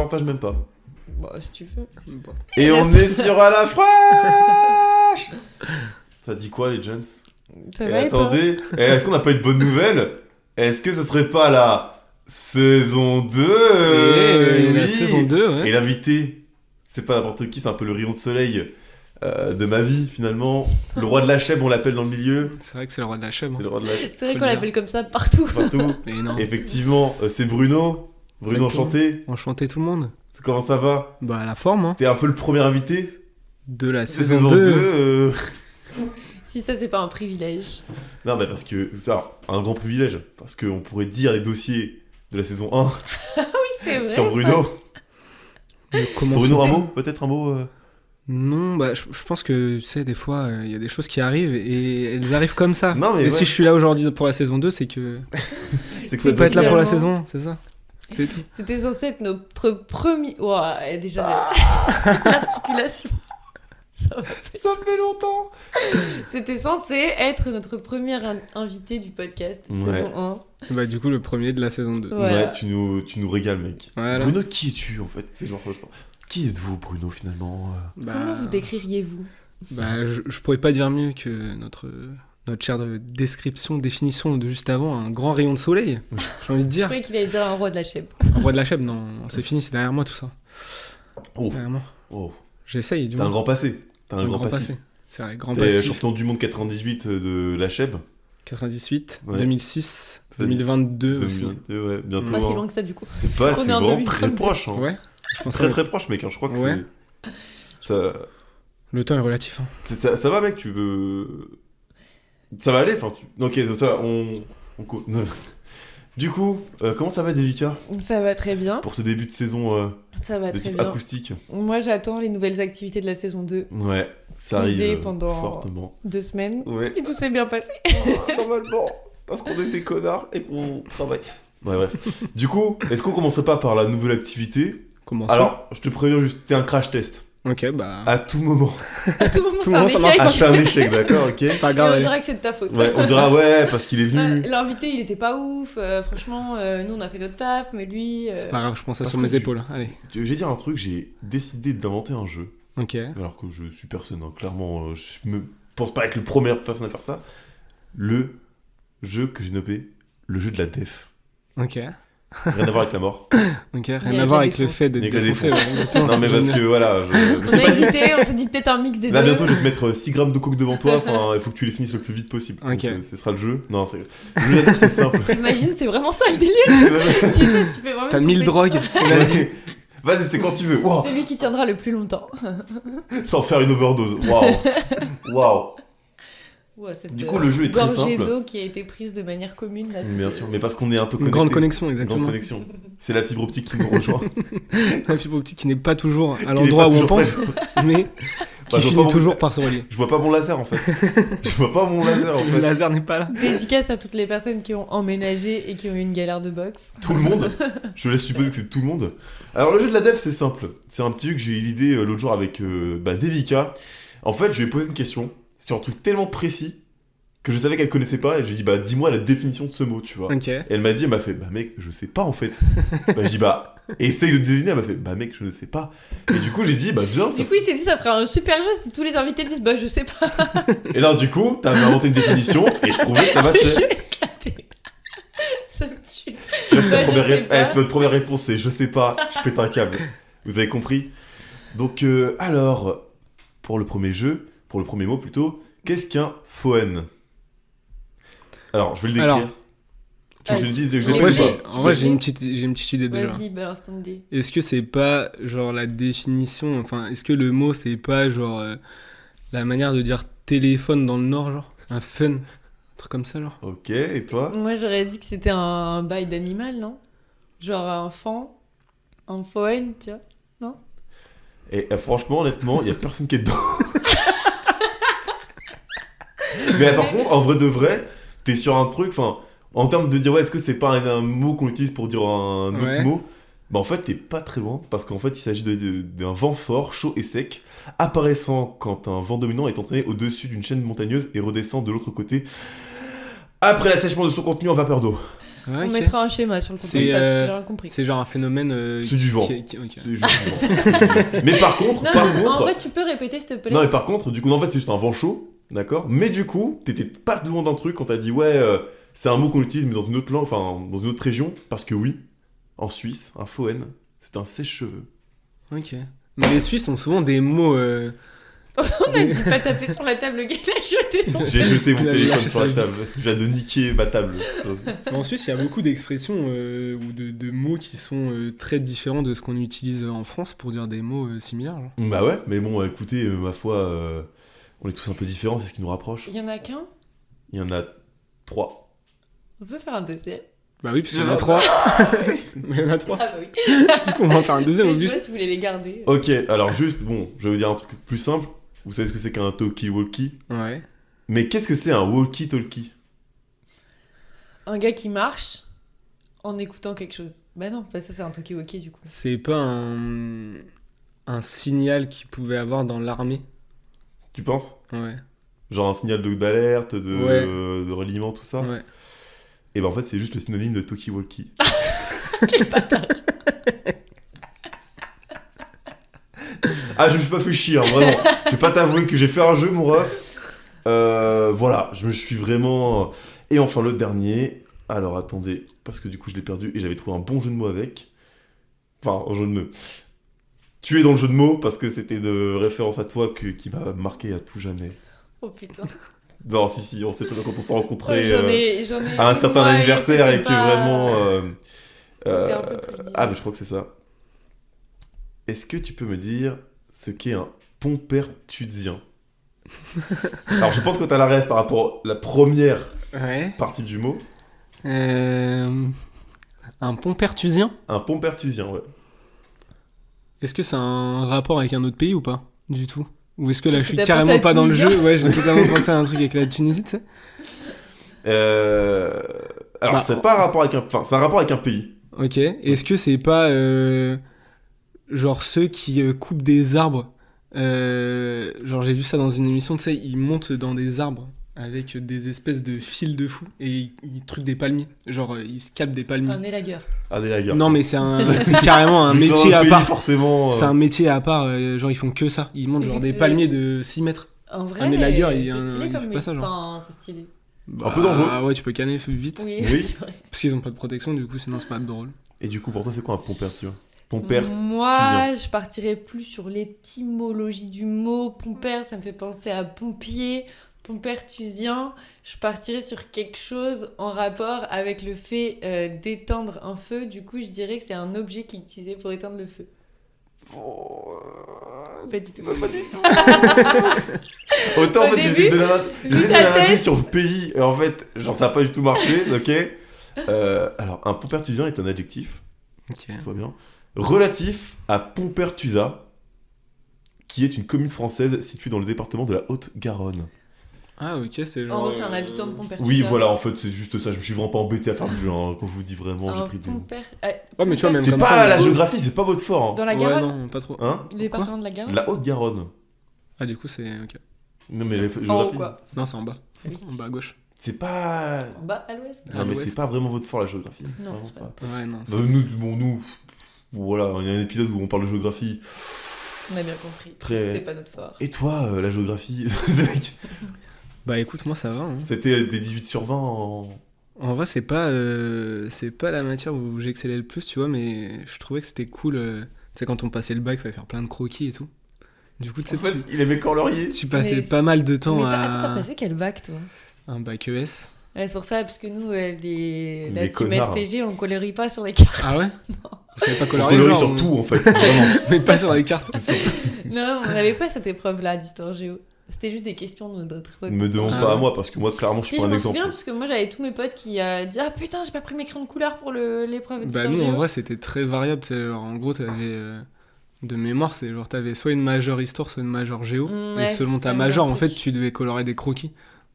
partage même pas. Bon, si tu veux. Bon. Et on est sur à la fraîche. Ça dit quoi les gens? Ça Et va et toi? attendez, est-ce qu'on n'a pas une bonne nouvelle? Est-ce que ce serait pas la saison 2? La Oui. saison 2, ouais. Et l'invité, c'est pas n'importe qui, c'est un peu le rayon de soleil de ma vie finalement. Le roi de la chèvre, on l'appelle dans le milieu. C'est vrai que c'est le roi de la chèvre. C'est le roi de la chèvre. C'est vrai Faut qu'on le l'appelle comme ça partout. Partout. Mais non. Effectivement, c'est Bruno. Bruno Exactement. enchanté. Enchanté tout le monde. Comment ça va? Bah, la forme, hein. T'es un peu le premier invité De la de saison 2. Si ça, c'est pas un privilège. Non, mais parce que ça, un grand privilège. Parce qu'on pourrait dire les dossiers de la saison 1 Oui, c'est vrai. sur ça. Bruno. Bruno, un mot? Peut-être un mot Non, bah, je pense que, tu sais, des fois, il y a des choses qui arrivent et elles arrivent comme ça. Non, mais et ouais. si je suis là aujourd'hui pour la saison 2, c'est que C'est que je ça peux pas être là pour la Finalement. saison 1, c'est ça. C'est tout. C'était censé être notre premier. Ouah, déjà, l'articulation. Ça va. Ça fait longtemps. C'était censé être notre premier invité du podcast, Ouais. saison Bah, du coup, le premier de la saison 2. Voilà. Ouais, tu nous régales, mec. Voilà. Bruno, qui es-tu en fait? C'est genre, qui êtes-vous, Bruno, finalement 1. Bah, Comment vous décririez-vous? bah, je pourrais pas dire mieux que notre chère définition de juste avant, un grand rayon de soleil, j'ai envie de Je dire. croyais qu'il allait dire un roi de la chèvre. Un roi de la chèvre, non, c'est fini, c'est derrière moi tout ça. Oh, Derrière moi. oh. J'essaye, du T'as un moins. grand passé. T'as un grand passé. C'est vrai, grand T'es passé. champion du monde 98 de la chèvre. 98, Ouais. 2006, 2022 aussi. 2002, ouais, bientôt. Pas si hein. loin que ça, du coup. C'est pas, On c'est est en vraiment très 2022. proche. Hein. Ouais, je pense Très que très proche, mec. Hein. Je crois que Ouais. ça, le temps est relatif. Hein. ça va, mec. Tu veux. Ça va aller. Enfin, ok, ça, on. Du coup, comment ça va, Devika, Ça va très bien. pour ce début de saison Ça va de très type bien. acoustique? Moi, j'attends les nouvelles activités de la saison 2. Ouais, ça Teasé arrive pendant- fortement. 2 semaines. Ouais. Si tout s'est bien passé. Normalement, parce qu'on est des connards et qu'on travaille. Ouais, bref. Du coup, est-ce qu'on commencerait pas par la nouvelle activité? Comment ça? Alors, je te préviens juste, t'es un crash test. Ok, bah. À tout moment. À tout moment, Tout c'est le un monde, ça échec. Ah, c'est un échec, d'accord, ok. Pas Et grave. on allez. dirait que c'est de ta faute. Ouais, on dira ouais, parce qu'il est venu. L'invité, il était pas ouf. Franchement, nous, on a fait notre taf, mais lui. C'est pas grave, je prends ça parce sur que mes tu- épaules. Allez. Je vais dire un truc, j'ai décidé d'inventer un jeu. Ok. Alors que je suis personne, hein. Clairement, je me pense pas être le premier personne à faire ça. Le jeu que j'ai nommé le jeu de la def. Ok. Rien à voir avec la mort. Ok. Il y Rien a à voir la avec le défense. fait d'être Avec la défoncé. défense. ouais, exactement, Non, c'est mais parce génial. que voilà. On a hésité, on s'est dit peut-être un mix des Là, deux. bientôt, je vais te mettre 6 grammes de coke devant toi. Enfin, il faut que tu les finisses le plus vite possible. Ok. Donc, ce sera le jeu. Non, c'est. Le jeu de la def, c'est simple. Imagine, c'est vraiment ça le délire. Tu sais, tu fais vraiment. T'as une 1000 drogues. compétition. Vas-y. Vas-y, c'est quand tu veux. Wow. Celui qui tiendra le plus longtemps. Sans faire une overdose. Waouh. Waouh. Ouais, cette, Du coup, le jeu est très gorgée simple. d'eau qui a été prise de manière commune. Là, Bien c'était- sûr, mais parce qu'on est un peu Une connecté. grande connexion, Une grande exactement. connexion. C'est la fibre optique qui nous rejoint. La fibre optique qui n'est pas toujours à Qui n'est l'endroit pas où on toujours pense, prête. mais Bah, qui je vois finit pas mon- toujours par se relier. Je vois pas mon laser en fait. Je vois pas mon laser en Le fait. laser n'est pas là. Dédicace à toutes les personnes qui ont emménagé et qui ont eu une galère de boxe. Tout le monde. Je laisse supposer que c'est tout le monde. Alors le jeu de la dev c'est simple. C'est un petit jeu que j'ai eu l'idée l'autre jour avec Devika. En fait je lui ai posé une question sur un truc tellement précis que je savais qu'elle connaissait pas et je lui ai dit bah dis-moi la définition de ce mot tu vois. Ok. Et elle m'a dit, elle m'a fait, bah mec, je sais pas en fait. Bah je dis, bah essaye de deviner. Elle m'a fait, bah mec, je ne sais pas. Et du coup, j'ai dit, bah viens. Du coup, il s'est dit ça ferait un super jeu si tous les invités disent bah je sais pas. Et là, du coup, t'as inventé une définition et je trouvais que ça Je matchait. vais éclater. Ça me tue. C'est la Bah, première je sais rép- pas. c'est votre première réponse, c'est je sais pas, je pète un câble. Vous avez compris? Donc, alors, pour le premier jeu, pour le premier mot plutôt, qu'est-ce qu'un phone? Alors, je vais le décrire. Alors, Tu veux que je le dise, je Ouais, l'ai Moi, pas j'ai- ou pas en vrai, j'ai une petite idée déjà. Vas-y, balance ton idée. Est-ce que c'est pas genre la définition, enfin, est-ce que le mot c'est pas genre la manière de dire téléphone dans le Nord, genre un fun, un truc comme ça, genre? Ok, et toi? Moi, j'aurais dit que c'était un bail d'animal, non? Genre un fan, un faune, tu vois? Et franchement, honnêtement, il y a personne qui est dedans. Mais par contre, en vrai de vrai, t'es sur un truc, enfin, en termes de dire, ouais, est-ce que c'est pas un mot qu'on utilise pour dire un autre Ouais. mot? Bah en fait, t'es pas très loin, parce qu'en fait, il s'agit d'un vent fort, chaud et sec, apparaissant quand un vent dominant est entraîné au-dessus d'une chaîne montagneuse et redescend de l'autre côté, après l'assèchement de son contenu en vapeur d'eau. Ouais, On ok. mettra un schéma sur le C'est, compte Insta, parce que j'ai rien compris. C'est genre un phénomène. C'est du vent. Ok. C'est juste du vent. Mais par contre, Non, par mais en contre. vrai, tu peux répéter, s'il te plaît. Non, mais par contre, du coup, en fait, c'est juste un vent chaud, d'accord? Mais du coup, t'étais pas loin d'un truc quand t'as dit, ouais, c'est un mot qu'on utilise, mais dans une autre langue, enfin, dans une autre région, parce que oui, en Suisse, un Fohen, c'est un sèche-cheveux. Ok. Mais les Suisses ont souvent des mots. On a dit pas taper sur la table, le gars, il a jeté son... J'ai jeté mon Il a téléphone lâché sur sa la vie. table. Je viens de niquer ma table. Mais en Suisse, il y a beaucoup d'expressions ou de mots qui sont très différents de ce qu'on utilise en France pour dire des mots similaires. Genre. Bah ouais, mais bon, écoutez, ma foi, on est tous un peu différents, c'est ce qui nous rapproche. Il y en a qu'un. Il y en a 3. On peut faire un deuxième. Bah oui, puisqu'il y en a 3. Mais il y en a 3. Ah bah oui. Du coup, on va faire un deuxième Mais je obligé. sais pas si vous voulez les garder. Ok, alors juste, bon, je vais vous dire un truc plus simple. Vous savez ce que c'est qu'un talkie-walkie? Ouais. Mais qu'est-ce que c'est un walkie-talkie? Un gars qui marche en écoutant quelque chose. Bah non, bah ça c'est un talkie-walkie du coup. C'est pas un signal qu'il pouvait avoir dans l'armée. Tu penses? Ouais. Genre un signal d'alerte, Ouais. de reliement, tout ça? Ouais. Et ben en fait, c'est juste le synonyme de talkie-walkie. Quel bâtard. Ah, je me suis pas fait chier, hein, vraiment. Je vais pas t'avouer que j'ai fait un jeu, mon ref. Voilà, je me suis vraiment... Et enfin, le dernier... Alors, attendez, parce que du coup, je l'ai perdu et j'avais trouvé un bon jeu de mots avec. Enfin, un jeu de mots. Tu es dans le jeu de mots parce que c'était de référence à toi qui m'a marqué à tout jamais. Oh putain. Non, si, on s'est quand on s'est Oh, rencontrés j'en ai à un eu, certain moi, anniversaire et c'était que pas- vraiment... C'était un peu plus dur. Ah, mais je crois que c'est ça. Est-ce que tu peux me dire ce qu'est un pompertudien? Alors, je pense que t'as la rêve par rapport à la première Ouais. partie du mot. Un pompertusien. Un pompertusien, ouais. Est-ce que c'est un rapport avec un autre pays ou pas? Du tout. Ou est-ce que là Est-ce je que suis t'as pensé carrément à pas dans le Tunisien jeu? Ouais, j'ai totalement pensé à un truc avec la Tunisie, tu sais. Alors, Bah, c'est pas un rapport avec un... Enfin, c'est un rapport avec un pays. Ok. Est-ce que c'est pas genre ceux qui coupent des arbres? Genre j'ai vu ça dans une émission, tu sais, ils montent dans des arbres avec des espèces de fils de fou et ils truquent des palmiers. Genre ils scalpent des palmiers. Un élagueur. Ah, des lagueurs. Non mais c'est carrément un Vu que c'est métier dans à le pays, part. forcément... C'est un métier à part, genre ils font que ça. Ils montent Et genre vu des que palmiers de 6 mètres. En vrai, Un élagueur, il- c'est stylé il comme fait pas ça, genre. Enfin, c'est stylé. Un peu dangereux. Ah ouais, tu peux canner vite. Oui, Oui. c'est vrai. Parce qu'ils ont pas de protection, du coup sinon c'est pas drôle. Et du coup, pour toi, c'est quoi un pompertusien? Pomper... Moi, je partirais plus sur l'étymologie du mot. Pompère, ça me fait penser à pompier. Pompertusien, je partirais sur quelque chose en rapport avec le fait d'éteindre un feu. Du coup, je dirais que c'est un objet qui est utilisé pour éteindre le feu. Pas du tout. Pas du tout. Autant en Au fait, début, j'essaie de donner vu un ta indice tête. sur le pays, et en fait, genre ça a pas du tout marché, ok. Alors, un pompertusien est un adjectif, Ok. si tout va bien, relatif à Pompertusa, qui est une commune française située dans le département de la Haute-Garonne. Ah ok, c'est En genre... gros, c'est un habitant de Pompertusa. Oui, voilà, en fait, c'est juste ça. Je me suis vraiment pas embêté à faire le jeu, hein, quand je vous dis vraiment, j'ai Un pris des... Ouais, mais tu vois, même C'est comme pas ça, la mais- géographie, c'est pas votre fort, hein. Dans la Ouais, Garonne. non, pas trop. Hein. Le département de la Garonne. La Haute-Garonne. Ah du coup c'est... Ok. Non, mais la En haut, géographie, quoi. Non, c'est en bas. Oui. En bas à gauche. c'est pas... En bas, à l'ouest. À Non, mais l'ouest. c'est pas vraiment votre fort, la géographie. Non, Vraiment c'est pas. Ouais, non. c'est- Nous, voilà, il y a un épisode où on parle de géographie. On a bien compris. Très- C'était pas notre fort. Et toi, la géographie Bah écoute, moi ça va. Hein. C'était des 18 sur 20 en... En vrai, c'est pas la matière où j'excellais le plus, tu vois, mais je trouvais que c'était cool. Tu sais, quand on passait le bac, il fallait faire plein de croquis et tout. Du coup, tu sais, En fait, il aimait Corlaurier. tu passais Mais pas mal de temps Mais à t'as passé quel bac, toi? un bac ES. Ouais, c'est pour ça, parce que nous, la Les team connards. STG, on colorie pas sur les cartes. Ah ouais Vous savez pas On colorier colorie genre, sur tout, en fait. Vraiment. mais pas sur les cartes. Non, on n'avait pas cette épreuve-là d'histoire géo. C'était juste des questions de notre époque. Me demande Ah pas à ouais. moi, parce que moi, clairement, je Si, suis je pas un m'en exemple. souviens, parce que moi, j'avais tous mes potes qui disaient Ah putain, j'ai pas pris mes crayons de couleur pour l'épreuve Bah d'histoire nous, en géo. vrai, c'était très variable. C'est genre, en gros, t'avais... de mémoire, c'est genre, t'avais soit une majeure histoire, soit une majeure géo. Ouais, et selon ça ta me dit un majeure, en truc. fait, tu devais colorer des croquis.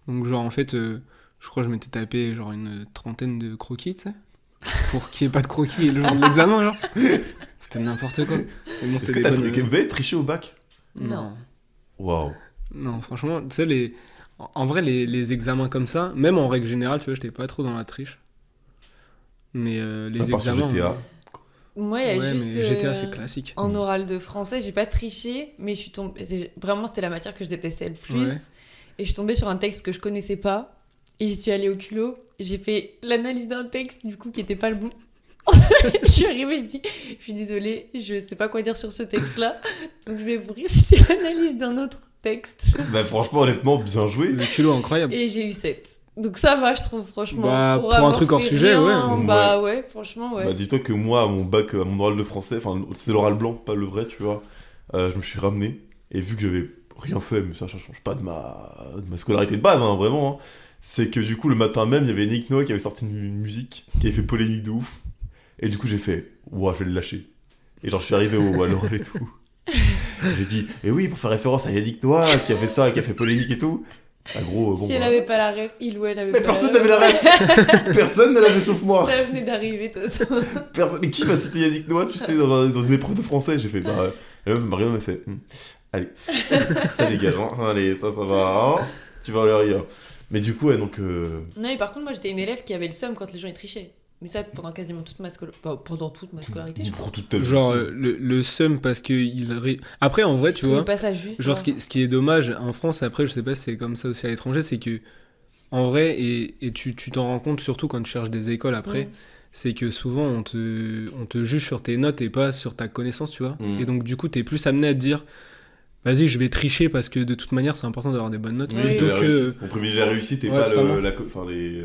Donc genre, en fait, je crois que je m'étais tapé genre une trentaine de croquis, tu sais. Pour qu'il n'y ait pas de croquis le jour de l'examen, genre. C'était n'importe quoi. Mais bon, Est-ce c'était que des bonnes... vous avez triché au bac? Non. Waouh. Non, franchement, tu sais, en vrai, les examens comme ça, même en règle générale, tu vois, j'étais pas trop dans la triche. Mais À les part sur examens. GTA. Moi, il y a Ouais, juste. mais GTA, c'est classique. En oral de français, j'ai pas triché, mais je suis tombée. Vraiment, c'était la matière que je détestais le plus. Ouais. Et je suis tombée sur un texte que je connaissais pas. Et j'y suis allée au culot. J'ai fait l'analyse d'un texte, du coup, qui était pas le bon. Je suis arrivée, je dis, je suis désolée, je sais pas quoi dire sur ce texte-là. Donc je vais vous réciter l'analyse d'un autre texte. Bah, franchement, honnêtement, bien joué. Le culot, incroyable. Et j'ai eu 7. Donc ça va, je trouve, franchement. Bah, pour un avoir truc hors fait sujet, rien, ouais. Bah ouais, franchement, ouais. Bah, dis-toi que moi, à mon bac, à mon oral de français, enfin, c'était l'oral blanc, pas le vrai, tu vois. Je me suis ramené. Et vu que j'avais rien fait, mais ça change pas de ma scolarité de base, hein, vraiment. Hein, c'est que du coup, le matin même, il y avait Nick Noah qui avait sorti une musique qui avait fait polémique de ouf. Et du coup, j'ai fait, ouah, je vais le lâcher. Et genre, je suis arrivé à l'oral et tout. J'ai dit, et oui, pour faire référence à Yannick Noah qui a fait ça, qui a fait polémique et tout. Ah, gros, bon. Si elle bah. avait pas la ref, il ou elle avait Mais pas personne la n'avait la ref. Personne ne l'avait sauf moi. Ça venait d'arriver, de toute façon. Personne... Mais qui va citer Yannick Noah, tu sais, dans une épreuve de français? J'ai fait, bah. La meuf, Marion m'a fait, allez, ça dégage, hein. Allez, ça va, hein. Tu vas aller rire. Mais du coup, ouais, donc. Non, mais par contre, moi, j'étais une élève qui avait le seum quand les gens ils trichaient. Mais ça, pendant quasiment toute ma pendant toute ma scolarité, je crois. Pour toute ta vie Genre, aussi. le seum, parce que. Après, en vrai, tu Je trouvais vois. pas ça juste. Genre, ce qui est dommage en France, après, je sais pas si c'est comme ça aussi à l'étranger, c'est que. En vrai, et tu t'en rends compte surtout quand tu cherches des écoles après, c'est que souvent on te juge sur tes notes et pas sur ta connaissance, tu vois. Mm. Et donc, du coup, t'es plus amené à te dire. Vas-y, je vais tricher parce que de toute manière, c'est important d'avoir des bonnes notes. Oui. Plutôt La que. réussite. On privilégie la réussite et Ouais, pas totalement. enfin, les.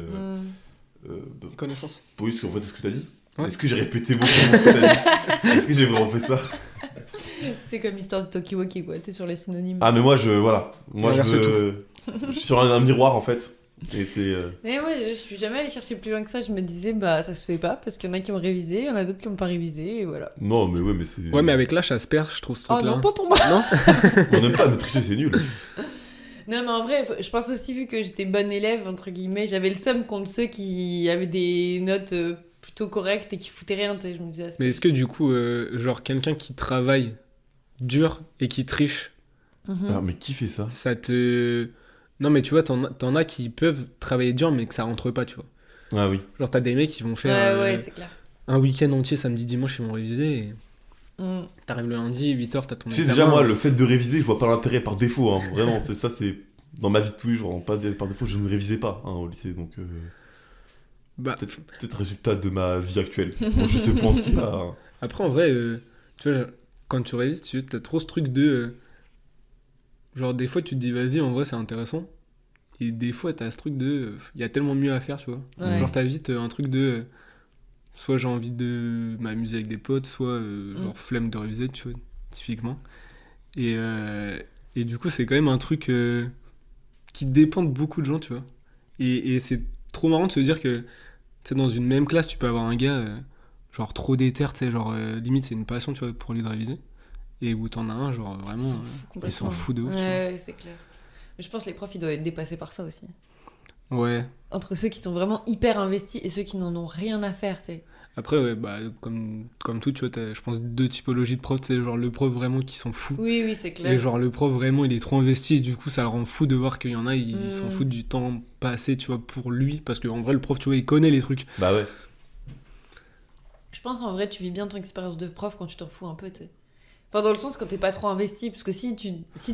Connaissance. Oui, ce qu'en fait, est-ce que t'as dit? Ouais. Est-ce que j'ai répété beaucoup ce que t'as dit? Est-ce que j'ai vraiment fait ça? C'est comme l'histoire de Tokiwoki, quoi. T'es sur les synonymes. Ah, mais moi, voilà. Moi, Inverse je suis sur un miroir, en fait. Et c'est. Mais moi, je suis jamais allée chercher plus loin que ça. Je me disais, bah, ça se fait pas parce qu'il y en a qui ont révisé, il y en a d'autres qui ont pas révisé, et voilà. Non, mais ouais, mais c'est. Ouais, mais avec l'âge, ça se perd, je trouve, ce Oh truc-là. non, pas pour moi. Non. On n'aime pas, mais tricher, c'est nul. Non, mais en vrai, je pense aussi, vu que j'étais bonne élève, entre guillemets, j'avais le seum contre ceux qui avaient des notes plutôt correctes et qui foutaient rien, tu sais. Je me disais, ah, c'est Mais est-ce que du coup, genre quelqu'un qui travaille dur et qui triche, pas- Mhm. Ah, mais qui fait ça? ça te... Non mais tu vois, t'en as qui peuvent travailler dur mais que ça rentre pas, tu vois. Ah oui. Genre t'as des mecs qui vont faire Ouais, c'est clair. un week-end entier, samedi, dimanche, ils vont réviser et Mm. t'arrives le lundi, 8h, t'as ton Tu sais, examen. déjà, moi, le fait de réviser, je vois pas l'intérêt par défaut, hein. Vraiment, c'est dans ma vie de tous les jours. Pas par défaut, je ne révisais pas hein, au lycée, donc Bah, peut-être résultat de ma vie actuelle. Bon, je sais pas ce qu'il y a. Hein. après en vrai, tu vois, quand tu révises, t'as trop ce truc de... genre des fois tu te dis vas-y, en vrai c'est intéressant. Et des fois t'as ce truc de... Il y a tellement mieux à faire, tu vois. Ouais. Genre t'as vite un truc de... soit j'ai envie de m'amuser avec des potes, soit genre flemme de réviser, tu vois, typiquement. Et du coup, c'est quand même un truc qui dépend de beaucoup de gens, tu vois. Et c'est trop marrant de se dire que, tu sais, dans une même classe, tu peux avoir un gars, genre trop déter, tu sais, genre limite c'est une passion, tu vois, pour lui de réviser. Et où t'en as un, genre vraiment, Ils s'en foutent il s'en complètement. fout de ouf, tu vois. Ouais, c'est clair. Mais je pense que les profs, ils doivent être dépassés par ça aussi. Ouais. Entre ceux qui sont vraiment hyper investis et ceux qui n'en ont rien à faire, tu sais. Après, ouais, bah, comme tout, tu vois, t'as, je pense, deux typologies de profs, tu sais, genre le prof vraiment qui s'en fout. Oui, c'est clair. Et genre le prof vraiment il est trop investi et du coup ça le rend fou de voir qu'il y en a ils s'en foutent du temps passé tu vois pour lui parce qu'en vrai le prof tu vois il connaît les trucs. Bah ouais. Je pense en vrai, tu vis bien ton expérience de prof quand tu t'en fous un peu, tu sais. Enfin, dans le sens quand t'es pas trop investi, parce que si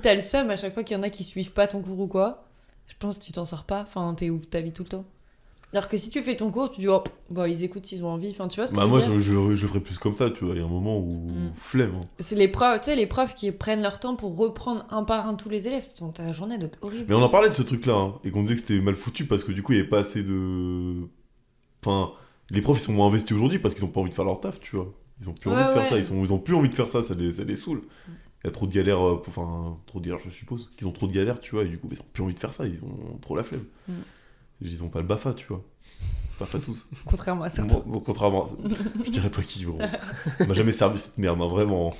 t'as le seum à chaque fois qu'il y en a qui suivent pas ton cours ou quoi, je pense que tu t'en sors pas. Enfin, t'es où ta vie tout le temps. Alors que si tu fais ton cours, tu dis, oh, bah, ils écoutent s'ils ont envie. Enfin, tu vois ce que Bah je veux moi, dire je ferais plus comme ça, tu vois. Il y a un moment où flemme. Hein. C'est les profs, tu sais, les profs qui prennent leur temps pour reprendre un par un tous les élèves. Ta journée doit être horrible. Mais on en parlait de ce truc-là, hein, et qu'on disait que c'était mal foutu parce que du coup, il n'y avait pas assez de. Enfin, les profs, ils sont moins investis aujourd'hui parce qu'ils ont pas envie de faire leur taf, tu vois. Ils ont plus envie de faire ça, ils ont plus envie de faire ça, ça les saoule. Il y a trop de galères, trop de galères, je suppose, qu'ils ont trop de galères, tu vois, et du coup, ils ont plus envie de faire ça, ils ont trop la flemme. Ils ont pas le BAFA, tu vois. Enfin, pas tous. Contrairement à certains. Bon, contrairement à... Je dirais pas qui, gros. On m'a jamais servi cette merde, hein, vraiment.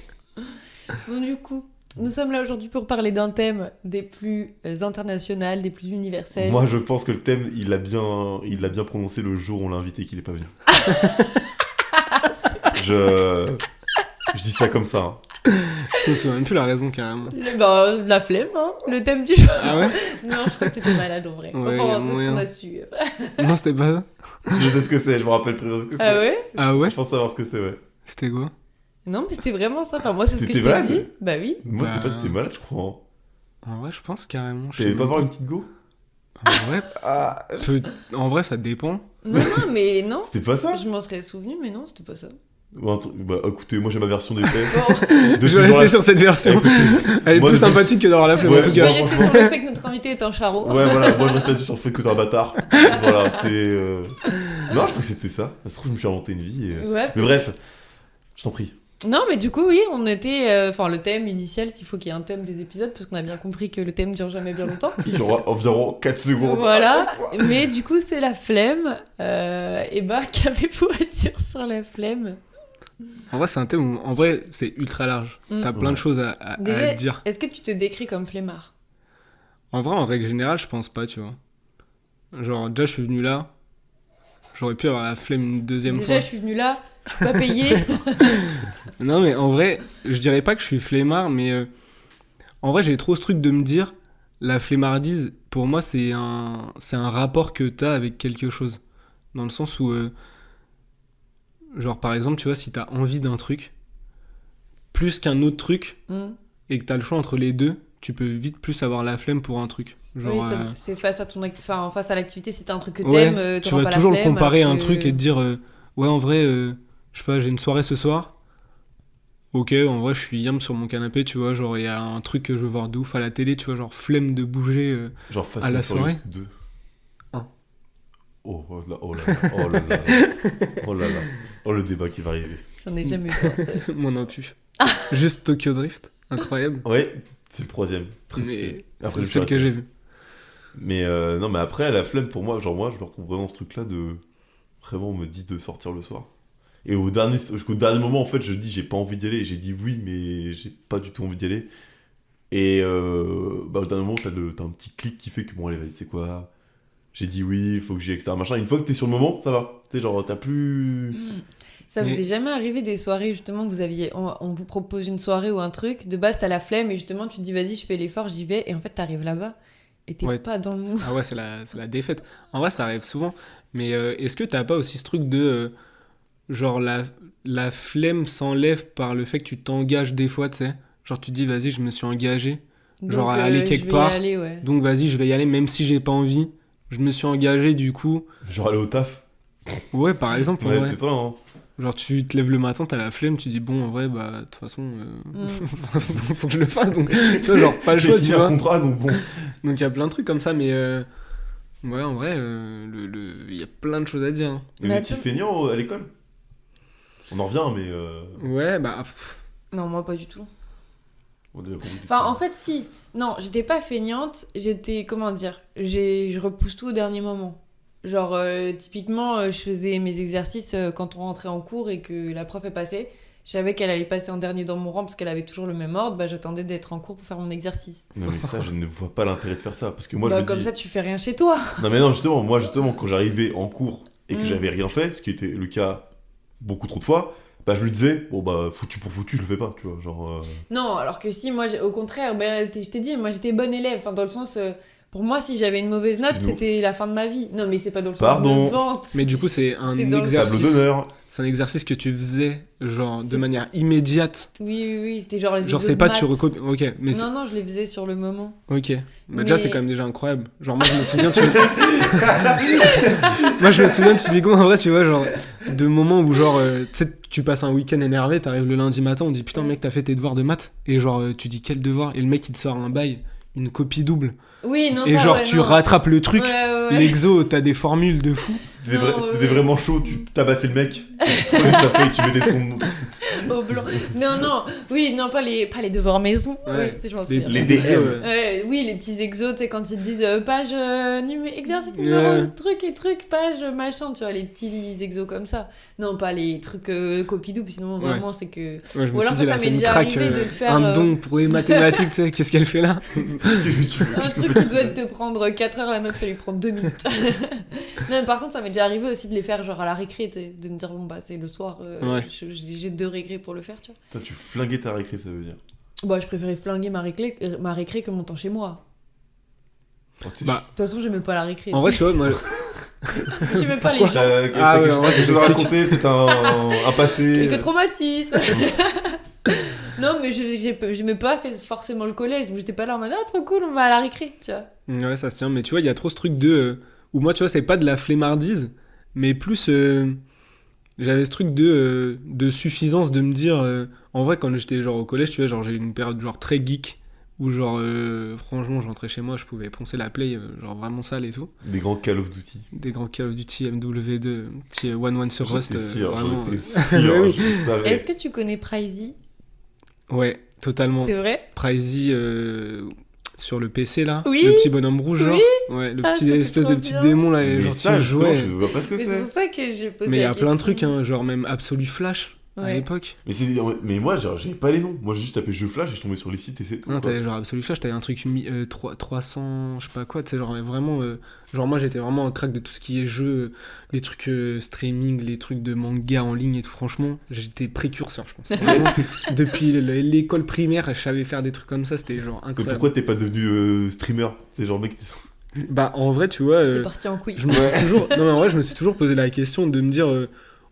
Bon, du coup, nous sommes là aujourd'hui pour parler d'un thème des plus internationales, des plus universels. Moi, je pense que le thème, il l'a bien prononcé le jour où on l'a invité, qu'il est pas venu. Je dis ça comme ça. Hein. Je me souviens même plus la raison carrément. Bah, la flemme, hein, le thème du jour. Ah ouais? Non, je crois que t'étais malade en vrai. Ouais, Enfin, y a c'est ce moyen. qu'on a su. Non, c'était pas ça. Je sais ce que c'est, je me rappelle très bien ce que c'est. Ah ouais? Ah ouais? Je pense savoir ce que c'est, ouais. C'était quoi? Non, mais c'était vraiment ça. Enfin, moi, c'est ce que T'étais je t'ai malade? dit. Bah oui. Moi, c'était Bah. pas que t'étais malade, je crois. Hein. En vrai, je pense carrément. je T'allais sais pas même voir une petite go? En vrai, Ah, en vrai, ça dépend. Non, non, mais non. c'était pas ça? Je m'en serais souvenu, mais non, c'était pas ça. Ou un truc- Bah écoutez, moi j'ai ma version des faits. Bon, Depuis Je vais genre rester sur cette version. Écoutez, Elle est moi, plus depuis- sympathique que d'avoir la flemme Ouais, en tout je vais cas. rester sur le fait que notre invité est un charreau. Ouais, voilà, moi je reste là-dessus sur le fait que t'es un bâtard. Voilà, c'est. Non, je crois que c'était ça. Ça se trouve, je me suis inventé une vie. Ouais. Mais bref, je t'en prie. Non, mais du coup, oui, on était. Enfin, le thème initial, s'il faut qu'il y ait un thème des épisodes, parce qu'on a bien compris que le thème dure jamais bien longtemps. Il y aura environ 4 secondes. Voilà, mais du coup, c'est la flemme. Et bah, qu'avez-vous à dire sur la flemme? En vrai, c'est un thème où, en vrai, c'est ultra large. Mm. T'as plein de choses à Déjà, dire. est-ce que tu te décris comme flemmard? En vrai, en règle générale, je pense pas, tu vois. Genre, déjà, je suis venu là. J'aurais pu avoir la flemme une deuxième Déjà, fois. je suis venue là, je suis pas payée. Non, mais en vrai, je dirais pas que je suis flemmard, mais en vrai, j'ai trop ce truc de me dire, la flemmardise, pour moi, c'est un rapport que t'as avec quelque chose. Dans le sens où, genre, par exemple, tu vois, si t'as envie d'un truc, plus qu'un autre truc, et que t'as le choix entre les deux, tu peux vite plus avoir la flemme pour un truc. Genre, Oui, c'est face à enfin, face à l'activité, si t'as un truc que ouais, t'aimes, tu t'auras vas pas toujours la le flemme. comparer à un alors que- truc et te dire, ouais, en vrai, je sais pas, j'ai une soirée ce soir. Ok, en vrai, je suis yam sur mon canapé, tu vois, genre, il y a un truc que je veux voir de ouf à la télé, tu vois, genre, flemme de bouger. Genre Fast À la and Furious soirée 2. Un. Oh là, oh là, oh là là, oh là là, oh le débat qui va arriver. J'en ai jamais vu un seul. Moi non plus. Juste Tokyo Drift, incroyable. Ouais, c'est le troisième. Très Mais stylé. c'est Après, le je seul suis que j'ai vu. Mais non, mais après, la flemme pour moi, genre moi, je me retrouve vraiment dans ce truc-là de. Vraiment, on me dit de sortir le soir. Et jusqu'au dernier moment, en fait, je dis j'ai pas envie d'y aller. Et j'ai dit oui, mais j'ai pas du tout envie d'y aller. Et bah, au dernier moment, t'as un petit clic qui fait que bon, allez, vas-y, c'est quoi? J'ai dit oui, faut que j'y aille, etc. Machin. Une fois que t'es sur le moment, ça va. Tu sais, genre, t'as plus. Ça vous Mais- est jamais arrivé des soirées justement que vous aviez, on vous propose une soirée ou un truc, de base t'as la flemme et justement tu te dis vas-y je fais l'effort, j'y vais et en fait t'arrives là-bas et t'es Ouais. pas dans le mood. Ah ouais, c'est la défaite. En vrai, ça arrive souvent. Mais est-ce que t'as pas aussi ce truc de. Genre, la flemme s'enlève par le fait que tu t'engages des fois, tu sais? Genre, tu te dis, vas-y, je me suis engagé. Genre, à aller quelque je vais part. y aller, ouais. Donc, vas-y, je vais y aller, même si j'ai pas envie. Je me suis engagé, du coup. Genre aller au taf. Ouais, par exemple, en Ouais, vrai. c'est ça, hein. Genre, tu te lèves le matin, t'as la flemme, tu dis, bon, en vrai, bah, de toute façon, faut que je le fasse. Donc, tu vois, genre, pas le J'ai choix, tu signé un vois. contrat, donc bon. Donc, il y a plein de trucs comme ça, mais. Ouais, en vrai, il y a plein de choses à dire. Hein. Et vous Mais étiez attends. feignant à l'école? On en revient, mais. Ouais, bah. pff, Non, moi pas du tout. on avait compris. Enfin, en fait, si. Non, j'étais pas feignante, j'étais. Comment dire? Je repousse tout au dernier moment. Genre, typiquement, je faisais mes exercices quand on rentrait en cours et que la prof est passée. Je savais qu'elle allait passer en dernier dans mon rang parce qu'elle avait toujours le même ordre. Bah, j'attendais d'être en cours pour faire mon exercice. Non, mais ça, je ne vois pas l'intérêt de faire ça. Parce que moi, bah, je me comme dis. ça, tu fais rien chez toi. Non, mais non, justement, quand j'arrivais en cours et que Mm. j'avais rien fait, ce qui était le cas beaucoup trop de fois, bah, je me disais, bon, bah, foutu pour foutu, je le fais pas, tu vois. Genre. Non, alors que si, moi, au contraire, bah, je t'ai dit, moi, j'étais bonne élève. Enfin, dans le sens, pour moi, si j'avais une mauvaise note, Excuse-nous. c'était la fin de ma vie. Non, mais c'est pas dans le sens Pardon. de vente. Mais du coup, c'est un C'est dans le- Tableau exercice. d'honneur. C'est un exercice que tu faisais, genre, de C'est- manière immédiate. Oui, c'était genre les Genre, exos c'est de pas maths. tu recopies. Ok, mais Non, non, je les faisais sur le moment. ok. Bah, déjà, Mais- c'est quand même déjà incroyable. Genre, moi, je me souviens, moi, je me souviens typiquement, en vrai, tu vois, genre, de moments où, genre, tu sais, tu passes un week-end énervé, t'arrives le lundi matin, on dit putain, mec, t'as fait tes devoirs de maths. Et genre, tu dis quel devoir? Et le mec, il te sort un bail, une copie double. Oui, non, Et ça, genre, ouais, tu non. rattrapes le truc. Ouais, ouais. L'exo, t'as des formules de fou. C'était Non, c'était ouais. vraiment chaud, tu tabassais le mec, tu prenais sa feuille, tu mettais son nom. Au blanc. Non, oui, non, pas les devoirs maison. Ouais. Oui, je m'en Les souviens. petits Les exos, DM. ouais. Oui, les petits exos, tu sais, quand ils te disent page exercice Ouais. numéro truc, page machin, tu vois, les petits exos comme ça. Non, pas les trucs copie double, sinon Ouais. vraiment c'est que. Ouais, je me Ou alors suis dit, ça là, m'est c'est une déjà craque. arrivé de le faire. Un don pour les mathématiques, tu sais, qu'est-ce qu'elle fait là? Qu'est-ce que tu veux Un que je te truc fasse qui doit te prendre 4 heures, la meuf, ça lui prend 2 minutes. Non, mais par contre, ça m'est déjà arrivé aussi de les faire genre à la récré, tu sais, de me dire, bon, bah, c'est le soir, Ouais. j'ai 2 récré récré pour le faire, tu vois. Toi, tu flinguais ta récré, ça veut dire. Bah, je préférais flinguer ma récré que mon temps chez moi. Oh, t'es Bah, De toute façon, j'aimais pas la récré. En vrai, tu vois, moi. J'aimais pas les gens. T'as ouais, quelque en vrai, chose c'est à des trucs. raconter, peut-être un passé. Quelques traumatismes. Non, mais j'aimais pas forcément le collège, donc j'étais pas là en mode ah, trop cool, on va à la récré, tu vois. Ouais, ça se tient. Mais tu vois, il y a trop ce truc de. Où moi, tu vois, c'est pas de la flemmardise, mais plus. J'avais ce truc de suffisance de me dire. En vrai, quand j'étais genre au collège, tu vois, genre j'ai eu une période genre très geek. Où genre, franchement, je rentrais chez moi, je pouvais poncer la play, genre vraiment sale et tout. Des grands Call of Duty. Des grands Call of Duty, MW2, petit 1-1 sur Rust. J'étais sûr, vraiment. j'étais sûr, Oui. je savais. Est-ce que tu connais Pricey? Ouais, totalement. C'est vrai? Pricey sur le PC là, Oui. le petit bonhomme rouge, genre. Oui. Ouais, le Ah, petit c'était espèce trop de petit bien. démon là, Mais genre ça, tu justement, jouais. je vois pas ce que Mais c'est c'est. pour ça que j'ai posé Mais il y la a plein de question. trucs, hein, genre même Absolu Flash à Ouais. l'époque. Mais moi, genre, j'avais pas les noms. Moi, j'ai juste tapé jeu flash et je tombais sur les sites et c'est tout. Non, quoi. t'avais genre Absolu Flash, t'avais un truc 300, je sais pas quoi, tu sais, genre mais vraiment. Genre moi j'étais vraiment un crack de tout ce qui est jeu, les trucs streaming, les trucs de manga en ligne et tout, franchement, j'étais précurseur, je pense. Vraiment, depuis l'école primaire, je savais faire des trucs comme ça, c'était genre Mais incroyable. pourquoi t'es pas devenu streamer? C'est genre, mec, Bah en vrai, tu vois. C'est parti en couille. Je me suis toujours... Non mais en vrai je me suis toujours posé la question de me dire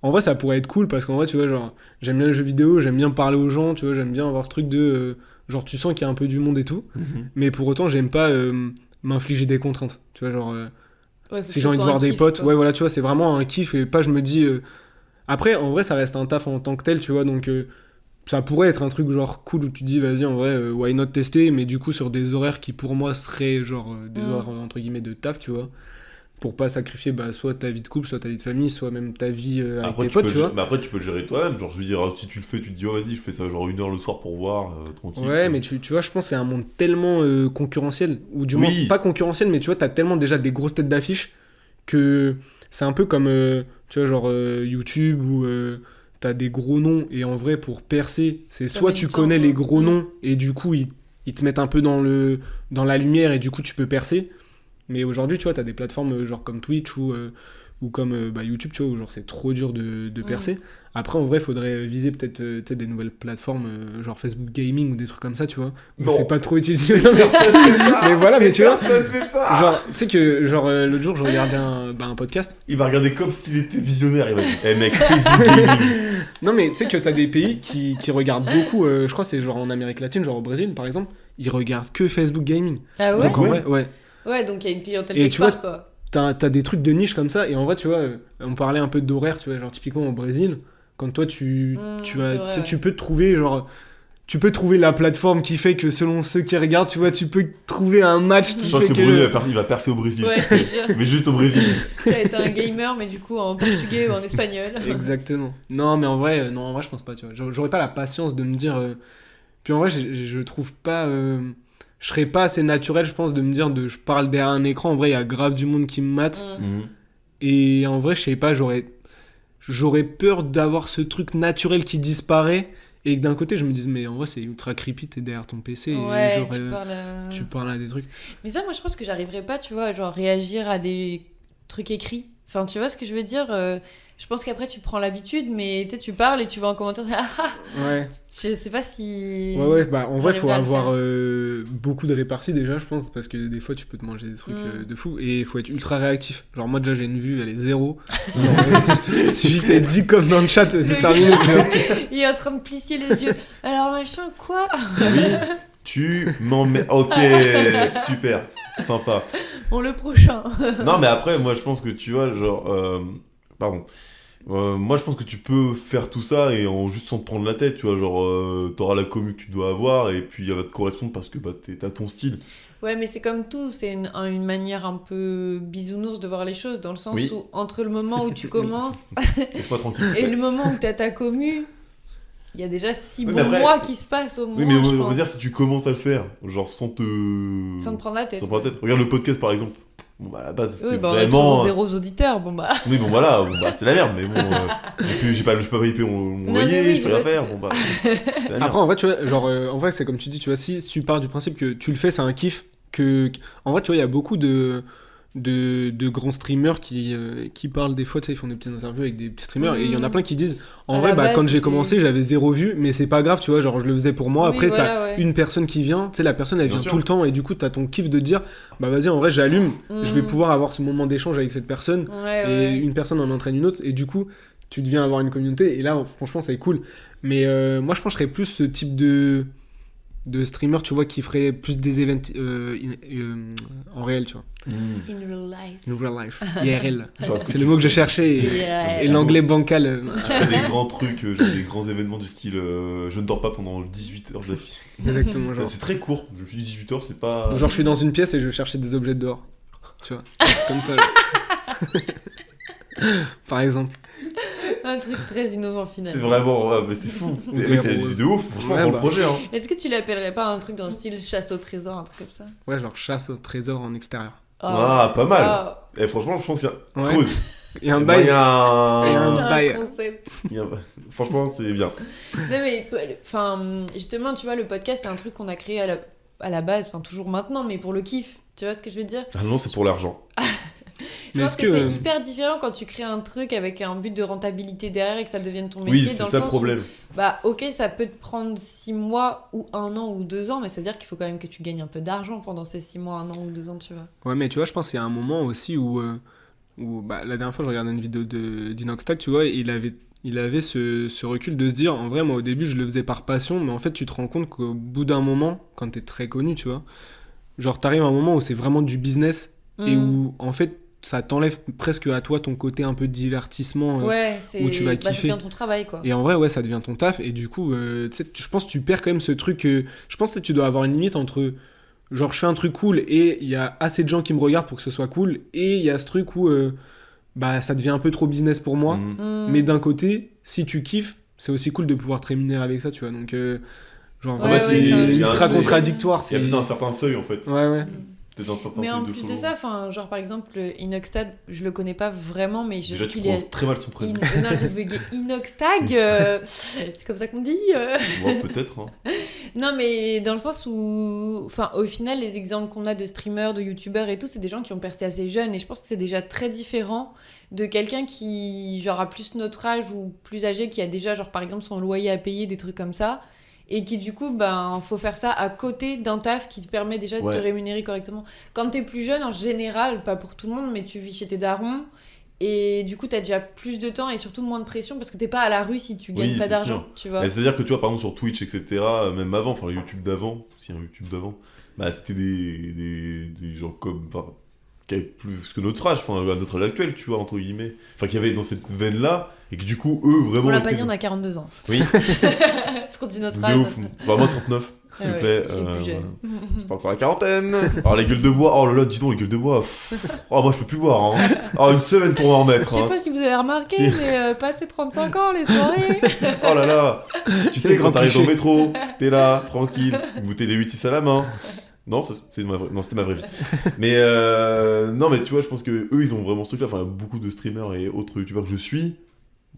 en vrai ça pourrait être cool parce qu'en vrai tu vois genre j'aime bien les jeux vidéo, j'aime bien parler aux gens, tu vois, j'aime bien avoir ce truc de genre tu sens qu'il y a un peu du monde et tout, mais pour autant j'aime pas m'infliger des contraintes, tu vois, genre Ouais, faut si que j'ai ce envie de soit voir un des kiff, potes, quoi. ouais voilà, tu vois, c'est vraiment un kiff et pas je me dis après en vrai ça reste un taf en tant que tel, tu vois, donc ça pourrait être un truc genre cool où tu te dis vas-y en vrai why not tester, mais du coup sur des horaires qui pour moi seraient genre des horaires entre guillemets de taf, tu vois, pour pas sacrifier bah, soit ta vie de couple, soit ta vie de famille, soit même ta vie avec Après, tes potes, tu vois. mais après, tu peux le gérer toi-même. Genre, je veux dire, si tu le fais, tu te dis, oh, vas-y, je fais ça genre 1 heure le soir pour voir, tranquille. Ouais, mais tu vois, je pense que c'est un monde tellement concurrentiel, ou du moins Oui. pas concurrentiel, mais tu vois, t'as tellement déjà des grosses têtes d'affiche que c'est un peu comme, tu vois, genre YouTube où t'as des gros noms, et en vrai, pour percer, c'est Ça soit met tu du temps, connais quoi. les gros noms, et du coup, ils te mettent un peu dans la lumière, et du coup, tu peux percer. Mais aujourd'hui, tu vois, t'as des plateformes genre comme Twitch ou comme bah, YouTube, tu vois, où genre c'est trop dur de percer. Après, en vrai, faudrait viser peut-être tu sais, des nouvelles plateformes, genre Facebook Gaming ou des trucs comme ça, tu vois. Où Non. c'est pas trop utilisé. Non, mais- Personne fait ça. Mais voilà, mais tu vois, Personne fait ça. genre, tu sais que genre l'autre jour, je regardais un podcast. Il va regarder comme s'il était visionnaire. Il va dire, eh mec, Facebook Gaming. Non, mais tu sais que t'as des pays qui regardent beaucoup, je crois que c'est genre en Amérique latine, genre au Brésil par exemple, ils regardent que Facebook Gaming. Ah ouais? Donc en Ouais. vrai, ouais. Ouais, donc il y a une clientèle Et quelque tu vois, part, quoi. T'as des trucs de niche comme ça, et en vrai, tu vois, on parlait un peu d'horaire, tu vois, genre typiquement au Brésil, quand toi tu c'est vas, vrai, tu sais, ouais. tu peux trouver, genre, tu peux trouver la plateforme qui fait que selon ceux qui regardent, tu vois, tu peux trouver un match qui Je sens fait que que. Bruno il va percer au Brésil. Ouais, c'est sûr. Mais juste au Brésil. Ça a été un gamer, mais du coup en portugais ou en espagnol. Exactement. Non, mais en vrai, je pense pas, tu vois. J'aurais pas la patience de me dire. Puis en vrai, je trouve pas. Je serais pas assez naturel, je pense, de me dire je parle derrière un écran. En vrai, il y a grave du monde qui me mate. Mhm. Et en vrai, je sais pas, j'aurais peur d'avoir ce truc naturel qui disparaît. Et que d'un côté, je me dise, mais en vrai, c'est ultra creepy, t'es derrière ton PC. Ouais, et genre, tu tu parles à des trucs. Mais ça, moi, je pense que j'arriverais pas, tu vois, genre réagir à des trucs écrits. Enfin, tu vois ce que je veux dire Je pense qu'après, tu prends l'habitude, mais tu parles et tu vas en commentaire. Ah, ah, Ouais. je sais pas si. Ouais, bah en vrai, faut J'arriverai à le avoir faire. beaucoup de réparties déjà, je pense, parce que des fois, tu peux te manger des trucs de fou. Et il faut être ultra réactif. Genre, moi, déjà, j'ai une vue, elle est 0. Il suffit que t'aies 10 coms dans le chat, c'est terminé, tu vois. Il est en train de plisser les yeux. Alors, machin, quoi Oui, tu m'en mets. Ok, super, sympa. Bon, le prochain. Non, mais après, moi, je pense que tu vois, genre. Pardon. Moi, je pense que tu peux faire tout ça et juste sans te prendre la tête, tu vois. Genre, t'auras la commu que tu dois avoir et puis elle va te correspondre parce que bah, t'as ton style. Ouais, mais c'est comme tout, c'est une manière un peu bisounours de voir les choses, dans le sens Oui. où entre le moment où tu commences Laisse-moi tranquille. et le moment où t'as ta commu, il y a déjà 6 Oui, bons mais après- mois qui se passent au moins, Oui, mais je on va pense. dire si tu commences à le faire, genre sans te. Sans te prendre la tête. Sans te prendre la tête. Regarde le podcast par exemple. Bon, bah, à la base, c'était Oui, bah, on a vraiment. toujours 0 auditeurs, bon bah. Oui, bon, voilà, bon, bah, c'est la merde, mais bon. Je peux pas payer mon Non, mais loyer, oui, je peux je rien vois, faire. c'est- Bon, bah. C'est la merde. Après, en vrai, tu vois, genre, en vrai, c'est comme tu dis, tu vois, si tu pars du principe que tu le fais, c'est un kiff, en vrai, tu vois, il y a beaucoup de grands streamers qui parlent des fois, tu sais, ils font des petites interviews avec des petits streamers, et il y en a plein qui disent, en À vrai, la bah, base, quand j'ai c'était- commencé, j'avais 0 vue, mais c'est pas grave, tu vois, genre je le faisais pour moi. Oui, Après, voilà, t'as ouais. une personne qui vient, tu sais, la personne, elle Bien vient sûr. tout le temps, et du coup, t'as ton kiff de dire, bah vas-y, en vrai, j'allume, je vais Mm. pouvoir avoir ce moment d'échange avec cette personne, Ouais, et ouais. une personne en entraîne une autre, et du coup, tu deviens avoir une communauté, et là, franchement, c'est cool. Mais moi, je pense que je serais plus ce type de streamer, tu vois, qui ferait plus des events en réel, tu vois. In real life. In real life. IRL. Genre, est-ce C'est tu le mot que je ferais- cherchais, Yeah. et l'anglais bancal. Tu ferais des grands trucs, genre des grands événements du style je ne dors pas pendant 18 heures d'affilée. Exactement, Ça, genre. c'est très court, je me suis dit 18 heures, c'est pas. Genre, je suis dans une pièce et je vais chercher des objets dehors. Tu vois, comme ça. Par exemple. Un truc très innovant C'est finalement. vraiment. Ouais, mais c'est fou. Ou T'as des des roses. idées ouf, franchement, Ouais, pour bah. le projet. Hein. Est-ce que tu l'appellerais pas un truc dans le style chasse au trésor, un truc comme ça? Ouais, genre chasse au trésor en extérieur. Ah, pas mal. Ah, Et franchement, je pense qu'il y a. Ouais. Creuse. Et un Il bail. y a un. Et un un bail. concept. il y a- Franchement, c'est bien. Non mais, enfin, justement, tu vois, le podcast, c'est un truc qu'on a créé à la base, enfin toujours maintenant, mais pour le kiff. Tu vois ce que je veux dire? Ah non, c'est pour l'argent. Je Mais pense est-ce que, que. c'est hyper différent quand tu crées un truc avec un but de rentabilité derrière et que ça devienne ton Oui, métier. c'est dans ça le sens problème. où, bah, ok, ça peut te prendre 6 mois ou 1 an ou 2 ans, mais ça veut dire qu'il faut quand même que tu gagnes un peu d'argent pendant ces 6 mois, 1 an ou 2 ans, tu vois. Ouais, mais tu vois, je pense qu'il y a un moment aussi où bah, la dernière fois, je regardais une vidéo d'Inoxtag, tu vois, et il avait ce recul de se dire, en vrai, moi, au début, je le faisais par passion, mais en fait, tu te rends compte qu'au bout d'un moment, quand t'es très connu, tu vois, genre, t'arrives à un moment où c'est vraiment du business, et Mm. où, en fait, ça t'enlève presque à toi ton côté un peu divertissement. Ouais, c'est où tu vas bah, ça kiffer. devient ton travail, quoi. Et en vrai, ouais, ça devient ton taf. Et du coup, tu sais, je pense que tu perds quand même ce truc. Je pense que tu dois avoir une limite entre, genre, je fais un truc cool et il y a assez de gens qui me regardent pour que ce soit cool. Et il y a ce truc où, bah, ça devient un peu trop business pour moi. Mm. Mm. Mais d'un côté, si tu kiffes, c'est aussi cool de pouvoir te rémunérer avec ça, tu vois. Donc, genre, Ouais, en vrai, ouais, c'est c'est un- ultra il y a- contradictoire. Il y a C'est... peut-être un certain seuil en fait. Ouais, ouais. Peut-être un certain Mais seuil en de plus de follow. ça, enfin, genre par exemple, Inoxtag, je le connais pas vraiment, mais je Déjà, sais tu qu'il est. prononces très mal son prénom. Non, j'ai bugué. Inoxtag, c'est comme ça qu'on dit. Ouais, peut-être. Hein. Non, mais dans le sens où, enfin, au final, les exemples qu'on a de streamers, de youtubeurs et tout, c'est des gens qui ont percé assez jeunes, et je pense que c'est déjà très différent de quelqu'un qui, genre, a plus notre âge ou plus âgé, qui a déjà, genre, par exemple, son loyer à payer, des trucs comme ça, et qui, du coup, ben, faut faire ça à côté d'un taf qui te permet déjà de Ouais. te rémunérer correctement. Quand t'es plus jeune, en général, pas pour tout le monde, mais tu vis chez tes darons, et du coup, t'as déjà plus de temps et surtout moins de pression parce que t'es pas à la rue si tu gagnes Oui, pas c'est d'argent, tu vois. Et c'est-à-dire que tu vois, par exemple, sur Twitch, etc., même avant, enfin, le YouTube d'avant, si un YouTube d'avant, bah, c'était des gens comme. Enfin, qui avaient plus que notre âge, enfin, à notre âge actuel, tu vois, entre guillemets. Enfin, qui avaient dans cette veine-là, et que du coup, eux, vraiment. On l'a pas étaient dit, on a 42 ans. Oui, Ce qu'on dit notre de âge. ouf. Enfin, moi, 39, s'il Ah vous ouais, plaît. il est plus jeune. voilà. C'est pas encore la quarantaine. Alors, les gueules de bois, oh là là, dis donc, les gueules de bois. Pff. Oh, moi, je peux plus boire. Hein. Oh, une semaine pour m'en Je remettre. sais Hein. pas si vous avez remarqué, mais passé 35 ans, les soirées. Oh là là. Tu sais, Les quand grands t'arrives au clichés. métro, t'es là, tranquille, une bouteille de 8-6 à la main. Non, c'était ma vraie vie. Mais non, mais tu vois, je pense que eux, ils ont vraiment ce truc-là. Enfin, beaucoup de streamers et autres youtubeurs que je suis,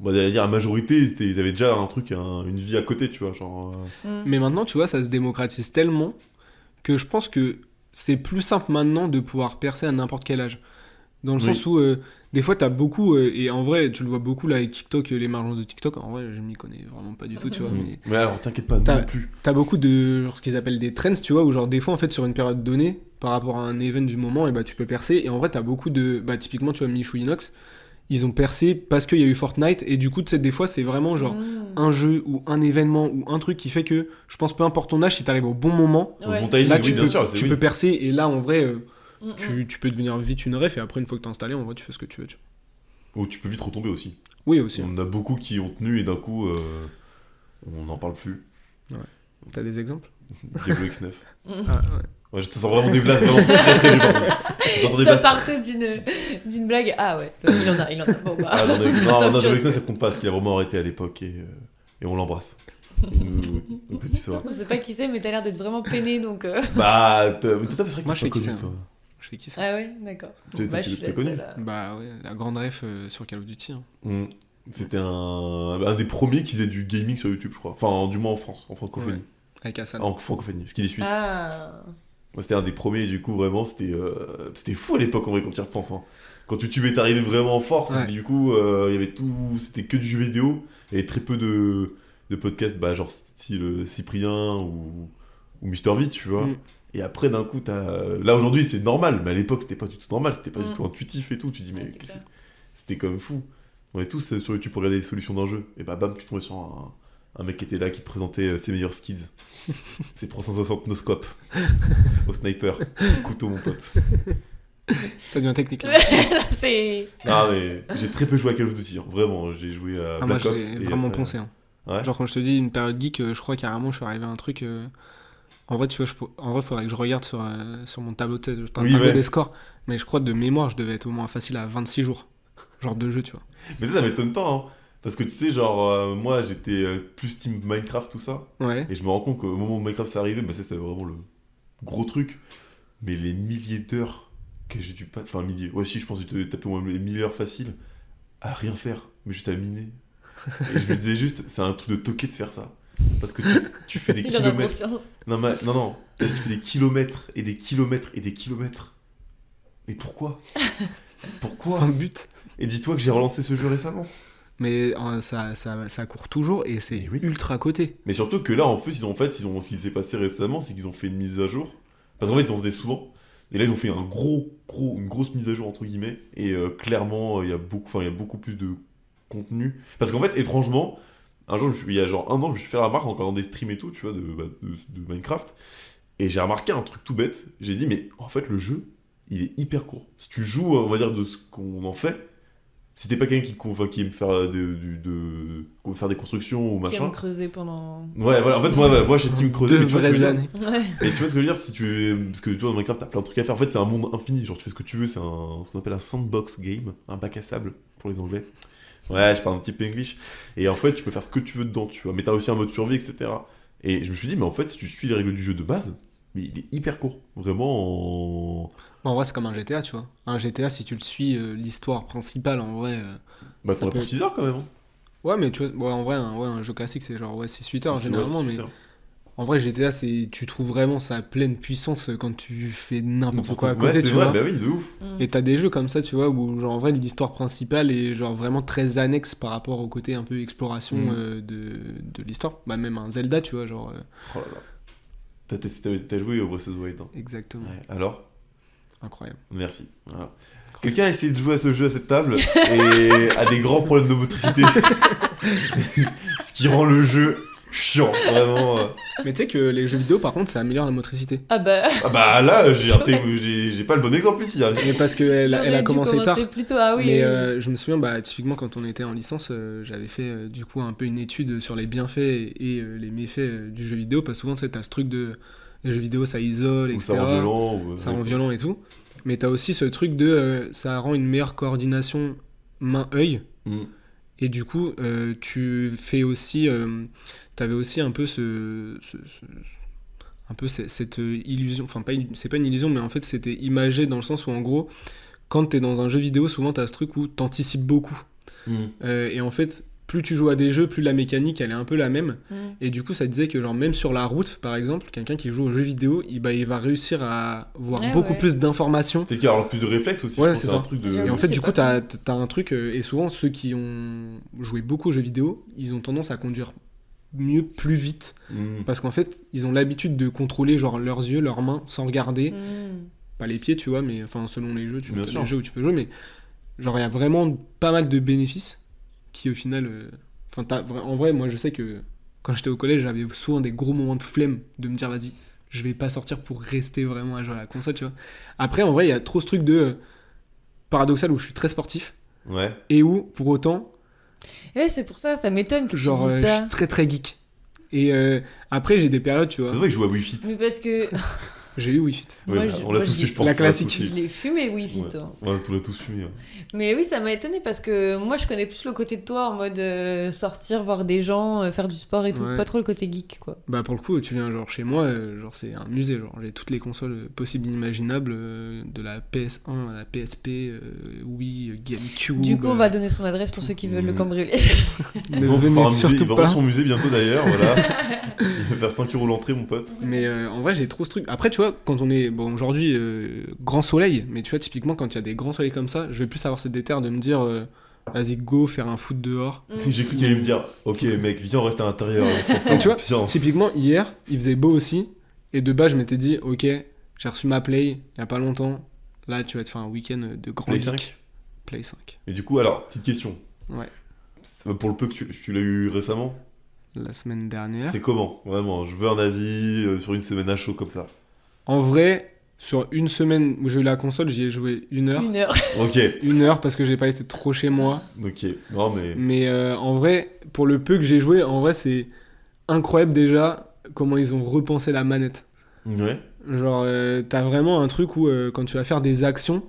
on va dire la majorité, ils avaient déjà un truc, une vie à côté, tu vois. Genre, Mais maintenant, tu vois, ça se démocratise tellement que je pense que c'est plus simple maintenant de pouvoir percer à n'importe quel âge. Dans le Oui. sens où, des fois, t'as beaucoup, et en vrai, tu le vois beaucoup là avec TikTok, les marges de TikTok, en vrai, je m'y connais vraiment pas du tout, tu vois. Mais alors, t'inquiète pas, T'as- non plus. T'as beaucoup de genre, ce qu'ils appellent des trends, tu vois, où genre des fois en fait sur une période donnée, par rapport à un event du moment, et bah tu peux percer. Et en vrai, t'as beaucoup de. Bah typiquement, tu vois, Michou Inox, ils ont percé parce qu'il y a eu Fortnite, et du coup, tu sais, des fois, c'est vraiment genre un jeu ou un événement ou un truc qui fait que, je pense, peu importe ton âge, si t'arrives au bon moment, Au Ouais. bon timing, là oui, tu, bien peux, sûr, c'est tu oui. peux percer, et là en vrai, Mm, tu peux devenir vite une ref, et après, une fois que t'es installé, en vrai, tu fais ce que tu veux. Ou tu peux vite retomber aussi. Oui, aussi. On a beaucoup qui ont tenu et d'un coup, on n'en parle plus. T'as des exemples Diablo X9. mm. Ah, ouais. Ouais, je te sens vraiment des blagues vraiment très très par contre. Je te sens des Ça blagues. partait d'une blague. Ah ouais, il en a. Bon bah. Ah, j'en ai... ça, Non, autre non, Diablo chose. X9 ça compte pas parce qu'il a vraiment arrêté à l'époque et on l'embrasse. Donc tu sauras. On sait pas qui c'est, mais t'as l'air d'être vraiment peiné donc. Bah, mais c'est vrai que Moi, t'as je sais pas qui connu c'est, toi. Je sais qui c'est. Ah ouais, d'accord. Tu- Bah, tu- je tu suis l'as connu la seule à- Bah ouais, la grande ref sur Call of Duty. Hein. Mm. C'était un des premiers qui faisait du gaming sur YouTube, je crois. Enfin, du moins en France, en francophonie. Avec Hassan. En francophonie, parce qu'il est suisse. Ah. Moi, c'était un des premiers, du coup, vraiment, c'était fou à l'époque, en vrai, quand tu y repenses. Hein. Quand YouTube est arrivé vraiment fort, Ouais. du coup, il y avait tout, c'était que du jeu vidéo. Il y avait très peu de podcasts, bah, genre style Cyprien ou Mister V, tu vois. Mm. Et après, d'un coup, là, aujourd'hui, c'est normal, mais à l'époque, c'était pas du tout normal, c'était pas du Mm. tout intuitif et tout. Tu dis, mais Ouais, c'est clair. c'était quand même fou. On est tous sur YouTube pour regarder des solutions d'un jeu. Et bah, bam, tu tombais sur un mec qui était là, qui te présentait ses meilleurs skills. C'est 360 no scope. Au sniper. Couteau, mon pote. Ça devient technique. Là. Là, c'est. Non, mais j'ai très peu joué à Call of Duty. Hein. Vraiment, j'ai joué à Ah, moi, Black Ops. j'ai et vraiment après- poncé. Hein. Ouais. Genre, quand je te dis une période geek, je crois carrément, je suis arrivé à un truc. En vrai, tu vois, en vrai, faudrait que je regarde sur mon tableau, Oui, tableau ouais. des scores. Mais je crois de mémoire, je devais être au moins facile à 26 jours. Genre de jeu, tu vois. Mais ça m'étonne pas. Hein. Parce que tu sais, genre, moi, j'étais plus team Minecraft, tout ça. Ouais. Et je me rends compte qu'au moment où Minecraft s'est arrivé, bah, ça, c'était vraiment le gros truc. Mais les milliers d'heures que j'ai dû pas. Enfin, milliers. Ouais, si, je pense que j'ai tapé au moins les 1000 heures faciles à rien faire, mais juste à miner. Et je me disais juste, c'est un truc de toqué de faire ça. Parce que tu fais des Il en a kilomètres. conscience. Non, tu fais des kilomètres et des kilomètres et des kilomètres. Mais pourquoi Pourquoi Sans but. Et dis-toi que j'ai relancé ce jeu récemment. Mais ça court toujours et c'est Eh oui. ultra coté. Mais surtout que là, en plus, ce qui s'est passé récemment, c'est qu'ils ont fait une mise à jour. Parce qu'en fait, ils en faisaient souvent. Et là, ils ont fait une grosse mise à jour, entre guillemets. Et clairement, il y a beaucoup plus de contenu. Parce qu'en fait, étrangement, il y a genre un an, je me suis fait la remarque en regardant des streams et tout, tu vois, de Minecraft. Et j'ai remarqué un truc tout bête. J'ai dit, mais en fait, le jeu, il est hyper court. Si tu joues, on va dire, de ce qu'on en fait, si t'es pas quelqu'un qui aime faire, faire des constructions ou Qui machin. aime creuser pendant. Ouais, voilà, en fait, moi j'ai team creuser, Deux mais tu vois ce que je vraies veux dire. années. Ouais. Et tu vois ce que je veux dire, parce que tu vois, dans Minecraft, t'as plein de trucs à faire. En fait, c'est un monde infini, genre tu fais ce que tu veux, c'est ce qu'on appelle un sandbox game, un bac à sable pour les anglais. Ouais, je parle un petit peu English. Et en fait, tu peux faire ce que tu veux dedans, tu vois. Mais t'as aussi un mode survie, etc. Et je me suis dit, mais en fait, si tu suis les règles du jeu de base, mais il est hyper court. Vraiment. En vrai, c'est comme un GTA, tu vois. Un GTA, si tu le suis, l'histoire principale, en vrai. Bah, Ça t'en as peut- pour 6 heures quand même. Hein. Ouais, mais tu vois, en vrai, un jeu classique, c'est genre 6-8 heures C'est- généralement. ouais, c'est Mais 8 heures. en vrai, GTA, tu trouves vraiment sa pleine puissance quand tu fais n'importe quoi à Ouais, côté, c'est tu vrai, vois. bah oui, de ouf. Mm. Et t'as des jeux comme ça, tu vois, où genre en vrai l'histoire principale est genre vraiment très annexe par rapport au côté un peu exploration de l'histoire. Bah même un Zelda, tu vois, genre Oh là là. T'as joué au Breath of the Wild. Hein. exactement, Ouais. Alors incroyable. Merci. Voilà. Quelqu'un a essayé de jouer à ce jeu à cette table et a des grands problèmes de motricité. Ce qui rend le jeu chiant, vraiment. Mais tu sais que les jeux vidéo par contre ça améliore la motricité. Ah bah. Ah bah là, j'ai pas le bon exemple ici. Hein. Mais parce que elle j'aurais a dû commencé tard. commencer plus tôt. Ah oui. Mais oui. je me souviens, bah, typiquement quand on était en licence, j'avais fait du coup un peu une étude sur les bienfaits et les méfaits du jeu vidéo. Parce que souvent, tu sais, t'as ce truc de les jeux vidéo ça isole, Ou etc. ça rend violent. Ou... Ça rend violent et tout. Mais t'as aussi ce truc de ça rend une meilleure coordination main-œil. Mm. Et du coup, tu fais aussi. T'avais aussi un peu cette illusion. Enfin, c'est pas une illusion, mais en fait, c'était imagé dans le sens où, en gros, quand t'es dans un jeu vidéo, souvent t'as ce truc où t'anticipes beaucoup. Mm. Et en fait, plus tu joues à des jeux, plus la mécanique elle est un peu la même. Mm. Et du coup, ça disait que, genre, même sur la route, par exemple, quelqu'un qui joue aux jeux vidéo, il va réussir à voir Ouais, beaucoup ouais. plus d'informations. C'est qu'il y a alors plus de réflexes aussi. Ouais, je pense c'est que ça. un truc de... J'avoue. Et en fait, c'est du pas coup, t'as un truc, et souvent, ceux qui ont joué beaucoup aux jeux vidéo, ils ont tendance à conduire mieux, plus vite. Mm. Parce qu'en fait, ils ont l'habitude de contrôler, genre, leurs yeux, leurs mains, sans regarder. Mm. Pas les pieds, tu vois, mais enfin, selon les jeux, tu Bien vois, sûr. les jeux où tu peux jouer, mais genre, il y a vraiment pas mal de bénéfices qui, au final. Enfin, en vrai, moi, je sais que quand j'étais au collège, j'avais souvent des gros moments de flemme de me dire, vas-y, je vais pas sortir pour rester vraiment à jouer à la console, tu vois. Après, en vrai, il y a trop ce truc de paradoxal où je suis très sportif Ouais. et où, pour autant, Ouais, c'est pour ça, ça m'étonne que genre, tu je dises ça. suis très très geek. Et après, j'ai des périodes, tu Ça vois. se voit qu'il joue à Wii Fit. Mais parce que J'ai eu Wi-Fi. Ouais, Moi, bah, je- on l'a moi, tous je eu, dis- je pense. La on l'a classique. tous eu. je l'ai fumé Wi-Fi. Ouais. Hein. On l'a tous fumé. Hein. Mais oui, ça m'a étonné parce que moi, je connais plus le côté de toi en mode sortir, voir des gens, faire du sport et tout. Ouais. Pas trop le côté geek, quoi. Bah pour le coup, tu viens genre chez moi, genre c'est un musée, genre j'ai toutes les consoles possibles et inimaginables, de la PS1 à la PSP, Wii, GameCube. Du coup, on va donner son adresse pour ceux qui veulent le Mm. cambrioler. Ne Donc, venez il va faire un musée- surtout il va pas. rendre son musée bientôt d'ailleurs, voilà. Il va faire 5 € l'entrée, mon pote. Mais en vrai, j'ai trop ce truc. Après, tu vois, vois, quand on est, bon, aujourd'hui, grand soleil, mais tu vois, typiquement, quand il y a des grands soleils comme ça, je vais plus avoir cette déterre de me dire, vas-y, go, faire un foot dehors. J'ai cru qu'il allait me dire, ok, mec, viens, on reste à l'intérieur. Mais tu vois, Viens. typiquement, hier, il faisait beau aussi, et de base, je m'étais dit, ok, j'ai reçu ma Play, il y a pas longtemps, là, tu vas te faire un week-end de grand Play geek. 5. Play 5. Et du coup, alors, petite question. Ouais. Pour le peu que tu l'as eu récemment, La semaine dernière. c'est comment? Vraiment, je veux un avis sur une semaine à chaud comme ça. En vrai, sur une semaine où j'ai eu la console, j'y ai joué 1 heure. 1 heure. Ok, 1 heure parce que j'ai pas été trop chez moi. ok. Non, mais. Mais en vrai, pour le peu que j'ai joué, en vrai, c'est incroyable déjà comment ils ont repensé la manette. Ouais. Genre, t'as vraiment un truc où quand tu vas faire des actions,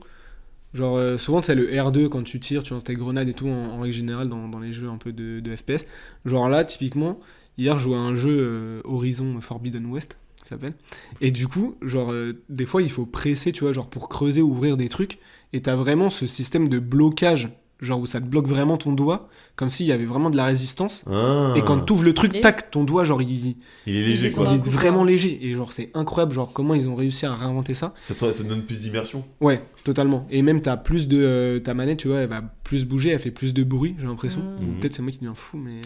genre souvent c'est le R2 quand tu tires, tu lances tes grenades et tout en règle générale dans les jeux un peu de FPS. Genre là, typiquement, hier je jouais à un jeu Horizon Forbidden West, ça s'appelle. Et du coup, genre des fois il faut presser, tu vois, genre pour creuser, ouvrir des trucs. Et t'as vraiment ce système de blocage, genre où ça te bloque vraiment ton doigt, comme s'il y avait vraiment de la résistance. Ah. Et quand t'ouvres le truc, Stylé. tac, ton doigt, genre il Il est Il léger, descend quoi. est d'un coup, vraiment quoi. léger. Et genre c'est incroyable, genre comment ils ont réussi à réinventer ça. Ça te donne plus d'immersion. Ouais, totalement. Et même t'as plus de ta manette, tu vois, elle va plus bouger, elle fait plus de bruit, j'ai l'impression. Mm. Ou peut-être c'est moi qui deviens fou, mais.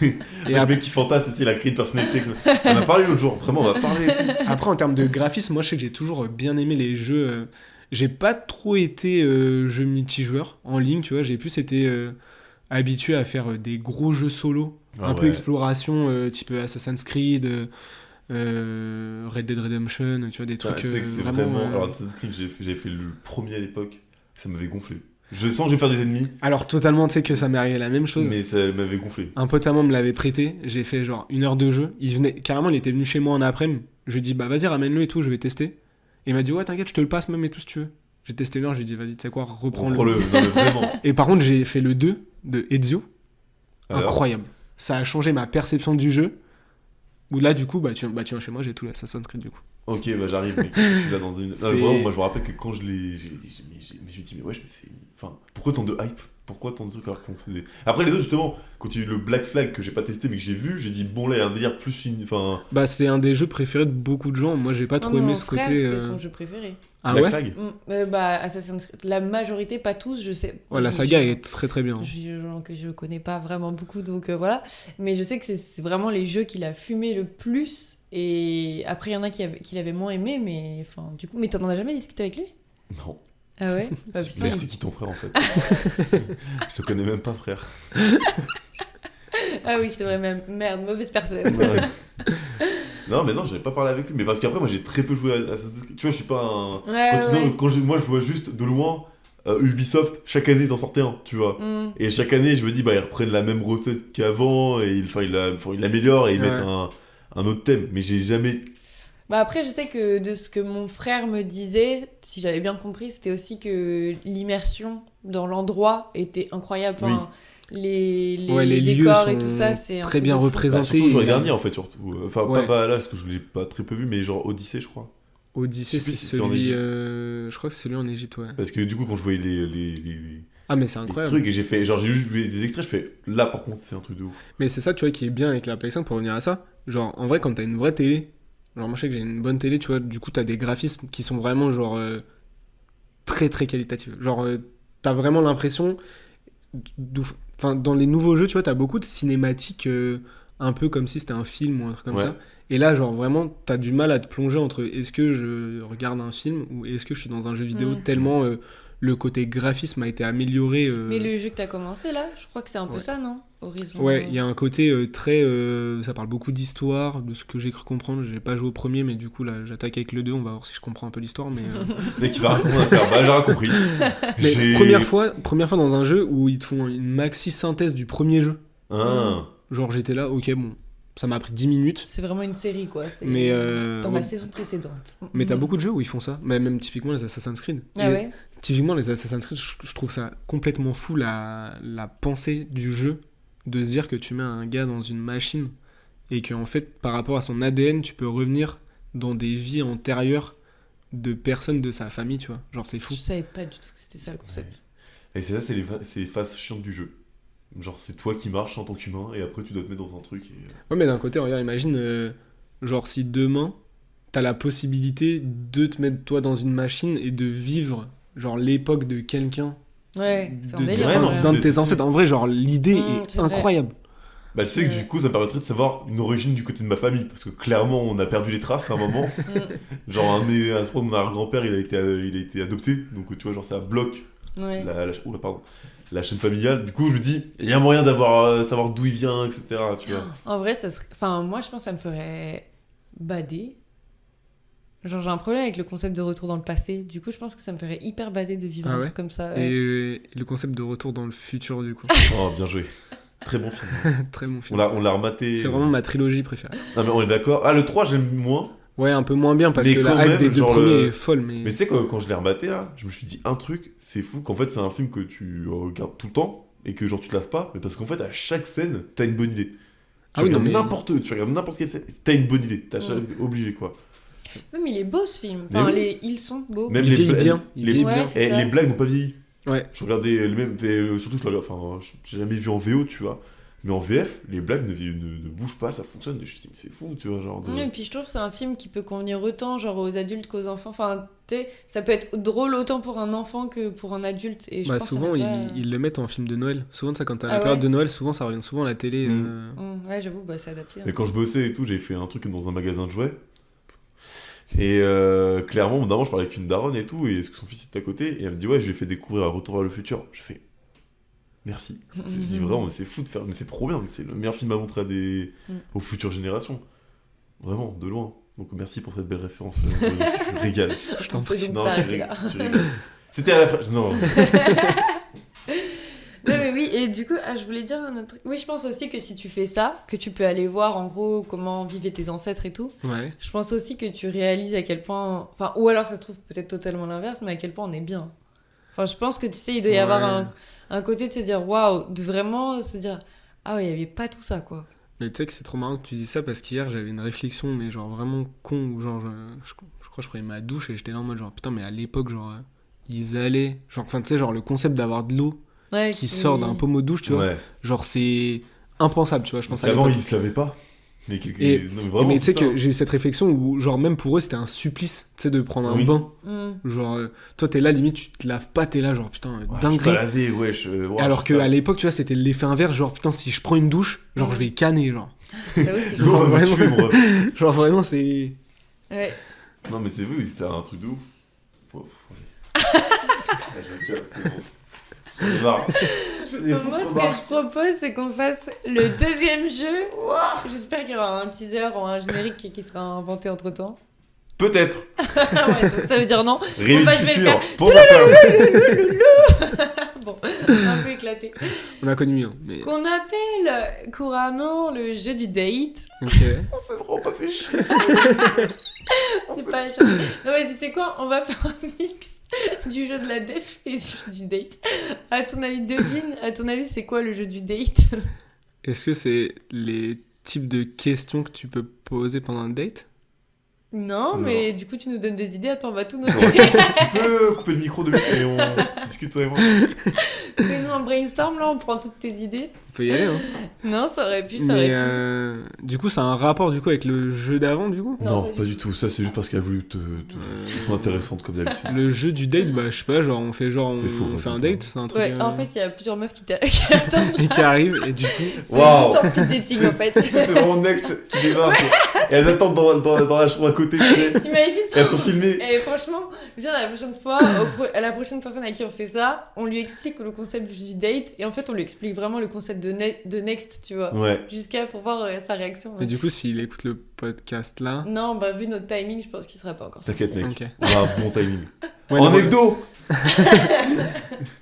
Et Et le après, mec qui fantasme, c'est il a créé une personnalité. On a parlé l'autre jour, vraiment, on a parlé. Et tout. après, en termes de graphisme, moi je sais que j'ai toujours bien aimé les jeux. J'ai pas trop été jeu multijoueur en ligne, tu vois, j'ai plus été habitué à faire des gros jeux solo, Ah un peu ouais. exploration, type Assassin's Creed, Red Dead Redemption, tu vois, des Ah, trucs tu sais que c'est vraiment. Alors, Assassin's Creed, j'ai fait le premier à l'époque, ça m'avait gonflé. Je sens que je vais faire des ennemis, Alors, totalement, tu sais que ça m'est arrivé la même chose. mais ça m'avait gonflé. Un pote à moi me l'avait prêté, j'ai fait genre 1 heure de jeu. Il venait, carrément, il était venu chez moi en après-midi. Je lui ai dit, bah vas-y, ramène-le et tout, je vais tester. Et il m'a dit, ouais, t'inquiète, je te le passe même et tout si tu veux. J'ai testé 1 heure, je lui ai dit, vas-y, tu sais quoi, reprends-le. Reprends-le, non mais vraiment. Et par contre, j'ai fait le 2 de Ezio. Alors, Incroyable. Ça a changé ma perception du jeu. Où là, du coup, tu viens chez moi, j'ai tout l'Assassin's Creed du coup. ok, bah j'arrive, mec. Je suis là dans une. Non, C'est- mais vraiment, moi je me rappelle que quand je l'ai. Je me suis dit, mais wesh, mais c'est. Enfin, pourquoi tant de hype? Pourquoi tant de trucs alors qu'on se faisait. Après, les autres, justement, quand il y a eu le Black Flag que j'ai pas testé mais que j'ai vu, j'ai dit, bon, là, il y a un délire plus. Enfin. Bah, c'est un des jeux préférés de beaucoup de gens. Moi, j'ai pas trop Non, aimé mon ce frère, côté. c'est son jeu préféré. Ah Black ouais. Flag Bah, Assassin's Creed, la majorité, pas tous, je sais. Ouais, la Je- saga je- est très très bien. que je connais pas vraiment beaucoup, donc voilà. Mais je sais que c'est vraiment les jeux qu'il a fumé le plus. Et après, il y en a qui l'avaient moins aimé, mais enfin, du coup, mais t'en as jamais discuté avec lui? Non. Ah ouais? Bah, putain. Mais c'est qui ton frère en fait? Je te connais même pas, frère. Ah oui, c'est vrai, même. Merde, mauvaise personne. Ouais. Non, mais non, j'avais pas parlé avec lui. Mais parce qu'après, moi j'ai très peu joué à Assassin's Creed. Tu vois, je suis pas un. Ouais, Quand, sinon, ouais. moi je vois juste de loin Ubisoft, chaque année ils en sortaient un, tu vois. Mm. Et chaque année, je me dis, bah ils reprennent la même recette qu'avant et ils l'améliorent et ils Ouais. mettent un autre thème. Mais j'ai jamais. Bah après, je sais que de ce que mon frère me disait, si j'avais bien compris, c'était aussi que l'immersion dans l'endroit était incroyable. Enfin, les Ouais, les lieux décors et sont tout ça, c'est un très truc bien de fou. représentés. Bah, surtout, je et- dernier en fait, surtout. Enfin, Ouais. pas Valhalla, parce que je l'ai pas très peu vu, mais genre Odyssey, je crois. Odyssey, Je sais plus c'est si c'est en celui. Égypte. Je crois que c'est celui en Égypte, ouais. Parce que du coup, quand je voyais les Ah, mais c'est incroyable. trucs et j'ai fait. Genre, j'ai juste vu des extraits, je fais. Là, par contre, c'est un truc de ouf. Mais c'est ça, tu vois, qui est bien avec la Play 5 pour revenir à ça. Genre, en vrai, quand t'as une vraie télé, genre, moi je sais que j'ai une bonne télé, tu vois, du coup, t'as des graphismes qui sont vraiment, genre, très très qualitatifs. Genre, t'as vraiment l'impression. Enfin, dans les nouveaux jeux, tu vois, t'as beaucoup de cinématiques un peu comme si c'était un film ou un truc comme Ouais. ça. Et là, genre, vraiment, t'as du mal à te plonger entre est-ce que je regarde un film ou est-ce que je suis dans un jeu vidéo Mm. tellement le côté graphisme a été amélioré. Mais le jeu que t'as commencé là, je crois que c'est un peu Ouais. ça, non? Horizon. Ouais, il y a un côté très. Ça parle beaucoup d'histoire, de ce que j'ai cru comprendre. J'ai pas joué au premier, mais du coup, là, j'attaque avec le 2. On va voir si je comprends un peu l'histoire. Mais, Mec, il va raconter une affaire. Bah, j'ai rien compris. mais J'ai- première fois dans un jeu où ils te font une maxi synthèse du premier jeu. Ah. Genre, j'étais là, ok, bon, ça m'a pris 10 minutes. C'est vraiment une série, quoi. C'est Mais, dans la ouais. saison précédente. Mais t'as beaucoup de jeux où ils font ça. Mais même typiquement les Assassin's Creed. Ah Et ouais? typiquement, les Assassin's Creed, je trouve ça complètement fou, la pensée du jeu, de se dire que tu mets un gars dans une machine et qu'en fait, par rapport à son ADN, tu peux revenir dans des vies antérieures de personnes de sa famille, tu vois. Genre, c'est fou. Je savais pas du tout que c'était ça le concept. Et c'est ça, c'est les phases chiantes du jeu. Genre, c'est toi qui marches en tant qu'humain et après tu dois te mettre dans un truc. Et... Ouais, mais d'un côté, regarde, imagine, genre, si demain, t'as la possibilité de te mettre toi dans une machine et de vivre genre l'époque de quelqu'un, Ouais, c'est un de, délire. Ouais, non, d'un de c'est- tes c'est- ancêtres. En vrai, genre l'idée c'est est vrai. incroyable. Bah, tu sais que du coup, ça me permettrait de savoir une origine du côté de ma famille, parce que clairement, on a perdu les traces à un moment. Genre, un de mon arrière-grand-père, il a été adopté, donc tu vois, genre, ça bloque Ouais. la chaîne familiale. Du coup, je me dis, il y a moyen d'avoir savoir d'où il vient, etc. Tu vois. En vrai, ça serait... Enfin, moi, je pense que ça me ferait bader. Genre, j'ai un problème avec le concept de retour dans le passé. Du coup, je pense que ça me ferait hyper bader de vivre Ah un ouais truc comme ça. Ouais. Et le concept de retour dans le futur, du coup. Oh, bien joué. Très bon film. Très bon On film. l'a rematé. C'est vraiment ma trilogie préférée. Non, mais on est d'accord. Ah, le 3, j'aime moins. Ouais, un peu moins bien parce Mais que quand la hype même, des deux genre premiers est folle. Mais Mais tu sais, quand je l'ai rematé, là, je me suis dit un truc, c'est fou qu'en fait, c'est un film que tu regardes tout le temps et que genre tu te lasses pas, mais parce qu'en fait, à chaque scène, t'as une bonne idée. Ah oui, non, mais- Tu regardes n'importe quelle scène, t'as une bonne idée. T'as obligé, quoi. Même il est beau ce film. Mais Enfin, oui. ils sont beaux. Même il vieillit bla- bien. Il les- vieillit Ouais, bien. c'est Et ça. les blagues n'ont pas vieilli. Ouais. Je regardais le même, surtout je le regarde, enfin, j'ai jamais vu en VO, tu vois. Mais en VF, les blagues ne bougent pas, ça fonctionne. Et je me suis dit, mais c'est fou, tu vois, genre. Ouais, et puis je trouve que c'est un film qui peut convenir autant genre aux adultes qu'aux enfants. Enfin, tu sais, ça peut être drôle autant pour un enfant que pour un adulte. Et je Bah, pense que ça souvent, n'a pas- ils le mettent en film de Noël. Souvent, ça, quand t'as Ah la période ouais de Noël, souvent, ça revient souvent à la télé. Ouais, j'avoue, bah, c'est adapté. hein. Mais quand je bossais et tout, j'ai fait un truc dans un magasin de jouets. Et clairement, au bout d'un moment, je parlais avec une daronne et tout, et est-ce que son fils était à côté, et elle me dit, ouais, je lui ai fait découvrir un Retour vers le futur. J'ai fait, merci. Je me dis vraiment, mais c'est fou de faire, mais c'est trop bien, mais c'est le meilleur film à montrer aux futures générations. Vraiment, de loin. Donc merci pour cette belle référence. Je régale. Je t'en On peut prie. donc Non, s'arrêter là. tu rigoles. C'était à la fin. Non. Non mais oui, et du coup, je voulais dire un autre truc. Oui, je pense aussi que si tu fais ça, que tu peux aller voir en gros comment vivaient tes ancêtres et tout, Ouais. je pense aussi que tu réalises à quel point... Enfin, ou alors ça se trouve peut-être totalement l'inverse, mais à quel point on est bien. Enfin, je pense que tu sais, il doit y avoir Ouais. un côté de se dire, waouh, de vraiment se dire, ah ouais, il n'y avait pas tout ça, quoi. Mais tu sais que c'est trop marrant que tu dis ça parce qu'hier j'avais une réflexion, mais genre vraiment con, où genre je crois que je prenais ma douche et j'étais là en mode genre putain, mais à l'époque, genre ils allaient. Genre, enfin tu sais, genre le concept d'avoir de l'eau Ouais, qui sort d'un pommeau de douche, tu vois, Ouais. genre c'est impensable, tu vois, je pense Parce à qu'avant, l'époque. ils se lavaient pas. Mais, Et- non, mais vraiment, Mais tu sais c'est ça, que hein. j'ai eu cette réflexion où, genre, même pour eux, c'était un supplice, tu sais, de prendre un Oui. bain. Mm. Genre, toi, t'es là, limite, tu te laves pas, t'es là, genre, putain, Ouais, je suis dinguerie. pas lavé, wesh. Alors qu'à l'époque, tu vois, c'était l'effet inverse, genre, putain, si je prends une douche, genre, Mm. je vais canner, genre. J'avoue, c'est L'eau va me Vraiment. tuer, mon ref. Genre, vraiment, c'est. Ouais. Non, mais c'est vrai, c'est un truc de ouf. Oh, ouais. Ouais, je veux dire, c'est bon. J'en ai marre. Je fais des Moi, fausses ce que remarques. je propose, c'est qu'on fasse le deuxième jeu. J'espère qu'il y aura un teaser ou un générique qui sera inventé entre temps. Peut-être. Ouais, donc ça veut dire non. Rémi bah, du je vais futur. le Pense à faire. Bon, un peu éclaté. On a connu mieux, hein, mais. Qu'on appelle couramment le jeu du date. Ok. On s'est vraiment pas fait chier. C'est pas cher. Non, mais tu sais quoi? On va faire un mix du jeu de la def et du jeu du date. À ton avis, devine, à ton avis, c'est quoi le jeu du date? Est-ce que c'est les types de questions que tu peux poser pendant un date? Non, Non. mais du coup, tu nous donnes des idées. Attends, on va tout noter. Tu peux couper le micro de lui et on discute toi et moi. Fais-nous un brainstorm, là, on prend toutes tes idées. On peut y aller, hein. Non, ça aurait pu, ça Mais aurait pu. du coup, ça a un rapport du coup avec le jeu d'avant, du coup? Non, Non, pas du tout. Ça, c'est juste parce qu'elle a voulu te sont intéressantes comme d'habitude. Le jeu du date, bah, je sais pas, genre, on fait genre, C'est faux, on c'est fait un faux. date, c'est un truc. Ouais, en fait, il y a plusieurs meufs qui attendent. et qui arrive, et du coup. C'est Waouh. juste en speed dating, en fait. C'est vraiment Next qui démarre. Et elles attendent dans la chambre à côté, tu sais. T'imagines? Et elles sont filmées. Et franchement, viens la prochaine fois, à la prochaine personne à qui on fait ça, on lui explique le concept du date et en fait on lui explique vraiment le concept de Next, tu vois. Ouais. Jusqu'à pour voir sa réaction. Et du coup, s'il écoute le podcast là. Non, bah vu notre timing, je pense qu'il sera pas encore sorti. T'inquiète, mec. Ok. On a un bon timing. Ouais, En les, hebdo.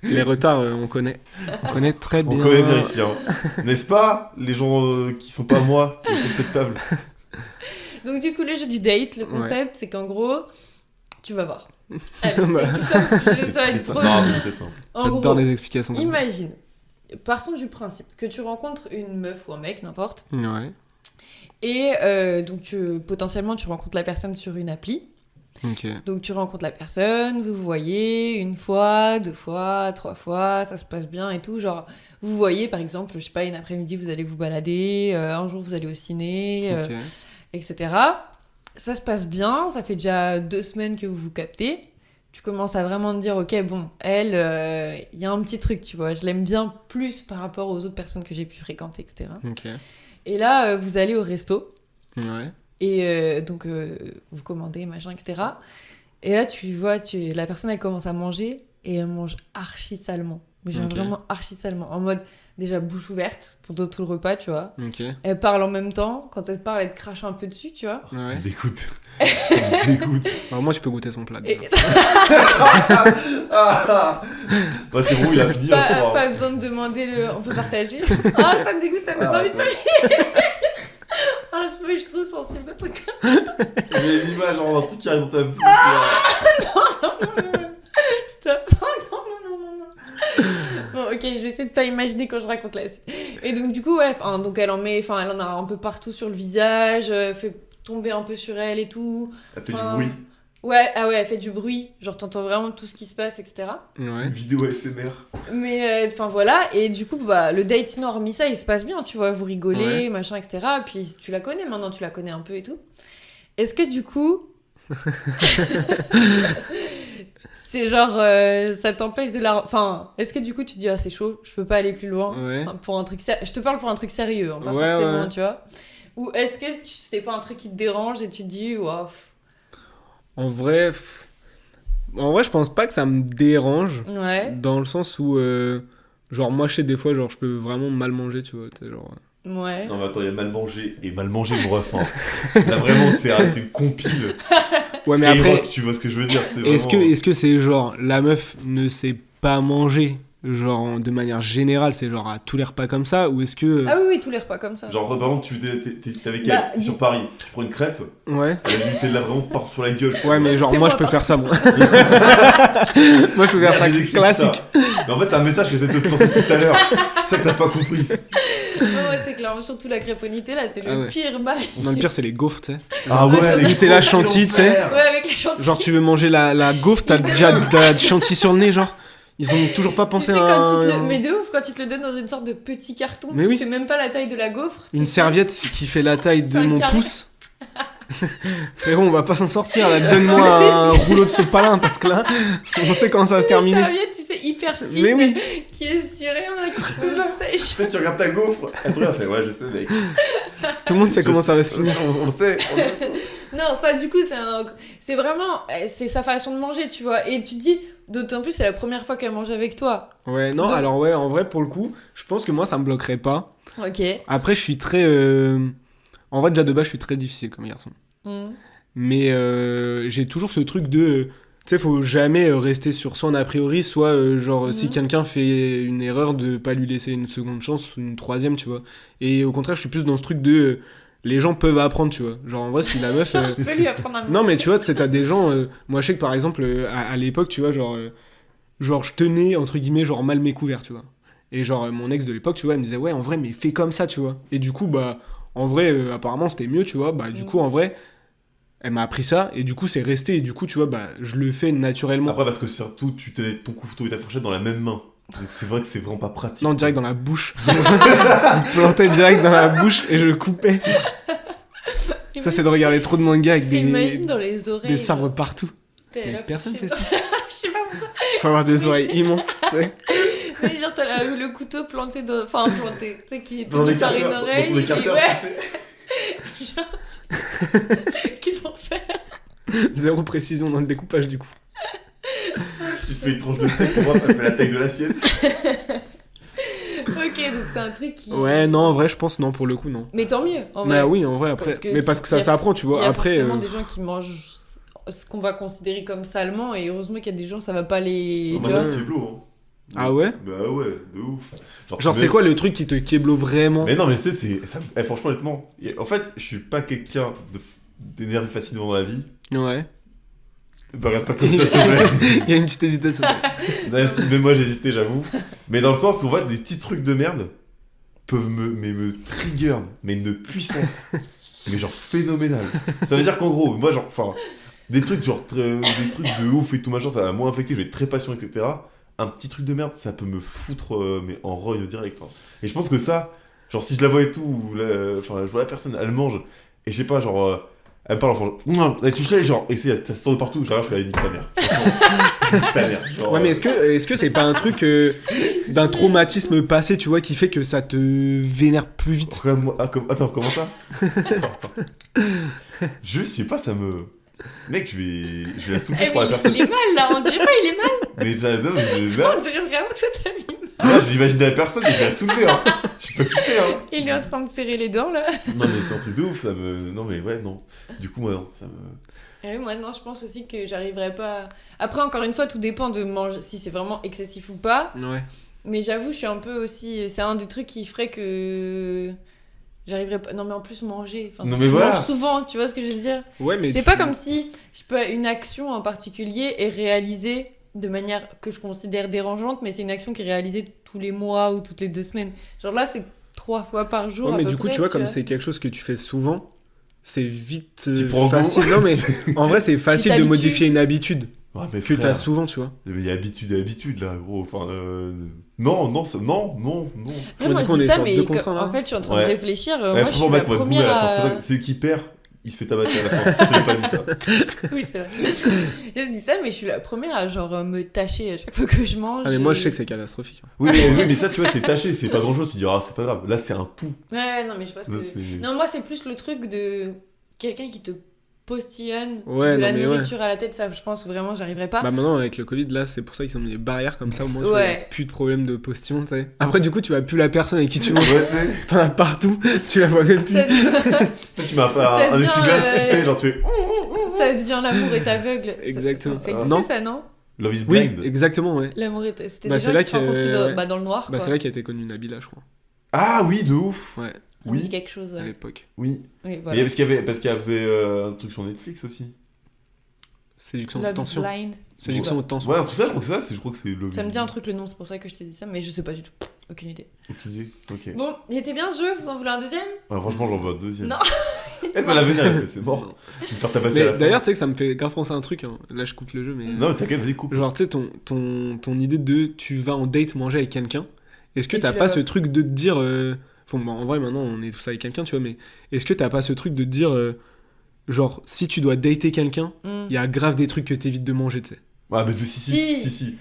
les retards, on connaît. On connaît très bien. On connaît bien ici, hein. N'est-ce pas, les gens qui sont pas moi autour de cette table? Donc du coup, le jeu du date, le concept, c'est qu'en gros, tu vas voir. Allez, Bah. c'est plus simple parce que ça va Très être simple. trop... Non, c'est très simple. En J'adore gros, les explications comme ça. imagine, partons du principe que tu rencontres une meuf ou un mec, n'importe, Ouais. et donc potentiellement tu rencontres la personne sur une appli. Ok. Donc tu rencontres la personne, vous vous voyez une fois, 2 fois, 3 fois, ça se passe bien et tout. Genre, vous voyez par exemple, je sais pas, une après-midi vous allez vous balader, un jour vous allez au ciné, Ok. etc. ça se passe bien, ça fait déjà 2 semaines que vous vous captez. Tu commences à vraiment te dire, ok, bon, elle, y a un petit truc, tu vois, je l'aime bien plus par rapport aux autres personnes que j'ai pu fréquenter, etc. Ok. Et là, vous allez au resto, Ouais. et donc vous commandez, machin, etc. Et là, tu vois, la personne, elle commence à manger, et elle mange archi salement. Mais genre Ok. vraiment archi salement. En mode, déjà bouche ouverte, pendant tout le repas, tu vois. Ok. Elle parle en même temps, quand elle parle, elle te crache un peu dessus, tu vois. Ouais. Dégoûte. Ça me dégoûte. Alors moi, je peux goûter son plat. Et déjà. Bah, c'est bon, il a fini, hein, je crois. pas besoin de demander le... On peut partager. Ah, ça me dégoûte, ça me donne envie de ça- parler. Ah, je suis trop sensible, en tout cas. J'ai une image, genre, un truc qui arrive dans ta bouche. là. Stop. Oh non, non, non, non, non. Bon, ok, je vais essayer de pas imaginer quand je raconte la suite. Et donc, du coup, ouais, donc elle en a un peu partout sur le visage, fait tomber un peu sur elle et tout. Elle fait Enfin, du bruit. Ouais, ah ouais, elle fait du bruit, genre t'entends vraiment tout ce qui se passe, etc. Ouais. Une vidéo ASMR. Mais enfin voilà, et du coup, bah, le date, sinon, hormis ça, il se passe bien, tu vois, vous rigolez, Ouais. machin, etc. Puis tu la connais maintenant, tu la connais un peu et tout. Est-ce que du coup, c'est genre, ça t'empêche de la. Enfin, est-ce que du coup, tu te dis, ah, c'est chaud, je peux pas aller plus loin Ouais. Enfin, pour un truc Je te parle pour un truc sérieux, hein, pas Ouais, forcément, ouais. tu vois. Ou est-ce que c'est pas un truc qui te dérange et tu te dis, waouh, En vrai, je pense pas que ça me dérange. ouais, Dans le sens où, genre, moi, je sais, des fois, genre, je peux vraiment mal manger, tu vois. T'sais, genre... ouais. Non, mais attends, il y a mal mangé et mal mangé, mon ref. Hein. Là, vraiment, c'est une compile. Ouais, mais Skyrock, après, tu vois ce que je veux dire. C'est est-ce vraiment... que c'est genre, la meuf ne sait pas manger, genre, de manière générale, c'est genre à tous les repas comme ça, ou est-ce que... Ah oui, oui, tous les repas comme ça. Genre, par exemple, t'es avec Bah, elle, t'es sur Paris, tu prends une crêpe, Ouais. elle a du Nutella vraiment partout sur la gueule. Ouais, mais genre, C'est moi, moi, je peux par faire ça, moi. Moi, je peux faire ça Merde, j'ai écrit classique. ça. Mais en fait, c'est un message que j'essaie de te penser tout à l'heure. C'est ça que t'as pas compris. Ouais, c'est clair, surtout la crêponité là, c'est le Ah ouais. pire mal. Non, le pire, c'est les gaufres, tu sais. Ah ouais, les Nutella gros chantilly, tu sais. frères. Ouais, avec les chantilly. Genre, tu veux manger la gaufre, t'as déjà du chantilly sur le nez, genre. Ils ont toujours pas Tu pensé sais, à quand un- ils te le... Mais de ouf, quand ils te le donnent dans une sorte de petit carton Mais qui oui. fait même pas la taille de la gaufre. tu Une sais. serviette qui fait la taille C'est de un mon carré. pouce. Frérot, on va pas s'en sortir là. Donne-moi un rouleau de sopalin parce que là, on sait comment ça va se Une terminer. serviette, tu sais, hyper fine, Mais oui. qui est sur rien, là, qui sont sèches. Peut-être tu regardes ta gaufre, elle te regarde, elle fait ouais, je sais, mec. Tout le monde sait comment ça va se finir. On le sait. Non, ça, du coup, c'est vraiment... C'est sa façon de manger, tu vois. Et tu te dis, d'autant plus, c'est la première fois qu'elle mange avec toi. Ouais, non, Donc- alors ouais, en vrai, pour le coup, je pense que moi, ça me bloquerait pas. Ok. Après, je suis très. En vrai, déjà de base, je suis très difficile comme garçon. Mm. Mais j'ai toujours ce truc de. Tu sais, faut jamais rester sur son a priori, soit genre si Mhm. quelqu'un fait une erreur, de pas lui laisser une seconde chance, ou une troisième, tu vois. Et au contraire, je suis plus dans ce truc de. Les gens peuvent apprendre, tu vois. Genre en vrai, si la meuf. Je peux lui apprendre à manger. Non, mais tu vois, tu sais, t'as des gens. Moi, je sais que par exemple, à l'époque, tu vois, genre je tenais, entre guillemets, genre mal mes couverts, tu vois. Et genre, mon ex de l'époque, tu vois, elle me disait, ouais, en vrai, mais fais comme ça, tu vois. Et du coup, bah, en vrai, apparemment, c'était mieux, tu vois. Bah, du coup, en vrai, elle m'a appris ça, et du coup, c'est resté. Et du coup, tu vois, bah, je le fais naturellement. Après, parce que surtout, tu tenais ton couteau et ta fourchette dans la même main. Donc c'est vrai que c'est vraiment pas pratique. Non, direct dans la bouche. Je me plantais direct dans la bouche et je coupais. Ça, c'est de regarder trop de mangas avec Imagine dans les oreilles. des sabres partout. T'es Mais là, personne je fait sais ça. pas. Je sais pas pourquoi. Faut avoir des oreilles immenses, tu sais. Mais genre, t'as le couteau planté dans. Enfin, planté. Tu sais, qui est Dans tenu les par une capteurs, oreille. dans tous les et capteurs, ouais, tu sais. genre, tu sais. Quel enfer. Zéro précision dans le découpage, du coup. Tu te fais une tranche de steak pour voir, ça fait la taille de l'assiette. Ok, donc c'est un truc qui. Ouais, non, en vrai, je pense non, pour le coup, non. Mais tant mieux, en vrai. Bah oui, en vrai, après. Parce que Mais parce que ça y a- s'apprend, tu Il vois. y a Après. forcément des gens qui mangent ce qu'on va considérer comme salement, et heureusement qu'il y a des gens, ça va pas les. Moi, tu ça vois. me kéblo, hein. Ah ouais? Bah ouais, de ouf. Genre, tu c'est mets- quoi le truc qui te kéblo vraiment? Mais non, mais tu sais, franchement, honnêtement, en fait, je suis pas quelqu'un d'énervé facilement dans la vie. Ouais. Bah, regarde pas comme ça, s'il te plaît. Il y a une petite hésitation. Même moi, j'hésitais, j'avoue. Mais dans le sens où, en fait, des petits trucs de merde peuvent me trigger, mais une puissance. Mais genre phénoménale. Ça veut dire qu'en gros, moi, genre, enfin, des trucs genre, des trucs de ouf et tout machin, ça va moins affecter, je vais être très patient, etc. Un petit truc de merde, ça peut me foutre mais en rogne direct. Hein. Et je pense que ça, genre, si je la vois et tout, enfin, je vois la personne, elle mange, et je sais pas, genre, Elle me parle en français. Non, tu sais, genre, et ça se tourne partout. J'arrive, je fais, nique ta mère. Nique ta mère. Genre, Ouais, mais est-ce que c'est pas un truc d'un traumatisme passé, tu vois, qui fait que ça te vénère plus vite? regarde-moi. Attends, comment ça? Attends. Juste, je sais pas, ça me. Mec, je vais la soulever Eh, pour la mais personne. il est mal là, on dirait pas il est mal. Mais j'adore, On dirait vraiment que ça t'a mis mal. là, j'ai imaginé la personne et je vais la soulever, hein. Je sais pas qui c'est, hein. Il est en train de serrer les dents là. Non, mais c'est un truc de ouf, ça me. Non, mais ouais, non. Du coup, moi, non, ça me. Et moi, non, je pense aussi que j'arriverai pas. Après, encore une fois, tout dépend de manger, si c'est vraiment excessif ou pas. Ouais. Mais j'avoue, je suis un peu aussi. C'est un des trucs qui ferait que. J'arriverais pas. Non, mais en plus, manger. Enfin, Non, mais je voilà. mange souvent, tu vois ce que je veux dire? Ouais, mais C'est pas comme si une action en particulier est réalisée de manière que je considère dérangeante, mais c'est une action qui est réalisée tous les mois ou toutes les 2 semaines. Genre là, c'est 3 fois par jour. Ouais, à mais peu du coup, près, tu vois, comme c'est quelque chose que tu fais souvent, c'est vite Tu prends facile. goût. Non, mais en vrai, c'est facile de t'habitues. modifier une habitude Ouais, mais que t'as frère, souvent, tu vois. mais il y a habitude et habitude là, gros. Enfin, non, non, non, non, non. Après, Ouais, moi, du je coup, on dis est ça, sur mais deux contre un, là. en fait, je suis en train Ouais. de réfléchir. Ouais, Moi, je franchement, suis la mec, on va te première mourir à la fin. à... C'est vrai que celui qui perd, il se fait tabasser à la fin. Je t'avais pas dit ça. Oui, c'est vrai. Je dis ça, mais je suis la première à genre me tâcher à chaque fois que je mange. Ah, mais moi, je sais que c'est catastrophique. Oui, mais ça, tu vois, c'est taché, c'est pas grand chose. Tu diras, ah, c'est pas grave. Là, c'est un tout. Ouais, non, mais je pense Là, que... c'est- Non, moi, c'est plus le truc de quelqu'un qui te postillonne Ouais, de non, la mais ouais. nourriture à la tête. Ça, je pense vraiment, j'arriverai pas. Bah maintenant avec le Covid là c'est pour ça qu'ils ont mis des barrières comme ça au moins tu vois, Ouais. y a plus de problème de postillon tu sais. Après du coup tu vois plus la personne avec qui tu manges, Ouais, t'en as partout, tu la vois même plus. Ça devient, tu m'as pas Ça un devient, essuie-glace, tu sais, genre tu fais ça devient l'amour est aveugle. Exactement. Ça existait, Non. ça, non? Love is Oui blind. exactement ouais. L'amour est... C'était Bah, des c'est gens là qui se rencontraient que- dans, dans le noir, Bah quoi. c'est là qu'a été connu Nabila je crois. Ah oui, de ouf. Ouais, On me dit Oui, quelque chose, à ouais. l'époque. oui. Oui, Mais voilà. parce qu'il y avait un truc sur Netflix aussi. Séduction de Love is tension. blind. Séduction de tension. Ouais, tout ça, je crois que c'est ça. Je crois que c'est Love Ça me is- dit un truc le nom, c'est pour ça que je t'ai dit ça, mais je sais pas du tout. Aucune idée. Aucune idée. Ok. Bon, il était bien ce jeu, vous en voulez un deuxième? Ouais, franchement, j'en veux un deuxième. Non. Eh, ça l'a venir, elle fait, c'est mort. Je vais me faire tabasser à la Mais fin. d'ailleurs tu sais que ça me fait grave penser à un truc hein. Là je coupe le jeu mais Non, mais t'inquiète, vas-y, coupe. genre tu sais ton idée de tu vas en date manger avec quelqu'un, est-ce que Et t'as tu pas la- ce truc de te dire bon, bah, en vrai maintenant on est tous avec quelqu'un tu vois mais est-ce que t'as pas ce truc de te dire genre si tu dois dater quelqu'un il y a grave des trucs que t'évites de manger tu sais. Ah, mais si.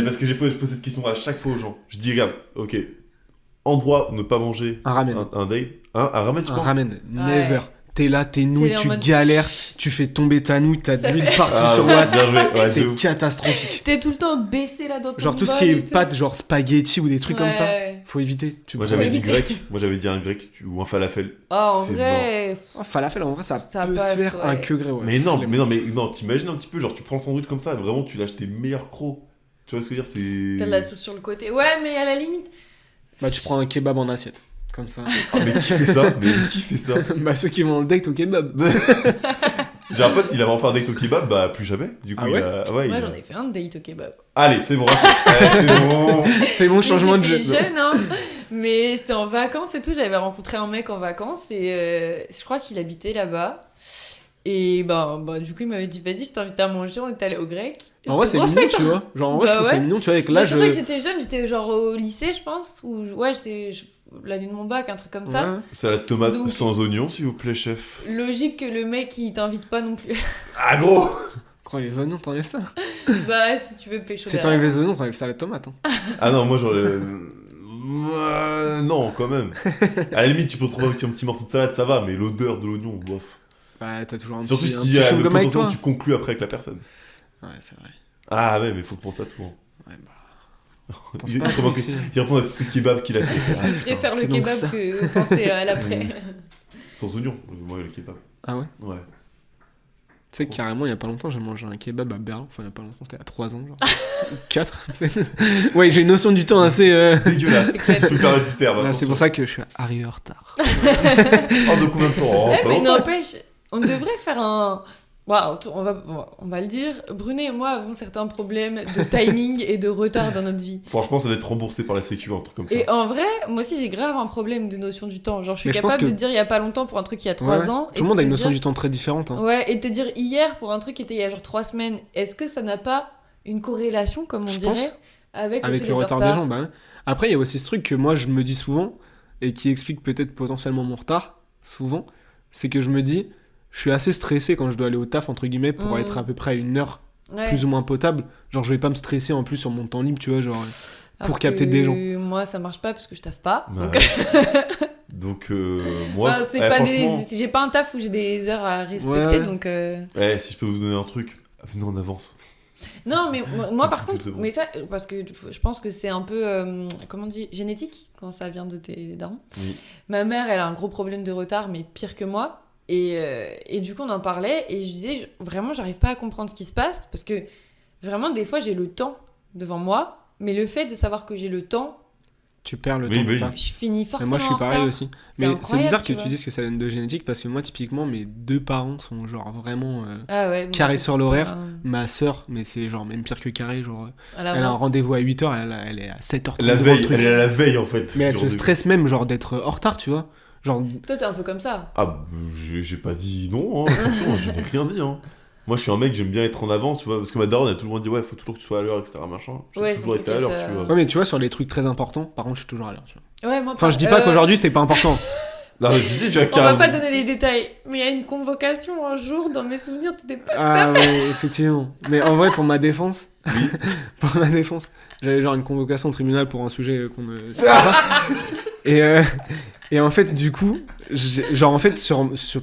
Parce que je pose cette question à chaque fois aux gens. Je dis, regarde, ok. Endroit où ne pas manger Un ramen. un date. Un ramen, tu Un penses? ramen, never. T'es là, t'es nouille, T'es en tu mode- galères, tu fais tomber ta nouille, t'as de Ça l'huile fait- partout Ah, sur ouais, Watt. bien joué. Ouais, de C'est ouf. catastrophique. T'es tout le temps baissé là dans ton Genre tout ce bol qui est et tout. pâtes, genre spaghetti ou des trucs comme ça, Ouais. faut éviter. Tu Moi prends- j'avais dit éviter. grec. Moi j'avais dit un grec ou un falafel. Ah, en C'est vrai. Ah, falafel, en vrai, ça, Ça peut passe, se faire ouais. un que gré, ouais. Mais non, Flemme. non, t'imagines un petit peu, genre tu prends le sandwich comme ça, vraiment tu lâches tes meilleurs crocs. Tu vois ce que je veux dire, T'as de la sauce sur le côté. Ouais, mais à la limite. Bah, tu prends un kebab en assiette, comme ça. Ah, mais qui fait ça? Mais qui fait ça? Bah, ceux qui vont en date au kebab. J'ai un pote, il avait enfin un date au kebab, bah plus jamais. Du coup, Ah il ouais a. Ouais, Moi, il a- j'en ai fait un date au kebab. Allez, c'est bon. Allez, c'est bon. C'est bon, changement de jeu. J'étais jeune, hein. Mais c'était en vacances et tout. J'avais rencontré un mec en vacances et je crois qu'il habitait là-bas. Et bah, du coup, il m'avait dit, vas-y, je t'invite à manger. On est allé au grec. En vrai, c'est J'étais mignon, trop tu vois. Genre, en vrai, je Bah trouve c'est ouais. mignon, tu vois, avec Bah, l'âge. surtout que j'étais jeune, j'étais genre au lycée, je pense. Ou ouais, l'année de mon bac, un truc comme ça. Ouais. Salade tomate Donc- sans oignon, s'il vous plaît, chef. Logique que le mec, il t'invite pas non plus. Ah, gros. Quand les oignons, t'enlèves ça. Bah, si tu veux pécho. Si t'enlèves les oignons, t'enlèves ça à la tomate. Hein. Ah non, moi, genre. Non, quand même. À la limite, tu peux trouver un petit morceau de salade, ça va, mais l'odeur de l'oignon, bof. Bah, t'as toujours un Surtout petit, un si petit chewing-gum avec potentiellement toi. tu conclus après avec la personne. Ouais, c'est vrai. Ah ouais, mais faut penser à tout. Hein. Ouais, bah. pense Il, pas il se remarque- aussi. il répond à tous ces kebabs qu'il a fait. Ah, Je préfère le c'est donc kebab ça. que penser à l'après. sans oignon, moi le kebab. Ah ouais? Ouais. Tu sais que carrément, il y a pas longtemps, j'ai mangé un kebab à Berlin. Enfin, il y a pas longtemps, c'était à 3 ans, genre. 4. Ouais, j'ai une notion du temps assez. Dégueulasse, C'est clair. si je peux me permettre de faire. Là, c'est pour ça que je suis arrivé en retard. Oh, de combien de temps? Oh, Ouais, pas mais longtemps. n'empêche, on devrait faire un. Waouh, on va le dire. Brunet et moi avons certains problèmes de timing et de retard dans notre vie. Franchement, ça va être remboursé par la sécu, un truc comme ça. Et en vrai, moi aussi j'ai grave un problème de notion du temps. Genre, je suis Mais je pense capable que- de te dire il y a pas longtemps pour un truc il y a 3 Ouais, ans. Tout le monde a une notion dire... du temps très différente. Hein. Ouais, et te dire hier pour un truc qui était il y a genre 3 semaines. Est-ce que ça n'a pas une corrélation, comme on Je dirait, pense. avec Avec fait le d'être retard en des gens, bah ouais. Après, il y a aussi ce truc que moi je me dis souvent, et qui explique peut-être potentiellement mon retard, souvent, c'est que je me dis, je suis assez stressé quand je dois aller au taf, entre guillemets, pour être à peu près à une heure Ouais. plus ou moins potable. Genre, je vais pas me stresser en plus sur mon temps libre, tu vois, genre, Alors pour capter que des gens. Moi, ça marche pas parce que je taffe pas. Bah, Donc, Donc, moi, enfin, c'est ouais, pas franchement, j'ai pas un taf où j'ai des heures à respecter. Ouais. Donc, ouais, si je peux vous donner un truc, venez en avance. non, mais moi, C'est par ce que contre, c'est bon. mais ça, parce que je pense que c'est un peu, comment on dit, génétique quand ça vient de tes darons. Oui. Ma mère, elle a un gros problème de retard, mais pire que moi. Et du coup, on en parlait et je disais, vraiment, j'arrive pas à comprendre ce qui se passe parce que vraiment, des fois, j'ai le temps devant moi, mais le fait de savoir que j'ai le temps, Tu perds le Oui, temps oui. de ça. je finis Mais forcément moi, je suis en pareil retard. aussi. C'est Mais c'est incroyable, bizarre tu que tu vois. dises que ça vient de génétique parce que moi, typiquement, mes 2 parents sont genre vraiment Ah ouais, bon, carrés c'est sur l'horaire. pas Ma sœur, mais c'est genre même pire que carré. Genre, à elle a un l'avance. rendez-vous à 8h, elle est à 7h30 La devant le veille, truc. elle est à la veille en fait. Mais elle du se rendez-vous. stresse même, genre, d'être en retard, tu vois. Genre, Toi, t'es un peu comme ça. Ah, j'ai pas dit non, hein, attention, j'ai rien dit. Hein. Moi, je suis un mec, j'aime bien être en avance, tu vois, parce que ma daronne, elle a toujours dit, ouais, faut toujours que tu sois à l'heure, etc. Machin. J'ai Ouais, toujours faut été à l'heure, t'inquiète, tu vois. ouais, mais tu vois, sur les trucs très importants, par contre, je suis toujours à l'heure, tu vois. Ouais, moi, Enfin, je dis pas qu'aujourd'hui, c'était pas important. Non, mais si, tu as On va 40. pas donner les détails, mais il y a une convocation un jour, dans mes souvenirs, t'étais pas tout à Ah ouais, effectivement. Mais en vrai, pour ma défense, Oui. pour ma défense, j'avais genre une convocation au tribunal pour un sujet qu'on ne sait pas. Et en fait, du coup, genre en fait,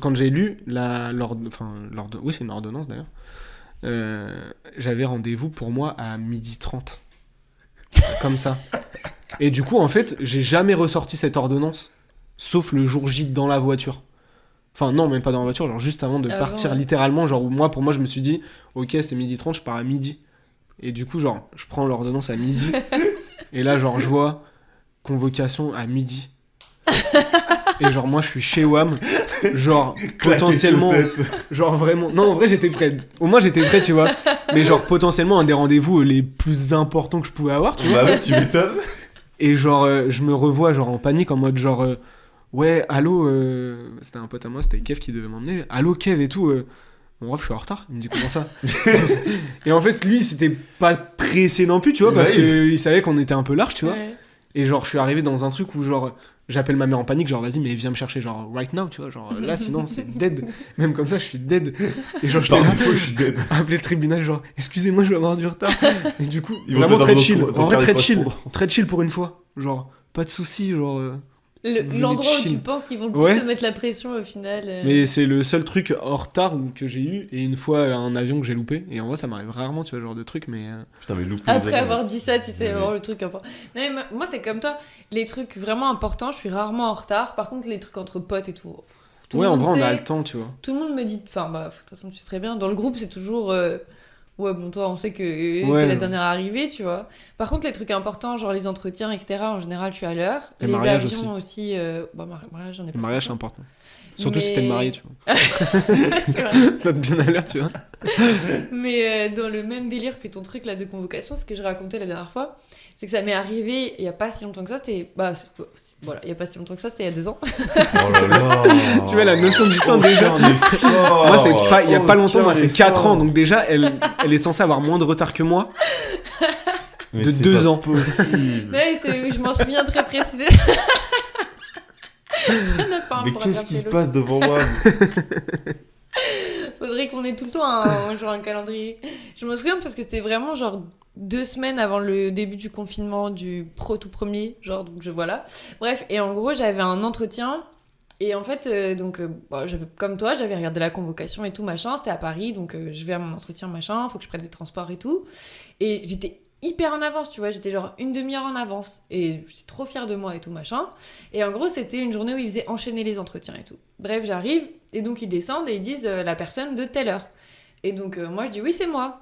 quand j'ai lu oui, c'est une ordonnance d'ailleurs, j'avais rendez-vous pour moi à 12h30. Comme ça. Et du coup, en fait, j'ai jamais ressorti cette ordonnance, sauf le jour J dans la voiture. Enfin, non, même pas dans la voiture, genre juste avant de Avant, partir, ouais. littéralement. Genre, pour moi, je me suis dit, ok, c'est 12h30, je pars à midi. Et du coup, genre, je prends l'ordonnance à midi. Et là, genre, je vois convocation à midi. Et genre, moi, je suis chez WAM. Genre, Claquer potentiellement. chaussettes. Genre, vraiment. Non, en vrai, j'étais prêt. Au moins, j'étais prêt, tu vois. Mais genre, potentiellement, un des rendez-vous les plus importants que je pouvais avoir, tu vois. Bah ouais, tu m'étonnes. Et genre, je me revois genre en panique en mode genre, ouais, allô, c'était un pote à moi, c'était Kev qui devait m'emmener. Allô, Kev et tout. Bon, bref, je suis en retard. Il me dit comment ça. Et en fait, lui, c'était pas pressé non plus, tu vois, parce Ouais. qu'il savait qu'on était un peu large, tu vois. Ouais. Et genre, je suis arrivé dans un truc où genre, j'appelle ma mère en panique, genre, vas-y, mais viens me chercher, genre, right now, tu vois. Genre, là, sinon, c'est dead. Même comme ça, je suis dead. Et genre, j'étais Par là, défaut, je suis dead. appeler le tribunal, genre, excusez-moi, je vais avoir du retard. Et du coup, Ils vont vraiment mettre très dans chill. ton En vrai, très carnet chill. correspondance. Très chill pour une fois. Genre, pas de soucis, genre. L'endroit où chill. tu penses qu'ils vont le plus Ouais. te mettre la pression au final. Mais c'est le seul truc hors retard que j'ai eu, et une fois un avion que j'ai loupé. Et en vrai, ça m'arrive rarement, tu vois, ce genre de truc, mais. Putain, mais loupe. Après avoir dit ça, tu sais, Ouais. vraiment le truc important. Non, mais moi, c'est comme toi. Les trucs vraiment importants, je suis rarement en retard. Par contre, les trucs entre potes et tout. Tout Ouais, le en monde vrai, on a sait. le temps, tu vois. Tout le monde me dit. Enfin, bah, de toute façon, tu sais très bien. Dans le groupe, c'est toujours. Ouais, bon, toi, on sait que Ouais. t'es la dernière arrivée, tu vois. Par contre, les trucs importants, genre les entretiens, etc., en général, je suis à l'heure. Les Les mariages avions aussi. Bah, mariage, j'en ai pas. Le mariage, c'est fait. important. Surtout si Mais- t'es marié, tu vois. C'est vrai. Note bien à l'heure, tu vois. Mais dans le même délire que ton truc là de convocation, ce que je racontais la dernière fois, c'est que ça m'est arrivé il y a pas si longtemps que ça, c'était. Bah, voilà, il y a pas si longtemps que ça, c'était il y a 2 ans. Oh là là. Tu vois, la notion du temps, déjà. Aucun effort. Moi, c'est pas, il y a pas longtemps, Aucun moi, c'est effort. 4 ans. Donc, déjà, elle est censée avoir moins de retard que moi. Mais de c'est 2 pas ans. possible. Ouais, je m'en souviens très précisément. On a pas un Mais pour qu'est-ce qui rattraper se l'autre. passe devant moi? Faudrait qu'on ait tout le temps genre un calendrier. Je me souviens parce que c'était vraiment genre 2 semaines avant le début du confinement du tout premier, genre donc voilà. Bref, et en gros j'avais un entretien et en fait j'avais comme toi j'avais regardé la convocation et tout machin, c'était à Paris donc je vais à mon entretien machin, faut que je prenne les transports et tout et j'étais hyper en avance, tu vois, j'étais genre une demi-heure en avance et j'étais trop fière de moi et tout machin. Et en gros, c'était une journée où ils faisaient enchaîner les entretiens et tout. Bref, j'arrive et donc ils descendent et ils disent la personne de telle heure. Et donc moi je dis oui, c'est moi.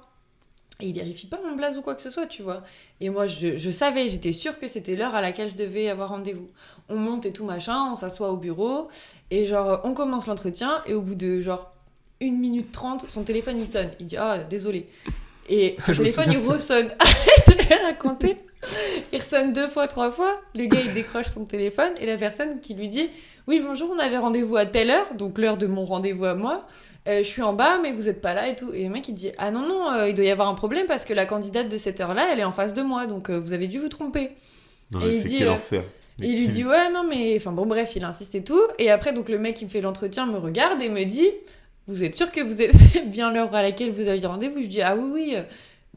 Et ils vérifient pas mon blaze ou quoi que ce soit, tu vois. Et moi je savais, j'étais sûre que c'était l'heure à laquelle je devais avoir rendez-vous. On monte et tout machin, on s'assoit au bureau et genre on commence l'entretien et au bout de genre 1 minute 30, son téléphone il sonne. Il dit ah désolé. Et son Je me téléphone il souviens de ça. ressonne. Je te l'ai raconté. Il ressonne 2 fois, 3 fois. Le gars il décroche son téléphone et la personne qui lui dit oui bonjour, on avait rendez-vous à telle heure, donc l'heure de mon rendez-vous à moi. Je suis en bas mais vous êtes pas là et tout. Et le mec il dit ah non, il doit y avoir un problème parce que la candidate de cette heure-là elle est en face de moi donc vous avez dû vous tromper. Non, Et mais il c'est dit, quel enfer. Et il lui dit ouais non mais enfin bon bref il insiste et tout et après donc le mec qui me fait l'entretien me regarde et me dit vous êtes sûr que vous êtes bien l'heure à laquelle vous aviez rendez-vous? Je dis, ah oui,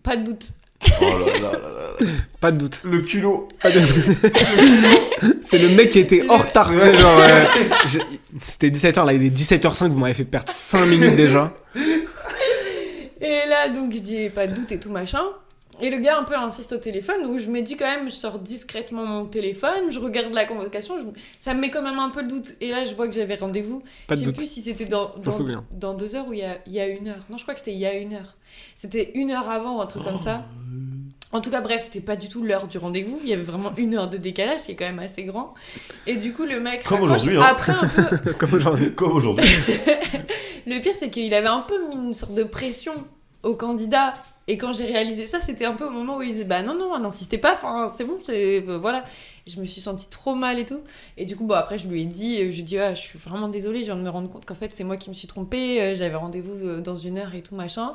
pas de doute. Oh là là là là. Pas de doute. Le culot. Pas de doute. C'est le mec qui était en retard. Tu sais, genre, c'était 17h, là il est 17h05, vous m'avez fait perdre 5 minutes déjà. Et là, donc, je dis, pas de doute et tout machin. Et le gars un peu insiste au téléphone, donc je me dis quand même, je sors discrètement mon téléphone, je regarde la convocation, ça me met quand même un peu le doute. Et là, je vois que j'avais rendez-vous. Pas Je de sais doute. plus si c'était S'en souvient. dans 2 heures ou il y a 1 heure. Non, je crois que c'était il y a 1 heure. C'était 1 heure avant ou un truc comme ça. En tout cas, bref, c'était pas du tout l'heure du rendez-vous. Il y avait vraiment 1 heure de décalage, qui est quand même assez grand. Et du coup, le mec Comme raccroche. aujourd'hui, hein. Après un peu... Comme aujourd'hui. Comme aujourd'hui. Le pire, c'est qu'il avait un peu mis une sorte de pression au candidat. Et quand j'ai réalisé ça, c'était un peu au moment où il disait bah non, n'insistez pas, enfin c'est bon, voilà. Et je me suis sentie trop mal et tout. Et du coup, bon, après, je lui ai dit, je suis vraiment désolée, je viens de me rendre compte qu'en fait, c'est moi qui me suis trompée, j'avais rendez-vous dans 1 heure et tout machin.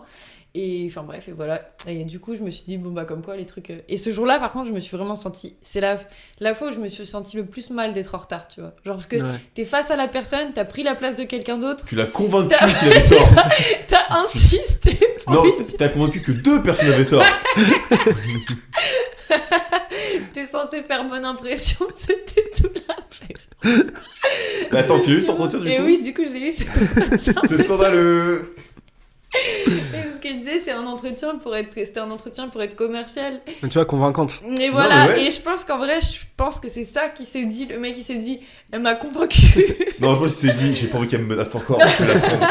Et enfin bref, et voilà. Et du coup, je me suis dit, bon bah comme quoi les trucs. Et ce jour-là, par contre, je me suis vraiment sentie. C'est la fois où je me suis sentie le plus mal d'être en retard, tu vois. Genre parce que t'es face à la personne, t'as pris la place de quelqu'un d'autre. Tu l'as convaincu qu'il avait tort. T'as insisté. Non, t'as convaincu que 2 personnes avaient tort. T'es censé faire bonne impression, c'était tout l'inverse. Mais attends, tu as eu cet entretien du coup? Et oui, du coup, j'ai eu cet entretien. C'est scandaleux. Et ce que je disais, c'était un entretien pour être commercial. Tu vois, convaincante. Et voilà, mais ouais. et je pense qu'en vrai, que c'est ça qui s'est dit. Le mec, il s'est dit, elle m'a convaincu. Non, je pense qu'il s'est dit, j'ai pas envie qu'elle me menace encore, je vais la prendre.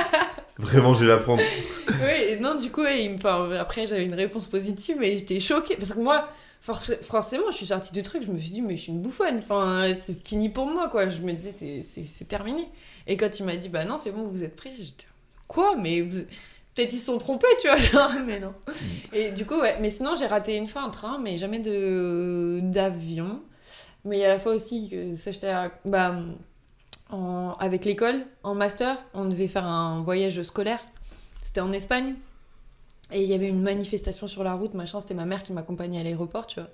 Vraiment, je vais la prendre. Oui, et non, du coup, ouais, après, j'avais une réponse positive, mais j'étais choquée. Parce que moi, forcément, je suis sortie du truc, je me suis dit, mais je suis une bouffonne. Enfin, c'est fini pour moi, quoi. Je me disais, c'est terminé. Et quand il m'a dit, bah non, c'est bon, vous êtes pris, j'étais, quoi? Mais peut-être ils se sont trompés, tu vois, genre, mais non. Et du coup, ouais, mais sinon, j'ai raté une fois un train, mais jamais d'avion. Mais il y a la fois aussi que ça, j'étais avec l'école, en master, on devait faire un voyage scolaire. C'était en Espagne. Et il y avait une manifestation sur la route, machin. C'était ma mère qui m'accompagnait à l'aéroport, tu vois.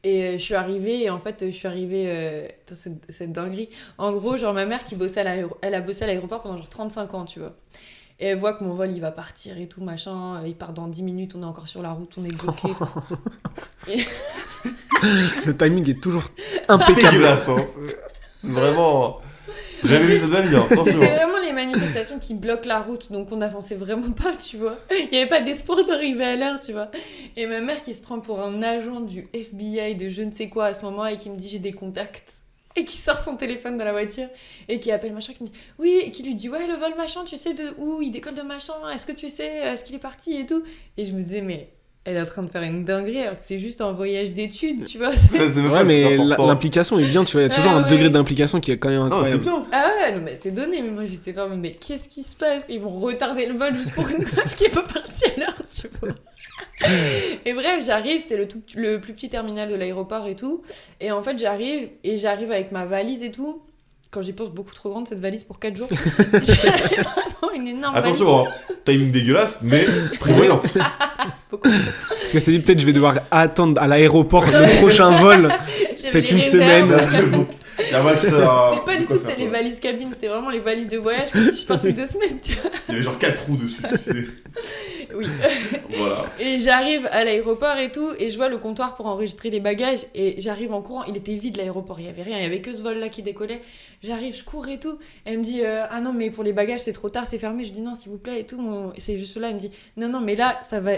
Et je suis arrivée, et en fait, cette dinguerie. En gros, genre, ma mère qui bossait elle a bossé à l'aéroport pendant genre 35 ans, tu vois. Et elle voit que mon vol, il va partir et tout, machin. Il part dans 10 minutes, on est encore sur la route, on est bloqué. Le timing est toujours impeccable. Dégueulasse, hein. Vraiment. J'avais vu ça de ma vie, hein. Attention. C'était vraiment les manifestations qui bloquent la route, donc on n'avançait vraiment pas, tu vois. Il n'y avait pas d'espoir d'arriver à l'heure, tu vois. Et ma mère qui se prend pour un agent du FBI de je ne sais quoi à ce moment et qui me dit j'ai des contacts. Et qui sort son téléphone de la voiture et qui appelle machin, qui me dit oui, et qui lui dit ouais, le vol machin, tu sais de où il décolle de machin, est-ce que tu sais est-ce qu'il est parti et tout. Et je me disais mais elle est en train de faire une dinguerie alors que c'est juste un voyage d'études, tu vois. Ouais, mais l'implication est bien, tu vois, il y a toujours un degré d'implication qui est quand même incroyable. Non, c'est bien. Ah ouais, non mais c'est donné, mais moi j'étais là, mais qu'est-ce qui se passe? Ils vont retarder le vol juste pour une meuf qui est pas partie à l'heure, tu vois. Et bref, j'arrive, c'était le plus petit terminal de l'aéroport et tout. Et en fait, j'arrive avec ma valise et tout. Quand j'y pense, beaucoup trop grande cette valise pour 4 jours. J'avais vraiment une énorme Attention, hein, timing dégueulasse, mais prévoyante. Parce qu'elle s'est dit peut-être je vais devoir attendre à l'aéroport le prochain vol, peut-être une semaine. C'était pas du tout les valises cabine, c'était vraiment les valises de voyage comme si je partais 2 semaines, tu vois. Il y avait genre 4 trous dessus, tu sais. Oui. Voilà. Et j'arrive à l'aéroport et tout, et je vois le comptoir pour enregistrer les bagages, et j'arrive en courant, il était vide l'aéroport, il y avait rien, il y avait que ce vol-là qui décollait. J'arrive, je cours et tout, elle me dit ah non mais pour les bagages c'est trop tard, c'est fermé. Je dis non s'il vous plaît et tout, c'est juste là. Elle me dit non mais là ça va,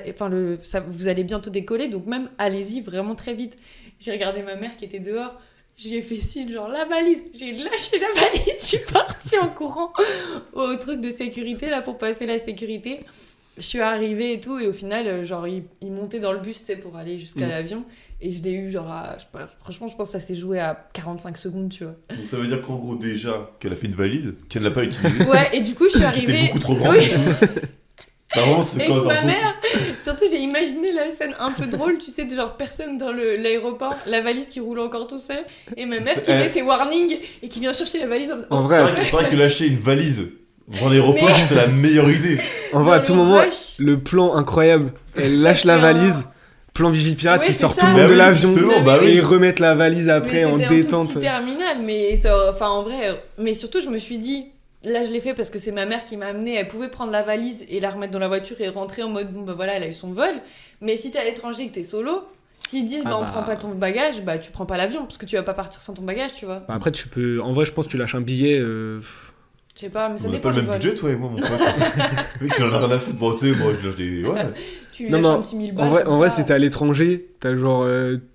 vous allez bientôt décoller, donc même allez-y vraiment très vite. J'ai regardé ma mère qui était dehors. J'ai fait signe, genre la valise. J'ai lâché la valise, je suis partie en courant au truc de sécurité, là, pour passer la sécurité. Je suis arrivée et tout, et au final, genre, il montait dans le bus, tu sais, pour aller jusqu'à l'avion. Et je l'ai eu, genre, franchement, je pense que ça s'est joué à 45 secondes, tu vois. Donc ça veut dire qu'en gros, déjà, qu'elle a fait une valise, qu'elle ne l'a pas utilisée. Ouais, et du coup, je suis arrivée... Qui était beaucoup trop grande. Oui. Et ma mère, surtout j'ai imaginé la scène un peu drôle, tu sais, de genre personne dans l'aéroport, la valise qui roule encore tout seul, et ma mère qui met ses warnings et qui vient chercher la valise. En vrai, c'est vrai que lâcher une valise dans l'aéroport, c'est la meilleure idée. En vrai, à tout moment, le plan incroyable, elle lâche la valise. Plan Vigipirate, ils sortent tout le monde de l'avion et ils remettent la valise après en détente. C'était un tout petit terminal, mais en vrai, mais surtout je me suis dit, là je l'ai fait parce que c'est ma mère qui m'a amenée. Elle pouvait prendre la valise et la remettre dans la voiture et rentrer en mode bon bah voilà, elle a eu son vol. Mais si t'es à l'étranger et que t'es solo, s'ils disent on prend pas ton bagage, bah tu prends pas l'avion parce que tu vas pas partir sans ton bagage, tu vois. Bah, après, tu peux. En vrai, je pense que tu lâches un billet. Je sais pas, mais ça On a dépend pas le du même vol. budget, toi et moi, mon pote. Mec, j'en ai rien à foutre. Bon, tu sais, moi, je lâche des. Ouais. Tu Non, lâches non, un petit 1000 balles. En vrai, ça. si t'es à l'étranger, t'as genre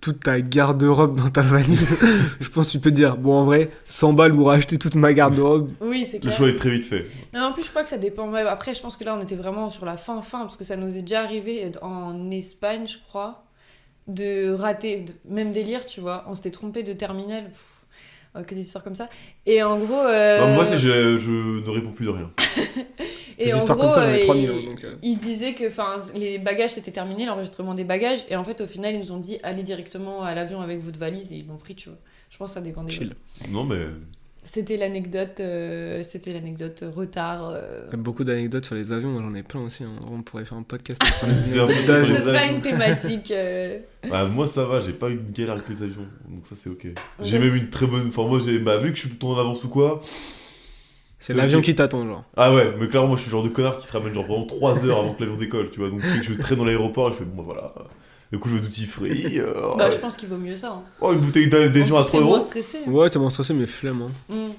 toute ta garde-robe dans ta valise. Je pense que tu peux te dire, bon, en vrai, 100 balles ou racheter toute ma garde-robe. Oui, c'est Le clair. choix est très vite fait. Non, en plus, je crois que ça dépend. Ouais, après, je pense que là, on était vraiment sur la fin, parce que ça nous est déjà arrivé en Espagne, je crois, de rater, même délire, tu vois. On s'était trompé de terminal. Que des histoires comme ça. Et en gros. Bah, moi, je ne réponds plus de rien. Et Des en histoires gros, comme ça, j'en ai 3000. Donc, il disait que les bagages c'était terminé, l'enregistrement des bagages, et en fait au final ils nous ont dit allez directement à l'avion avec votre valise et ils l'ont pris, tu vois. Je pense que ça dépend des chill. vols. Non, mais. C'était l'anecdote retard. Il y a beaucoup d'anecdotes sur les avions, moi j'en ai plein aussi. Hein. On pourrait faire un podcast sur les Faire un anecdotes podcast sur d'avions. Ce les sera avions. une thématique. Bah, moi, ça va, j'ai pas eu de galère avec les avions. Donc, ça, c'est ok. J'ai Ouais. même une très bonne. Enfin, moi, vu que je suis tout le temps en avance ou quoi. C'est l'avion ok. qui t'attend, genre. Ah ouais, mais clairement, moi, je suis le genre de connard qui se ramène genre vraiment 3 heures avant que l'avion décolle, tu vois. Donc, c'est que je traîne dans l'aéroport et je fais, bon, bah voilà. Du coup, je veux duty free. Bah, je pense qu'il vaut mieux ça. Hein. Oh, une bouteille d'avion à En plus, 3 t'es moins euros. stressé. Ouais, t'es moins stressé, mais flemme. Hein. Mm.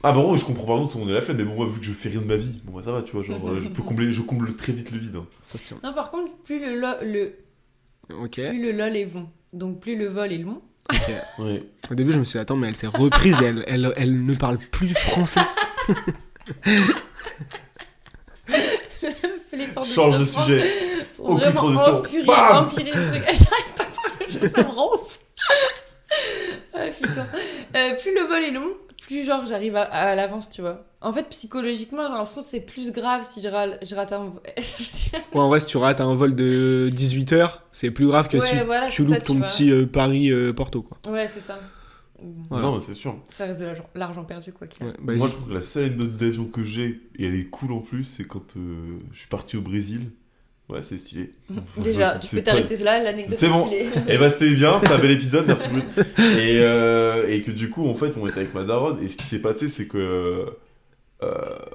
Ah, bah, bon, je comprends par contre, on est la flemme, mais bon, moi, vu que je fais rien de ma vie, bon, bah, ça va, tu vois. Genre, je comble très vite le vide. Hein. Ça se tient. Non, par contre, plus Ok. plus le lol est bon. Donc, plus le vol est long. Ok. Ouais. Au début, je me suis dit, attends, mais elle s'est reprise et elle ne parle plus français. Fais l'effort de Change se de reprendre sujet. pour Aucune vraiment transition. empirer Bam le truc. J'arrive pas à faire le jeu, ça me rend ouf. Ah putain. Plus le vol est long, plus genre j'arrive à l'avance, tu vois. En fait, psychologiquement, j'ai l'impression que c'est plus grave si je rate un vol. Ouais, en vrai, si tu rates un vol de 18h, c'est plus grave que Ouais, si voilà, tu c'est loupes ça, ton tu vois. petit Paris-Porto, quoi. Ouais, c'est ça. Voilà. Non, mais c'est sûr. Ça reste de l'argent perdu, quoi. qu'il y a. Ouais, bah, Moi, vas-y. je trouve que la seule anecdote d'avion que j'ai, et elle est cool en plus, c'est quand je suis parti au Brésil. Ouais, c'est stylé. Déjà, tu peux t'arrêter là, l'anecdote C'est bon. stylée. Et bah c'était bien, c'était un bel épisode, merci beaucoup. Et que du coup, en fait, on était avec ma daronne, et ce qui s'est passé, c'est que...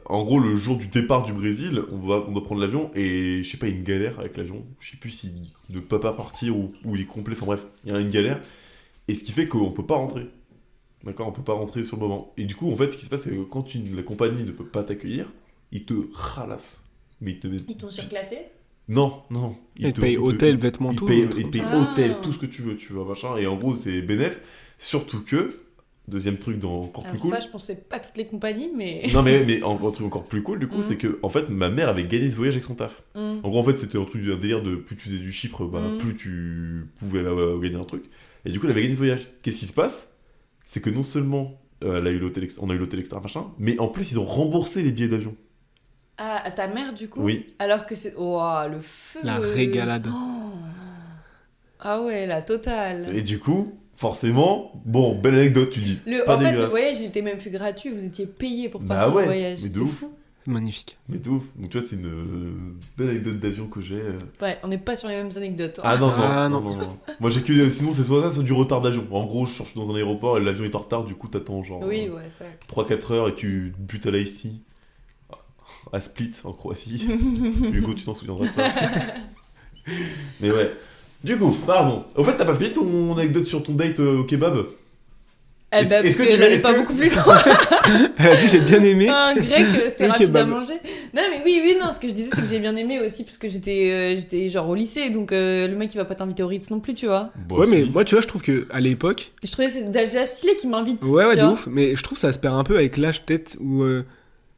en gros, le jour du départ du Brésil, on doit prendre l'avion, et je sais pas, il y a une galère avec l'avion. Je sais plus s'il ne peut pas partir ou il est complet, enfin bref, il y a une galère. Et ce qui fait qu'on peut pas rentrer. D'accord, on peut pas rentrer sur le moment. Et du coup, en fait, ce qui se passe, c'est que quand la compagnie ne peut pas t'accueillir, ils te ralassent. Mais ils te mettent... Ils t'ont surclassé. Non, non. Ils te payent hôtel, vêtements, ils tout. payent, tout. ils payent Ah. hôtel, tout ce que tu veux, machin. Et en gros, c'est bénéf. Surtout que, deuxième truc encore plus Alors cool. ça, je pensais pas toutes les compagnies, mais... Non, mais un truc encore plus cool, du coup, Mhm. c'est que, en fait, ma mère avait gagné ce voyage avec son taf. Mm. En gros, en fait, c'était un délire de plus tu faisais du chiffre, bah, Mhm. plus tu pouvais gagner un truc. Et du coup, elle avait gagné ce voyage. Qu'est-ce qui se passe? C'est que non seulement on a eu l'hôtel extra, machin, mais en plus, ils ont remboursé les billets d'avion. Ah, à ta mère, du coup. Oui. Alors que c'est... Oh, le feu. La régalade. Oh. Ah ouais, la totale. Et du coup, forcément, bon, belle anecdote, tu dis. Pas En fait, le dégueulasse. voyage, il était même plus gratuit. Vous étiez payé pour Bah partir ouais, au voyage. mais de C'est ouf. fou. C'est magnifique. Mais de ouf. Donc, tu vois, c'est une belle anecdote d'avion que j'ai. Ouais, on n'est pas sur les mêmes anecdotes. hein. Ah non, Ah, non, non. non, non. Moi, j'ai que. Sinon, c'est soit ça, soit du retard d'avion. En gros, je suis dans un aéroport et l'avion est en retard, du coup, t'attends genre Oui, ouais, ça. 3-4 heures et tu butes à l'Ice à Split, en Croatie. Hugo, tu t'en souviendras de ça. Mais ouais. Du coup, pardon. Au fait, t'as pas fait ton anecdote sur ton date au kebab? Eh ben, parce est-ce que que tu l'as- j'allais est-ce pas que- beaucoup plus loin. Elle a dit, j'ai bien aimé. Un grec, c'était Le rapide à kebab. manger. Non, mais oui, non, ce que je disais, c'est que j'ai bien aimé aussi, parce que j'étais genre au lycée, donc le mec, il va pas t'inviter au Ritz non plus, tu vois. Bon, Ouais, mais si. moi, tu vois, je trouve que à l'époque, Je trouvais c'est déjà stylé qu'il m'invite. ouais, tu de vois. ouf, mais je trouve que ça se perd un peu avec l'âge, peut-être, où, tu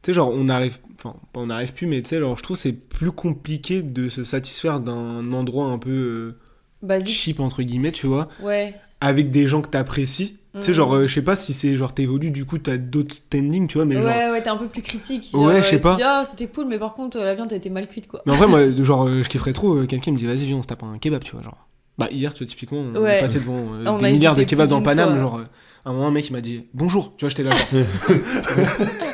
sais, genre, on arrive, enfin, pas on arrive plus, mais tu sais, genre, je trouve que c'est plus compliqué de se satisfaire d'un endroit un peu Basique. cheap, entre guillemets, tu vois, Ouais. avec des gens que t'apprécies. Tu sais, Mhm. genre, je sais pas si c'est genre, t'évolues, du coup, t'as d'autres standings, tu vois, mais genre. Ouais, t'es un peu plus critique. Ouais, je sais tu pas. dis, ah, c'était cool, mais par contre, la viande, elle était mal cuite, quoi. Mais en vrai, moi, genre, je kifferais trop, quelqu'un me dit, vas-y, viens, on se tape un kebab, tu vois, genre. Bah, hier, tu vois, typiquement, on Ouais. est passé devant On des a milliards de hésité kebabs plus dans d'une Paname, fois. genre, à un moment, un mec, il m'a dit, bonjour, tu vois, j'étais là, genre.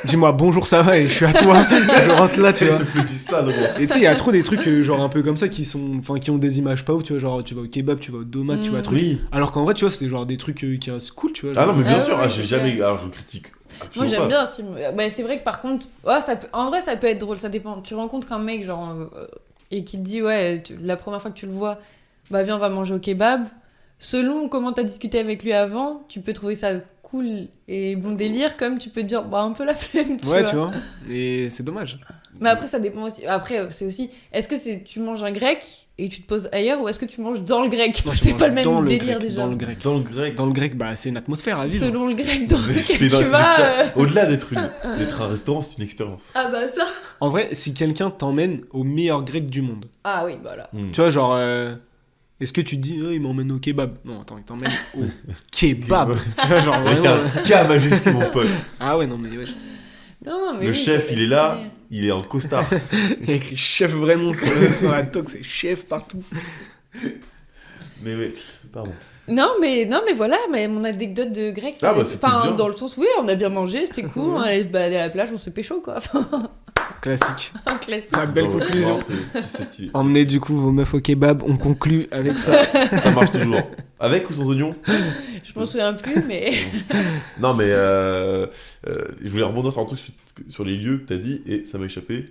Dis-moi, bonjour, ça va, et je suis à toi, je rentre là, tu Je vois. te fais du sale, gros. Et tu sais, il y a trop des trucs, genre, un peu comme ça, qui ont des images pas ouf, tu vois, genre, tu vas au kebab, tu vas au domat, tu vas à truc. Oui. Alors qu'en vrai, tu vois, c'est genre des trucs qui restent cool, tu vois. Ah genre. non, mais bien Ah sûr, ouais, j'ai c'est jamais. clair. Alors, je critique Moi absolument j'aime pas. bien. Bah, c'est vrai que par contre, ouais, en vrai ça peut être drôle, ça dépend. Tu rencontres un mec genre et qui te dit ouais, la première fois que tu le vois, bah viens on va manger au kebab. Selon comment t'as discuté avec lui avant, tu peux trouver ça cool et bon délire, comme tu peux te dire bah un peu la flemme, Ouais, tu vois. Et c'est dommage. Mais après ça dépend aussi. Après c'est aussi, est-ce que tu manges un grec et tu te poses ailleurs ou est-ce que tu manges dans le grec? Moi, je C'est mange pas le même dans le délire grec, déjà. Dans le grec. Dans le grec. Dans le grec, bah c'est une atmosphère à vivre. Selon le grec dans lequel C'est tu dans- c'est vas. l'expérience. Au-delà d'être un restaurant, c'est une expérience. Ah bah ça. En vrai, si quelqu'un t'emmène au meilleur grec du monde, Ah oui, voilà. tu vois, genre, est-ce que tu te dis, oh, il m'emmène au kebab? Non, attends, il t'emmène au kebab. Tu vois, genre, Avec vraiment. un K majuscule, mon pote. Ah ouais, non, mais ouais. Non, mais Le oui, chef, ça il fait est là, stylé. il est en costard. Il y a écrit chef vraiment sur la toque, c'est chef partout. Mais oui, pardon. Non, mais voilà, mais mon anecdote de grec, Ah, bah, c'était bien. dans le sens, oui, on a bien mangé, c'était cool, on allait se balader à la plage, on se pécho, quoi. Classique. Un classique. La belle Dans le- conclusion. non, c'est stylé. Emmenez du coup vos meufs au kebab, on conclut avec ça. Ça marche toujours. Avec ou sans oignon? Je m'en souviens plus, mais. Non, mais je voulais rebondir sur un truc sur les lieux que t'as dit et ça m'a échappé.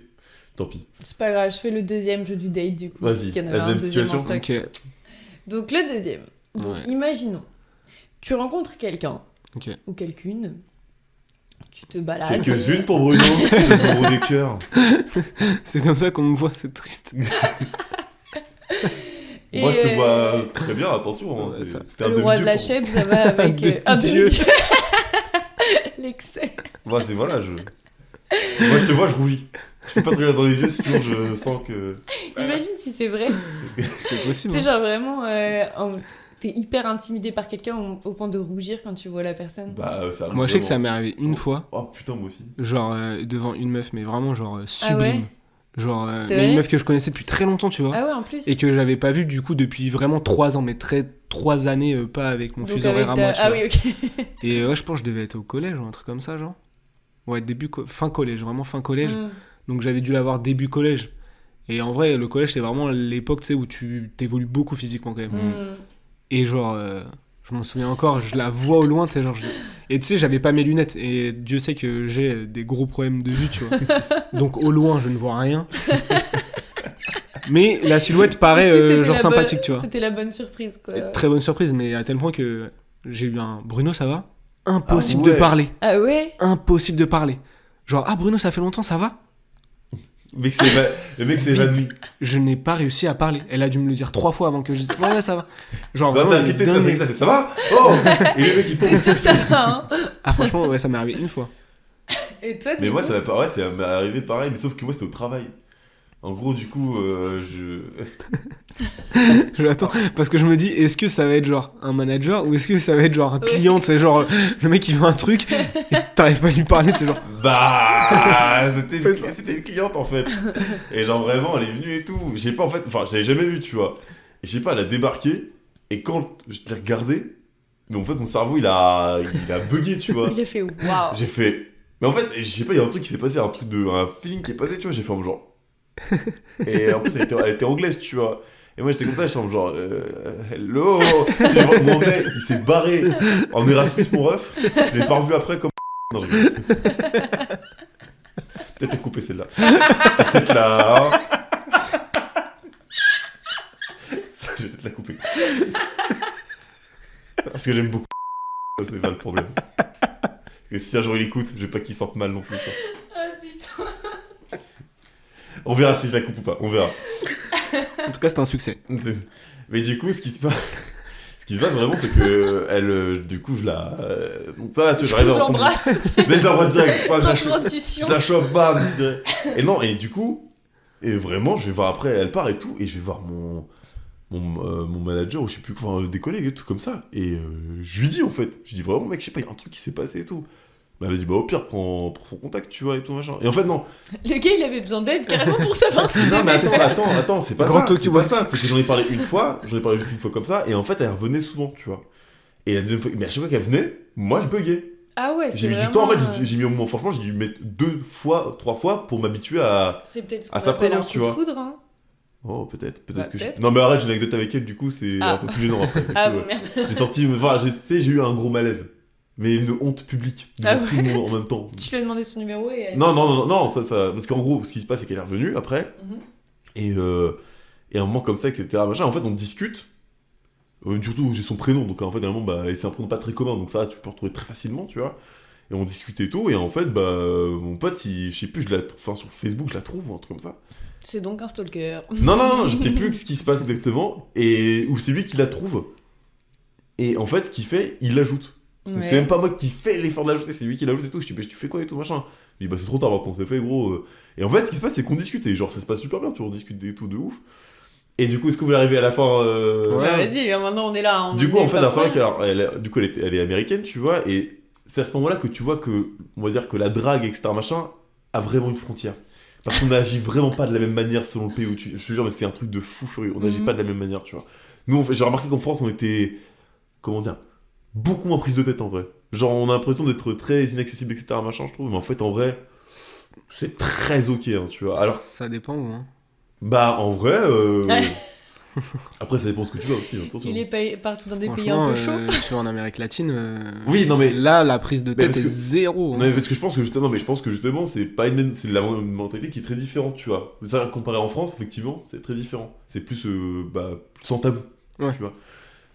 Tant pis. C'est pas grave, je fais le deuxième jeu du date, du coup. Vas-y, parce qu'il y en la avait un deuxième deuxième en situation. stock. Ok. Donc, le deuxième. Donc, Ouais. imaginons, tu rencontres quelqu'un, Ok. ou quelqu'une, tu te balades. Quelques-unes pour Bruno, c'est le gros des cœurs. C'est comme ça qu'on me voit, c'est triste. Et, Moi, je te vois très bien, attention. Hein, Ouais, ça. t'es un Le roi de la demi-dieu chèvre, ça va avec un demi-dieu. demi-dieu. L'excès. pour moi. C'est voilà, moi, je te vois, je rougis. Je peux pas te regarder dans les yeux, sinon je sens que. Imagine si c'est vrai. C'est Tu possible. sais, genre vraiment, t'es hyper intimidé par quelqu'un au point de rougir quand tu vois la personne. Bah, ça arrive Moi, je sais que ça vraiment. m'est arrivé une fois, Oh putain, moi aussi. genre devant une meuf, mais vraiment genre sublime. ouais Genre, C'est mais une vrai meuf que je connaissais depuis très longtemps, tu vois. Ah ouais, en plus. Et que j'avais pas vu du coup depuis vraiment 3 ans, mais 3 années, pas avec mon Donc fuseau horaire à avec moi, tu Ah vois. oui, ok. Et ouais, je pense que je devais être au collège ou un truc comme ça, genre. Ouais, fin collège, vraiment fin collège. Mm. Donc j'avais dû l'avoir début collège. Et en vrai, le collège, c'est vraiment l'époque, tu sais, où tu t'évolues beaucoup physiquement quand même. Mm. Et genre, je m'en souviens encore, je la vois au loin, tu sais, genre. Et tu sais, j'avais pas mes lunettes. Et Dieu sait que j'ai des gros problèmes de vue, tu vois. Donc au loin, je ne vois rien. Mais la silhouette paraît Du coup, c'était genre la sympathique, tu vois. C'était la bonne surprise, quoi. Et très bonne surprise, mais à tel point que j'ai eu un Bruno, ça va? Impossible Ah ouais. de parler. Ah ouais Impossible de parler. Genre, ah Bruno, ça fait longtemps, ça va? Le mec s'est évanoui. Je n'ai pas réussi à parler. Elle a dû me le dire 3 fois avant que je dise ouais, ça va. Genre, Bah, vraiment, ça a quitté, dingue. ça s'est quitté, ça va? Oh! Et le mec il tombe. T'es sûr que ça va, hein Ah, franchement, ouais, ça m'est arrivé une fois. Et toi, Mais du moi, coup ça m'est arrivé pareil, mais sauf que moi, c'était au travail. En gros, du coup, Je l'attends parce que je me dis, est-ce que ça va être genre un manager ou est-ce que ça va être genre un client, tu sais, genre le mec il veut un truc et t'arrives pas à lui parler, tu sais, genre. Bah, C'est ça. c'était une cliente en fait. Et genre vraiment, elle est venue et tout. J'ai pas en fait, enfin, je l'avais jamais vue, tu vois. Et je sais pas, elle a débarqué. Et quand je l'ai regardé, mais en fait, mon cerveau il a bugué, tu vois. Il a fait waouh. J'ai fait. Mais en fait, je sais pas, il y a un truc qui s'est passé, un feeling qui est passé, tu vois. J'ai fait en genre. Et en plus, elle était anglaise, tu vois. Et moi j'étais comme ça, j'étais en genre hello. Mon anglais il s'est barré en Erasmus, mon ref. Je l'ai pas revu après comme. Non, je rigole. Peut-être la couper celle-là. Peut-être la. hein. Ça, je vais peut-être la couper. Parce que j'aime beaucoup. Ça, c'est pas le problème. Et si un jour il écoute, je veux pas qu'il sente mal non plus, quoi. Ah putain. On verra si je la coupe ou pas, on verra. En tout cas, c'était un succès. Mais du coup, ce qui se passe vraiment, c'est que elle, du coup, je la. Donc ça, tu vois, j'arrive Je à rencontrer. l'embrasse Dès que je l'embrasse direct, sans je transition. la chope, bam. Direct. Et non, et du coup, et vraiment, je vais voir après, elle part et tout, et je vais voir mon manager ou je sais plus quoi, enfin, des collègues et tout comme ça. Et je lui dis en fait, je dis vraiment, mec, je sais pas, il y a un truc qui s'est passé et tout. Bah, elle a dit, bah au pire, prends son contact, tu vois, et tout machin. Et en fait, non. Le gars, il avait besoin d'aide carrément pour savoir ce qu'il Non, mais devait faire. attends, c'est pas Grand ça. Tokyo C'est pas Watch. ça, c'est que j'en ai parlé juste une fois comme ça, et en fait, elle revenait souvent, tu vois. Et la deuxième fois, mais à chaque fois qu'elle venait, moi je buguais. Ah ouais, J'ai c'est mis du temps, en vraiment, fait, j'ai mis au moment, franchement, j'ai dû mettre 2 fois, 3 fois pour m'habituer à. C'est peut-être ce à qu'on sa appelle présence, un tu coup de vois. foudre, hein. Oh, peut-être Bah, que peut-être. Non, mais arrête, j'ai une anecdote avec elle, du coup, c'est Ah. un peu plus gênant après. Ah Du bon, coup, merde. j'ai sorti, enfin, tu sais, j'ai eu un gros malaise. mais une honte publique devant Ah ouais. tout le monde en même temps. Tu lui as demandé son numéro et elle... Non, ça, parce qu'en gros, ce qui se passe, c'est qu'elle est revenue après, Mhm. et un moment comme ça, etc. Machin, en fait, on discute. Surtout, j'ai son prénom, donc en fait, à un moment, bah, et c'est un prénom pas très commun, donc ça, tu peux retrouver très facilement, tu vois. Et on discute et tout, et en fait, bah, mon pote, je sais plus, enfin, sur Facebook, je la trouve, ou un truc comme ça. C'est donc un stalker. Non, je sais plus ce qui se passe exactement, ou c'est lui qui la trouve. Et en fait, ce qu'il fait, il l'ajoute. Donc Ouais. c'est même pas moi qui fais l'effort de l'ajouter, c'est lui qui l'ajoute et tout. Je dis, bah, tu fais quoi et tout, machin. Il dit, bah, c'est trop tard maintenant, c'est fait, gros. Et en fait, ce qui se passe, c'est qu'on discute, et genre, ça se passe super bien, tu vois, on discute et tout de ouf. Et du coup, est-ce que vous voulez arriver à la fin Ouais. Bah vas-y, maintenant on est là. On Du coup, est en fait, pas c'est vrai prêts. elle est américaine, tu vois, et c'est à ce moment-là que tu vois que, on va dire que la drague, etc., machin, a vraiment une frontière. Parce qu'on n'agit vraiment pas de la même manière selon le pays où tu. Je te jure, mais c'est un truc de fou furieux. On n'agit Mhm. pas de la même manière, tu vois. Nous, j'ai remarqué qu'en France, on était. Comment dire, beaucoup moins prise de tête en vrai. Genre, on a l'impression d'être très inaccessible, etc., machin, je trouve, mais en fait, en vrai, c'est très ok, hein, tu vois. Alors, Ça dépend où, hein. bah, en vrai. Ouais. Après, ça dépend de ce que tu veux aussi, attention. Il est parti dans des pays un Franchement, peu chauds. tu vois, en Amérique latine, Oui, non, mais. là, la prise de Mais tête parce est que- zéro. Non, hein. mais parce que je pense que justement, c'est pas c'est la mentalité qui est très différente, tu vois. Ça, comparé en France, effectivement, c'est très différent. C'est plus, sans tabou, Ouais. tu vois.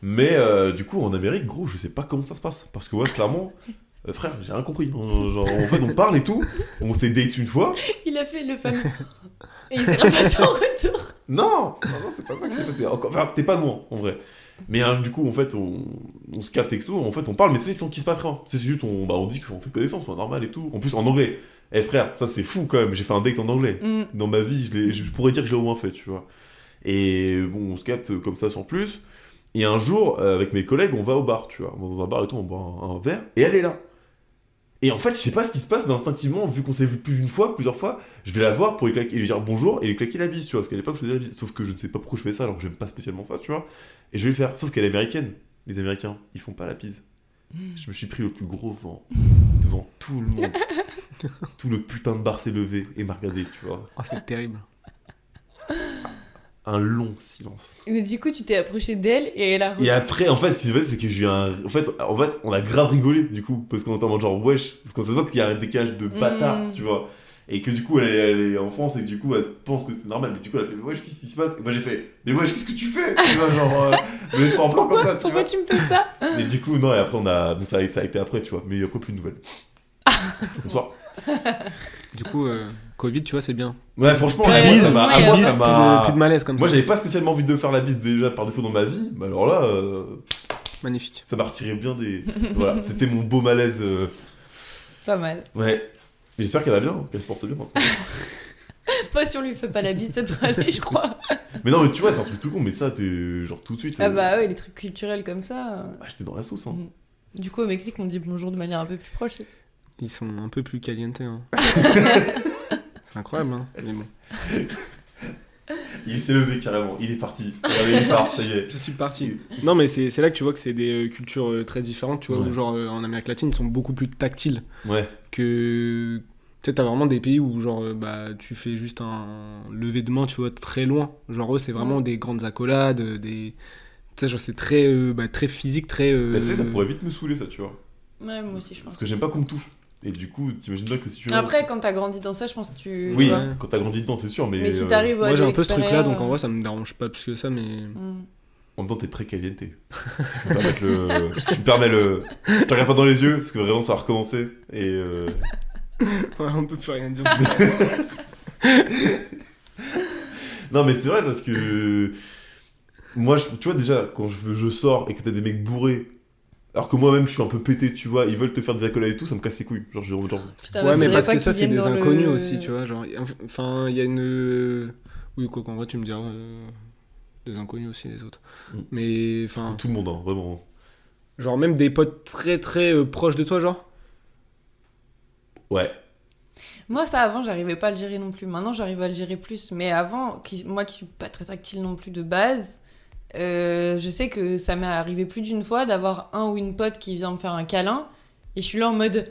Mais du coup, en Amérique, gros, je sais pas comment ça se passe. Parce que, ouais, clairement, frère, j'ai rien compris. Genre, en fait, on parle et tout, on s'est date une fois. Il a fait le fameux... Et il s'est repassé en retour. Non, c'est pas ça que c'est passé. Enfin, t'es pas loin, en vrai. Mais du coup, en fait, on se capte texto, en fait, on parle, mais c'est sans qu'il se passe rien. C'est juste, on dit qu'on fait connaissance, c'est normal et tout. En plus, en anglais. Eh frère, ça c'est fou quand même, j'ai fait un date en anglais. Mm. Dans ma vie, je pourrais dire que je l'ai au moins fait, tu vois. Et bon, on se capte comme ça sans plus. Et un jour, avec mes collègues, on va au bar, tu vois. Dans un bar et tout, on boit un verre, et elle est là. Et en fait, je sais pas ce qui se passe, mais instinctivement, vu qu'on s'est vu plusieurs fois, je vais la voir pour lui dire bonjour et lui claquer la bise, tu vois. Parce qu'à l'époque, je faisais la bise. Sauf que je ne sais pas pourquoi je fais ça, alors que j'aime pas spécialement ça, tu vois. Et je vais le faire. Sauf qu'elle est américaine. Les Américains, ils font pas la bise. Je me suis pris le plus gros vent devant tout le monde. Tout le putain de bar s'est levé et m'a regardé, tu vois. Oh, c'est terrible. Un long silence. Mais du coup, tu t'es approché d'elle et elle a... Et après, en fait, ce qui s'est passé, c'est que j'ai eu un. En fait, on a grave rigolé, du coup, parce qu'on était en mode genre wesh, parce qu'on se voit qu'il y a un décalage de bâtard, tu vois. Et que du coup, elle est en France et que du coup, elle pense que c'est normal, mais du coup, elle a fait wesh, qu'est-ce qui se passe? Et moi, j'ai fait mais wesh, qu'est-ce que tu fais? Tu vois, genre. Mais pas en plan comme ça, tu Pourquoi vois. tu me fais ça? Et du coup, non, et après, ça a été après, tu vois, mais après, plus de nouvelles. Bonsoir. Du coup, Covid, tu vois, c'est bien. Ouais, franchement, Ouais, la bise, ouais, moi, ouais, moi, ouais. ça Plus m'a. de malaise comme Moi, ça. j'avais pas spécialement envie de faire la bise déjà par défaut dans ma vie, mais alors là. Magnifique. Ça m'a retiré bien des. Voilà, c'était mon beau malaise. Pas mal. Ouais. J'espère qu'elle va bien, qu'elle se porte bien maintenant. Pas si on lui fait pas la bise, ça devrait aller, je crois. Mais non, mais tu vois, c'est un truc tout con, mais ça, t'es genre tout de suite. Ah bah ouais, les trucs culturels comme ça. Bah, j'étais dans la sauce, hein. Du coup, au Mexique, on dit bonjour de manière un peu plus proche, c'est ça? Ils sont un peu plus caliente. Hein. C'est incroyable, hein. Mais bon. Il s'est levé carrément, il est parti. Regardez, il est parti, ça y est. Je suis parti. Non, mais c'est là que tu vois que c'est des cultures très différentes. Tu vois, Ouais. où genre en Amérique latine, ils sont beaucoup plus tactiles Ouais. que. Tu sais, t'as vraiment des pays où genre bah tu fais juste un lever de main, tu vois, très loin. Genre eux, c'est vraiment des grandes accolades, des. Tu sais, genre c'est très très physique, très. Bah, tu sais, ça pourrait vite me saouler, ça, tu vois. Ouais, moi aussi, je pense. Parce que j'aime pas qu'on me touche. Et du coup, t'imagines bien que si tu veux. Après, quand t'as grandi dans ça, je pense que tu... Oui, tu vois. Ouais. quand t'as grandi dedans, c'est sûr, mais. Mais si t'arrives à Moi j'ai de un peu ce truc là, l'extérieur, donc en vrai ça me dérange pas plus que ça, mais. En même temps, t'es très caliente. Si tu me permets le. Si tu me permets le. Je te regarde pas dans les yeux, parce que vraiment, ça va recommencer. Et. Ouais, on peut plus rien dire. Non, mais c'est vrai parce que. Moi, tu vois, déjà, quand je sors et que t'as des mecs bourrés, alors que moi-même je suis un peu pété, tu vois, ils veulent te faire des accolades et tout, ça me casse les couilles. Genre. Putain, Ouais, mais faudrait parce pas que ça qu'ils c'est viennent des dans le- inconnus aussi, tu vois. Genre, enfin, il y a une. Oui, quoi qu'en vrai tu me diras. Des inconnus aussi, les autres. Mm. Mais enfin. Tout le monde, hein, vraiment. Genre même des potes très très proches de toi, genre. Ouais. Moi, ça, avant, j'arrivais pas à le gérer non plus. Maintenant, j'arrive à le gérer plus. Mais avant, moi qui suis pas très tactile non plus de base, je sais que ça m'est arrivé plus d'une fois d'avoir un ou une pote qui vient me faire un câlin et je suis là en mode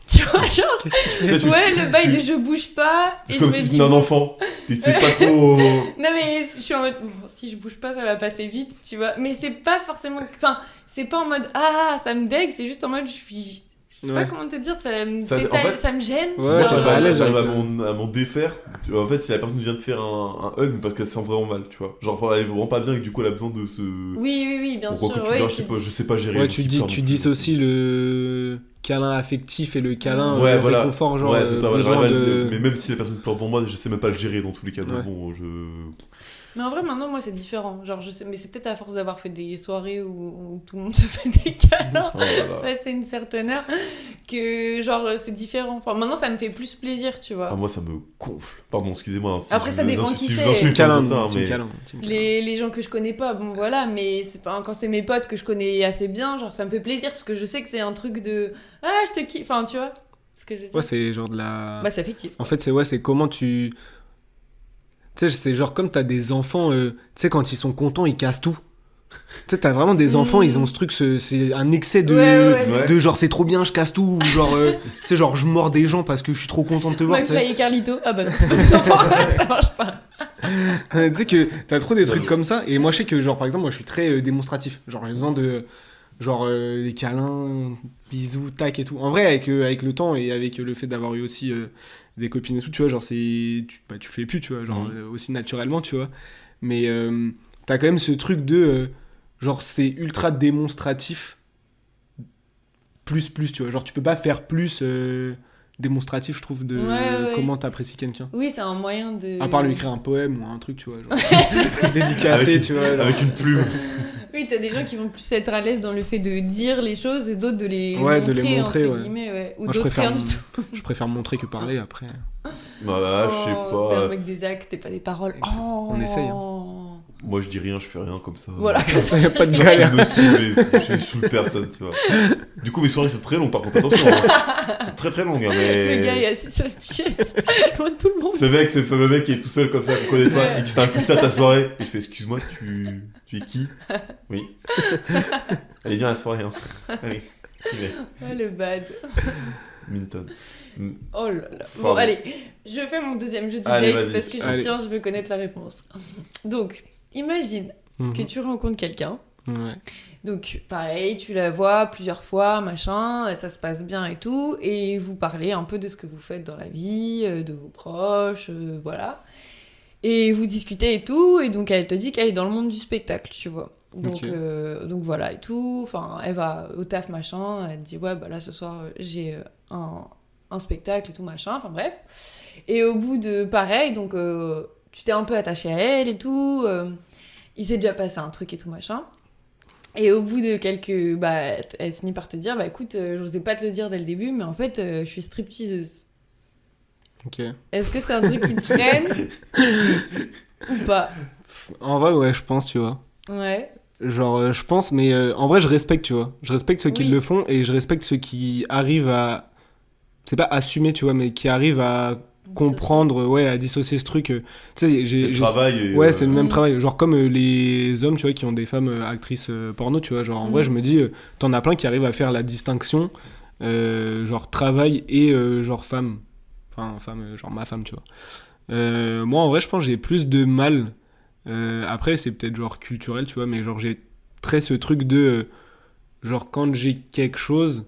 Tu vois, genre, Qu'est-ce qu'il Ça, fait tu- ouais, le bail tu- de je bouge pas. C'est Et comme je me si dis, c'était un bon, enfant. Tu sais pas trop. non mais je suis en mode bon, si je bouge pas ça va passer vite tu vois mais c'est pas forcément enfin c'est pas en mode ah ça me dégue c'est juste en mode je sais pas Ouais. comment te dire ça me Ça- en détaille, fait- ça me gêne Ouais, Moi, t'es pas à l'aise j'arrive à avec m'en défaire. Tu vois, en fait, si la personne vient de faire un hug, parce qu'elle se sent vraiment mal, tu vois. Genre, elle est vraiment pas bien et que du coup, elle a besoin de se. oui bien Bon, sûr quoi que tu ouais, diras, tu je sais pas gérer. Ouais, un tu petit dis, peu tu non plus. dissocies le câlin affectif et le câlin Ouais, le voilà. réconfort, genre Ouais, c'est ça, ouais, besoin j'arrive à de... mais même si la personne pleure devant moi, je sais même pas le gérer dans tous les cas. Donc Ouais. bon, mais en vrai maintenant moi c'est différent genre je sais mais c'est peut-être à force d'avoir fait des soirées où tout le monde se fait des câlins Oh là là. passer une certaine heure que genre c'est différent enfin maintenant ça me fait plus plaisir tu vois Ah, moi, ça me gonfle. Pardon, excusez-moi. Hein, si Après, je ça vous dépend insulte- qui si je c'est. vous insulte, Câlin, c'est ça, team mais. câlin, team câlin. les gens que je connais pas, bon voilà, mais c'est pas, quand c'est mes potes que je connais assez bien, genre ça me fait plaisir parce que je sais que c'est un truc de ah je te kiffe, enfin tu vois ce que je veux dire. Ouais, c'est genre de la... Bah c'est affectif. En fait, c'est comment tu... Tu sais, c'est genre comme t'as des enfants, tu sais, quand ils sont contents, ils cassent tout. Tu sais, t'as vraiment des enfants, ils ont ce truc, c'est un excès de... Ouais. De genre c'est trop bien, je casse tout, ou genre, tu sais, genre je mords des gens parce que je suis trop content de te voir, tu sais. McFly et Carlito, ah bah non, c'est pas des enfants, ça marche pas. Tu sais que t'as trop des trucs comme ça, et moi je sais que genre par exemple moi je suis très démonstratif, genre j'ai besoin de genre des câlins, bisous, tac et tout. En vrai avec le temps et avec le fait d'avoir eu aussi des copines et tout, tu vois, genre tu le fais plus, tu vois, genre aussi naturellement, tu vois. Mais t'as quand même ce truc de genre c'est ultra démonstratif plus tu vois, genre tu peux pas faire plus démonstratif je trouve de Ouais. comment t'apprécies quelqu'un. Oui, c'est un moyen de. À part lui écrire un poème ou un truc, tu vois, genre dédicacé, Avec une- tu vois. genre. Avec une plume. Oui, t'as des gens qui vont plus être à l'aise dans le fait de dire les choses et d'autres de les Ouais, montrer, de les montrer, entre ouais. guillemets, ouais. Ou Moi, je d'autres rien préfère, du tout. je préfère montrer que parler après. Bah, je sais Oh, c'est pas. avec des actes et pas des paroles. Exact. Oh. On essaye, Moi, je dis rien, je fais rien comme ça. Voilà. Ça y a pas de Je galère. me saoule, je saoule personne, tu vois. Du coup, mes soirées sont très longues, par contre, attention. Hein. Sont très très longues, hein, mais. Le gars est assis sur une chaise, loin de tout le monde. Ce fameux mec qui est tout seul comme ça, qu'on connaît pas, Ouais. et qui s'est incrusté à ta soirée. Et je fais, excuse-moi, tu es qui? Oui. Allez, viens à la soirée, hein. Allez. J'y vais. Oh, le bad. Milton. Oh là là. Bon, Pardon. allez, je fais mon deuxième jeu du Allez, date vas-y. parce que Allez. je veux connaître la réponse. Donc, imagine que tu rencontres quelqu'un. Ouais. Donc, pareil, tu la vois plusieurs fois, machin, et ça se passe bien et tout, et vous parlez un peu de ce que vous faites dans la vie, de vos proches, voilà. Et vous discutez et tout, et donc elle te dit qu'elle est dans le monde du spectacle, tu vois. Donc, Ok. donc voilà, et tout. Enfin, elle va au taf, machin, elle te dit, ouais, bah là, ce soir, j'ai un spectacle et tout, machin, enfin bref. Et au bout de, pareil, donc tu t'es un peu attaché à elle et tout, il s'est déjà passé un truc et tout, machin. Et au bout de quelques... Bah, elle finit par te dire, bah écoute, j'osais pas te le dire dès le début, mais en fait, je suis stripteaseuse. Ok. Est-ce que c'est un truc qui te freine ou pas? En vrai, ouais, je pense, tu vois. Ouais. Genre, je pense, mais en vrai, je respecte, tu vois. Je respecte ceux qui Oui. le font et je respecte ceux qui arrivent à. C'est pas assumer, tu vois, mais qui arrivent à comprendre, ouais, à dissocier ce truc. Tu sais, C'est le travail. Et, Ouais, c'est le même Mm. travail. Genre comme les hommes, tu vois, qui ont des femmes actrices porno, tu vois. Genre, en Mm. vrai, je me dis, t'en as plein qui arrivent à faire la distinction, genre travail et genre femme. Enfin, femme, genre ma femme, tu vois. Moi, en vrai, je pense que j'ai plus de mal. Après, c'est peut-être genre culturel, tu vois, mais genre j'ai très ce truc de... genre quand j'ai quelque chose...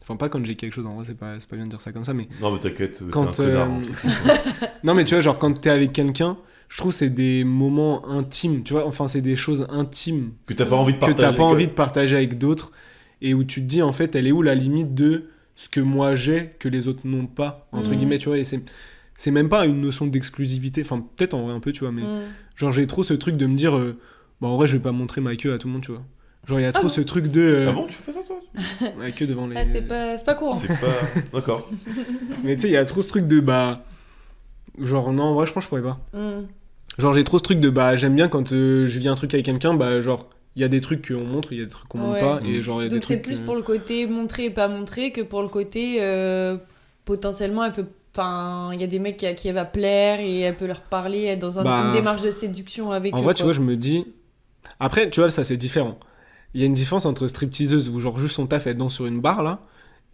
Enfin, pas quand j'ai quelque chose, en vrai, c'est pas bien de dire ça comme ça, mais... Non, mais t'inquiète, t'es Quand, un connard. hein, c'est tout. Non, mais tu vois, genre quand t'es avec quelqu'un, je trouve que c'est des moments intimes, tu vois, enfin, c'est des choses intimes Que t'as pas envie de que partager. t'as pas envie de partager avec d'autres, et où tu te dis, en fait, elle est où la limite de ce que moi j'ai, que les autres n'ont pas, entre Mhm. guillemets, tu vois, et c'est même pas une notion d'exclusivité, enfin, peut-être en vrai un peu, tu vois, mais... Genre, j'ai trop ce truc de me dire, bah, en vrai, je vais pas montrer ma queue à tout le monde, tu vois. Genre, il y a trop bon ce truc de... Ah bon, tu fais pas ça, toi ma queue devant les... Ah, c'est pas courant. C'est pas. D'accord. Mais tu sais, il y a trop ce truc de, bah... Genre, non, en vrai, je pense que je pourrais pas. Mm. Genre, j'ai trop ce truc de, bah, j'aime bien quand je vis un truc avec quelqu'un, bah, genre, il y a des trucs qu'on montre, il y a des trucs qu'on montre Ouais. pas, et genre, il y a des Donc c'est trucs... plus pour le côté montrer et pas montrer que pour le côté potentiellement elle peut... Enfin, il y a des mecs qui elle va plaire et elle peut leur parler, être dans Bah, une démarche de séduction avec En eux. vrai, tu quoi. vois, je me dis... Après, tu vois, ça, c'est différent. Il y a une différence entre stripteaseuse, où genre, juste son taf, elle danse sur une barre, là,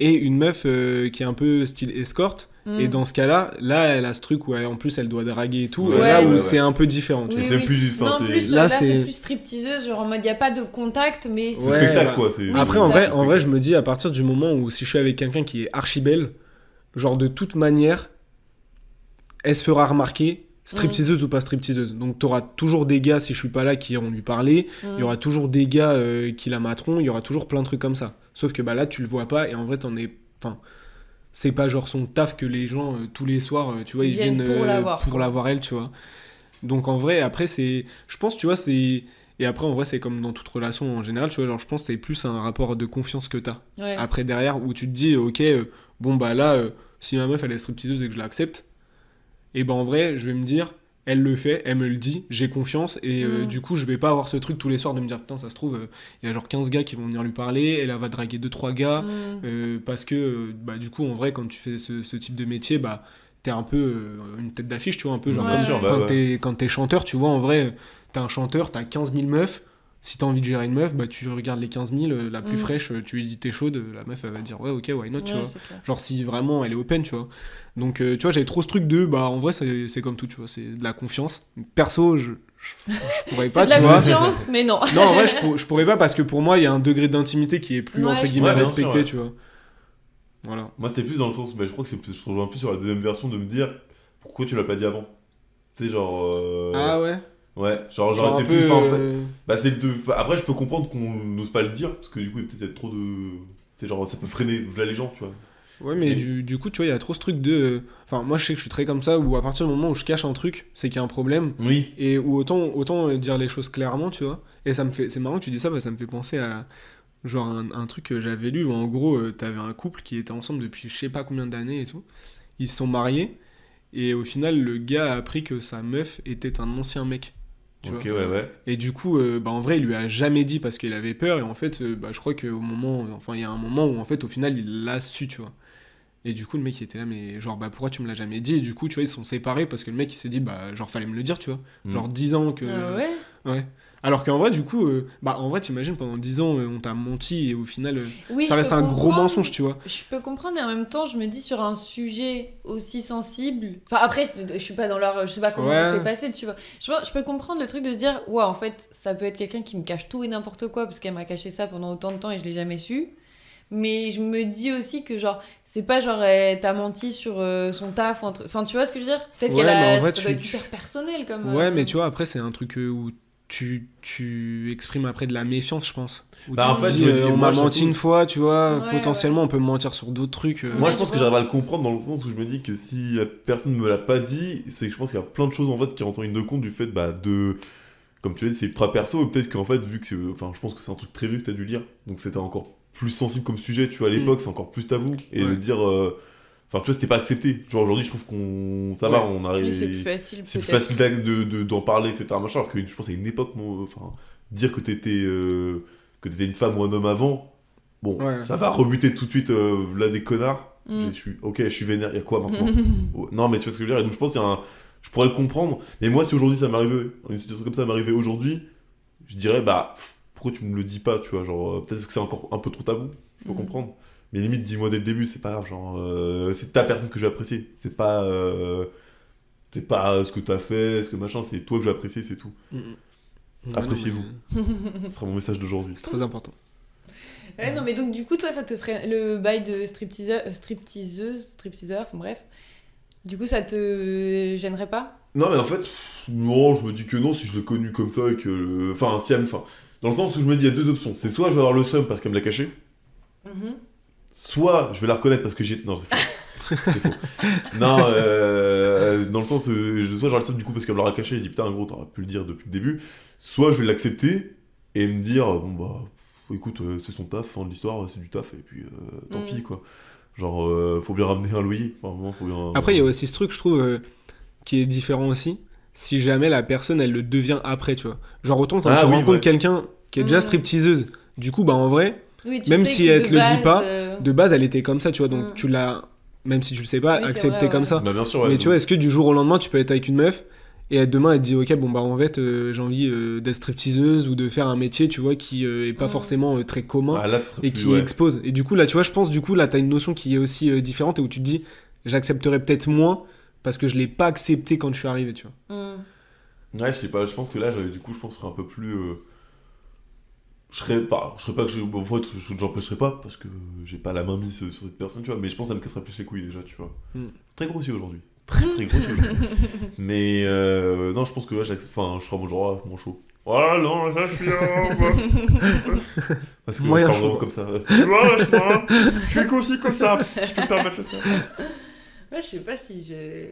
et une meuf qui est un peu style escorte. Et dans ce cas-là, elle a ce truc où en plus elle doit draguer et tout. Ouais. Et là où Ouais. c'est un peu différent. Tu Oui, vois. c'est oui. plus- enfin, Non, c'est- plus, là, là, c'est- c'est plus stripteaseuse, genre en mode, il n'y a pas de contact, mais C'est Ouais, spectacle, bah. quoi. C'est... Oui, Après, c'est en ça. vrai, je me dis, à partir du moment où si je suis avec quelqu'un qui est archi belle, genre de toute manière, elle se fera remarquer, stripteaseuse ou pas stripteaseuse. Donc t'auras toujours des gars, si je suis pas là, qui iront lui parler. Il y aura toujours des gars qui la materont. Il y aura toujours plein de trucs comme ça. Sauf que bah là, tu le vois pas et en vrai, enfin, c'est pas genre son taf que les gens tous les soirs, tu vois, ils viennent pour la voir elle, tu vois. Donc en vrai, après je pense, tu vois, c'est et après en vrai, c'est comme dans toute relation en général, tu vois, genre je pense que c'est plus un rapport de confiance que t'as. Ouais. Après derrière où tu te dis ok, bon bah là, si ma meuf elle est stripteaseuse et que je l'accepte, et ben en vrai, je vais me dire, elle le fait, elle me le dit, j'ai confiance, et du coup, je vais pas avoir ce truc tous les soirs de me dire, putain, ça se trouve, il y a genre 15 gars qui vont venir lui parler, elle va draguer 2-3 gars, parce que, bah, du coup, en vrai, quand tu fais ce type de métier, bah, t'es un peu une tête d'affiche, tu vois, un peu genre Ouais. comme Bien sûr, bah quand t'es chanteur, tu vois, en vrai, t'es un chanteur, t'as 15 000 meufs. Si t'as envie de gérer une meuf, bah tu regardes les 15 000, la plus fraîche, tu lui dis t'es chaude, la meuf elle va dire ouais ok why not, tu Ouais, vois. c'est clair. Genre si vraiment elle est open, tu vois. Donc tu vois, j'avais trop ce truc de bah en vrai c'est comme tout, tu vois, c'est de la confiance. Perso, je pourrais pas, C'est de tu la vois. confiance, mais non. Non, en vrai, je pourrais pas parce que pour moi, il y a un degré d'intimité qui est plus Ouais, entre je guillemets comprends. Ouais, bien respecté, sûr, ouais. tu vois. Voilà. Moi, c'était plus dans le sens, bah, je crois que je rejoins un peu sur la deuxième version de me dire pourquoi tu l'as pas dit avant. Tu sais, genre. Ah ouais. Ouais, genre Genre j'aurais un été plus. peu. Enfin, en fait, bah, après, je peux comprendre qu'on n'ose pas le dire parce que du coup, il y a peut-être trop de. Tu sais, genre, ça peut freiner là, les gens, tu vois. Ouais, mais Et- du coup, tu vois, il y a trop ce truc de. Enfin, moi, je sais que je suis très comme ça où à partir du moment où je cache un truc, c'est qu'il y a un problème. Oui. Et où autant dire les choses clairement, tu vois. Et ça me fait. C'est marrant que tu dis ça, parce que ça me fait penser à. Genre un truc que j'avais lu où en gros, t'avais un couple qui était ensemble depuis je sais pas combien d'années et tout. Ils se sont mariés. Et au final, le gars a appris que sa meuf était un ancien mec. Tu Ok, vois. ouais. Et du coup, bah, en vrai, il lui a jamais dit parce qu'il avait peur. Et en fait, bah, je crois qu'au moment. Enfin, il y a un moment où, en fait, au final, il l'a su, tu vois. Et du coup, le mec, il était là, mais genre, bah, pourquoi tu me l'as jamais dit? Et du coup, tu vois, ils se sont séparés parce que le mec, il s'est dit, bah, genre, fallait me le dire, tu vois. Genre, 10 ans que. Ah ouais. Ouais. Alors qu'en vrai, du coup, bah, en vrai, t'imagines, pendant 10 ans, on t'a menti et au final, Oui, ça je reste peux un gros comprendre. mensonge, tu vois. Je peux comprendre et en même temps, je me dis sur un sujet aussi sensible. Enfin, après, je suis pas dans leur. Je sais pas comment ça Ouais. s'est passé, tu vois. Je peux comprendre le truc de se dire, ouais, en fait, ça peut être quelqu'un qui me cache tout et n'importe quoi parce qu'elle m'a caché ça pendant autant de temps et je l'ai jamais su. Mais je me dis aussi que, genre, c'est pas genre, t'as menti sur son taf. Enfin, tu vois ce que je veux dire? Peut-être Ouais, qu'elle mais en a. vrai, Ça doit être hyper personnel comme. Ouais, mais tu vois, après, c'est un truc où tu exprimes après de la méfiance, je pense. Où Bah, tu en te fait, dis, je me dis, on moi, m'a menti surtout- une fois, tu vois, Ouais, potentiellement, on peut me mentir sur d'autres trucs. Moi, Ouais, je pense je que vois. j'arrive à le comprendre dans le sens où je me dis que si la personne me l'a pas dit, c'est que je pense qu'il y a plein de choses en fait qui rentrent en ligne de compte du fait bah, de. Comme tu l'as dit, c'est ultra perso, et peut-être qu'en fait, vu que. Enfin, je pense que c'est un truc très vieux que t'as dû lire, donc c'était encore plus sensible comme sujet, tu vois, à l'époque, c'est encore plus tabou, et Ouais. de dire. Enfin, tu vois, c'était pas accepté. Genre aujourd'hui, je trouve qu'on. Ça va, Ouais. on arrive. Oui, c'est plus facile. C'est plus peut-être. facile d'en parler, etc. Machin, alors que je pense à une époque, enfin, dire que t'étais une femme ou un homme avant, bon, Ouais. ça va rebuter tout de suite là des connards. Mm. Ok, je suis vénère, y a quoi maintenant? Ouais. Non, mais tu vois ce que je veux dire, et donc je pense qu'il y a je pourrais le comprendre, mais moi, si aujourd'hui ça m'arrivait, une situation comme ça m'arrivait aujourd'hui, je dirais, bah, pourquoi tu me le dis pas, tu vois, genre, peut-être que c'est encore un peu trop tabou, je peux Mm. comprendre. Mais limite, dis-moi dès le début, c'est pas grave, genre, c'est ta personne que j'ai appréciée, c'est pas ce que t'as fait, ce que machin, c'est toi que j'ai apprécié, c'est tout. Mm. Ouais, Appréciez-vous. non, Ce sera mon message d'aujourd'hui. mais c'est très important. Ouais, non, mais donc du coup, toi, ça te ferait le bail de stripteaseur, enfin bref. Du coup, ça te gênerait pas? Non, mais en fait, non, je me dis que non, si je l'ai connu comme ça et que. Enfin, si elle me. Enfin, dans le sens où je me dis, il y a deux options. C'est soit je vais avoir le seum parce qu'elle me l'a caché, soit je vais la reconnaître parce que j'ai. Non, c'est faux. C'est faux. Non, dans le sens, soit j'aurai le seum du coup parce qu'elle me l'aura caché et dit putain, gros, t'aurais pu le dire depuis le début. Soit je vais l'accepter et me dire, bon bah, écoute, c'est son taf, fin de l'histoire, c'est du taf, et puis tant pis quoi. Genre, faut bien ramener un loyer. Enfin, vraiment, faut bien. Après, il y a aussi ce truc, je trouve, qui est différent aussi. Si jamais la personne, elle le devient après, tu vois. Genre, autant quand Ah tu oui, rencontres ouais. quelqu'un qui est déjà Mm. stripteaseuse, du coup, bah en vrai, Oui, tu Même sais si que elle de te le dit base, pas, de base, elle était comme ça, tu vois. Donc, Mm. tu l'as, même si tu le sais pas, Oui, c'est accepté vrai, comme ouais. ça. Bah, bien sûr, ouais, Mais donc- tu vois, est-ce que du jour au lendemain, tu peux être avec une meuf Et demain, elle te dit, ok, bon, bah en fait, j'ai envie d'être stripteaseuse ou de faire un métier, tu vois, qui est pas forcément très commun Là, ça serait et plus, qui ouais. expose. Et du coup, là, tu vois, je pense, du coup, là, t'as une notion qui est aussi différente et où tu te dis, j'accepterais peut-être moins parce que je l'ai pas accepté quand je suis arrivé, tu vois. Ouais, je sais pas, je pense que là, du coup, je pense que je serais un peu plus. Je serais pas que je. En fait, j'empêcherais pas parce que j'ai pas la main mise sur cette personne, tu vois, mais je pense que ça me casserait plus les couilles déjà, tu vois. Très grossier aujourd'hui. Très grossier aujourd'hui. Mais non, je pense que là, je serais mon genre, mon chaud. Voilà, non, là, je suis parce que Moyen je parle chaud, vraiment quoi. comme ça. Tu vois, je suis aussi comme ça, si je peux me permettre le faire. Ouais, je sais pas si je...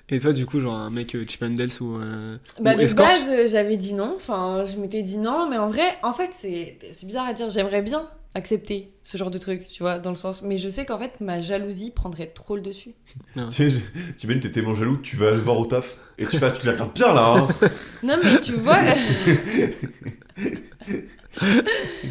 Et toi, du coup, genre un mec Chip and Dale ou Bah, ou de escort base, j'avais dit non. Enfin, je m'étais dit non. Mais en vrai, en fait, c'est bizarre à dire. J'aimerais bien accepter ce genre de truc, tu vois, dans le sens... Mais je sais qu'en fait, ma jalousie prendrait trop le dessus. T'imagines, t'es tellement jaloux que tu vas le voir au taf et tu les regardes bien là, hein. Non, mais tu vois...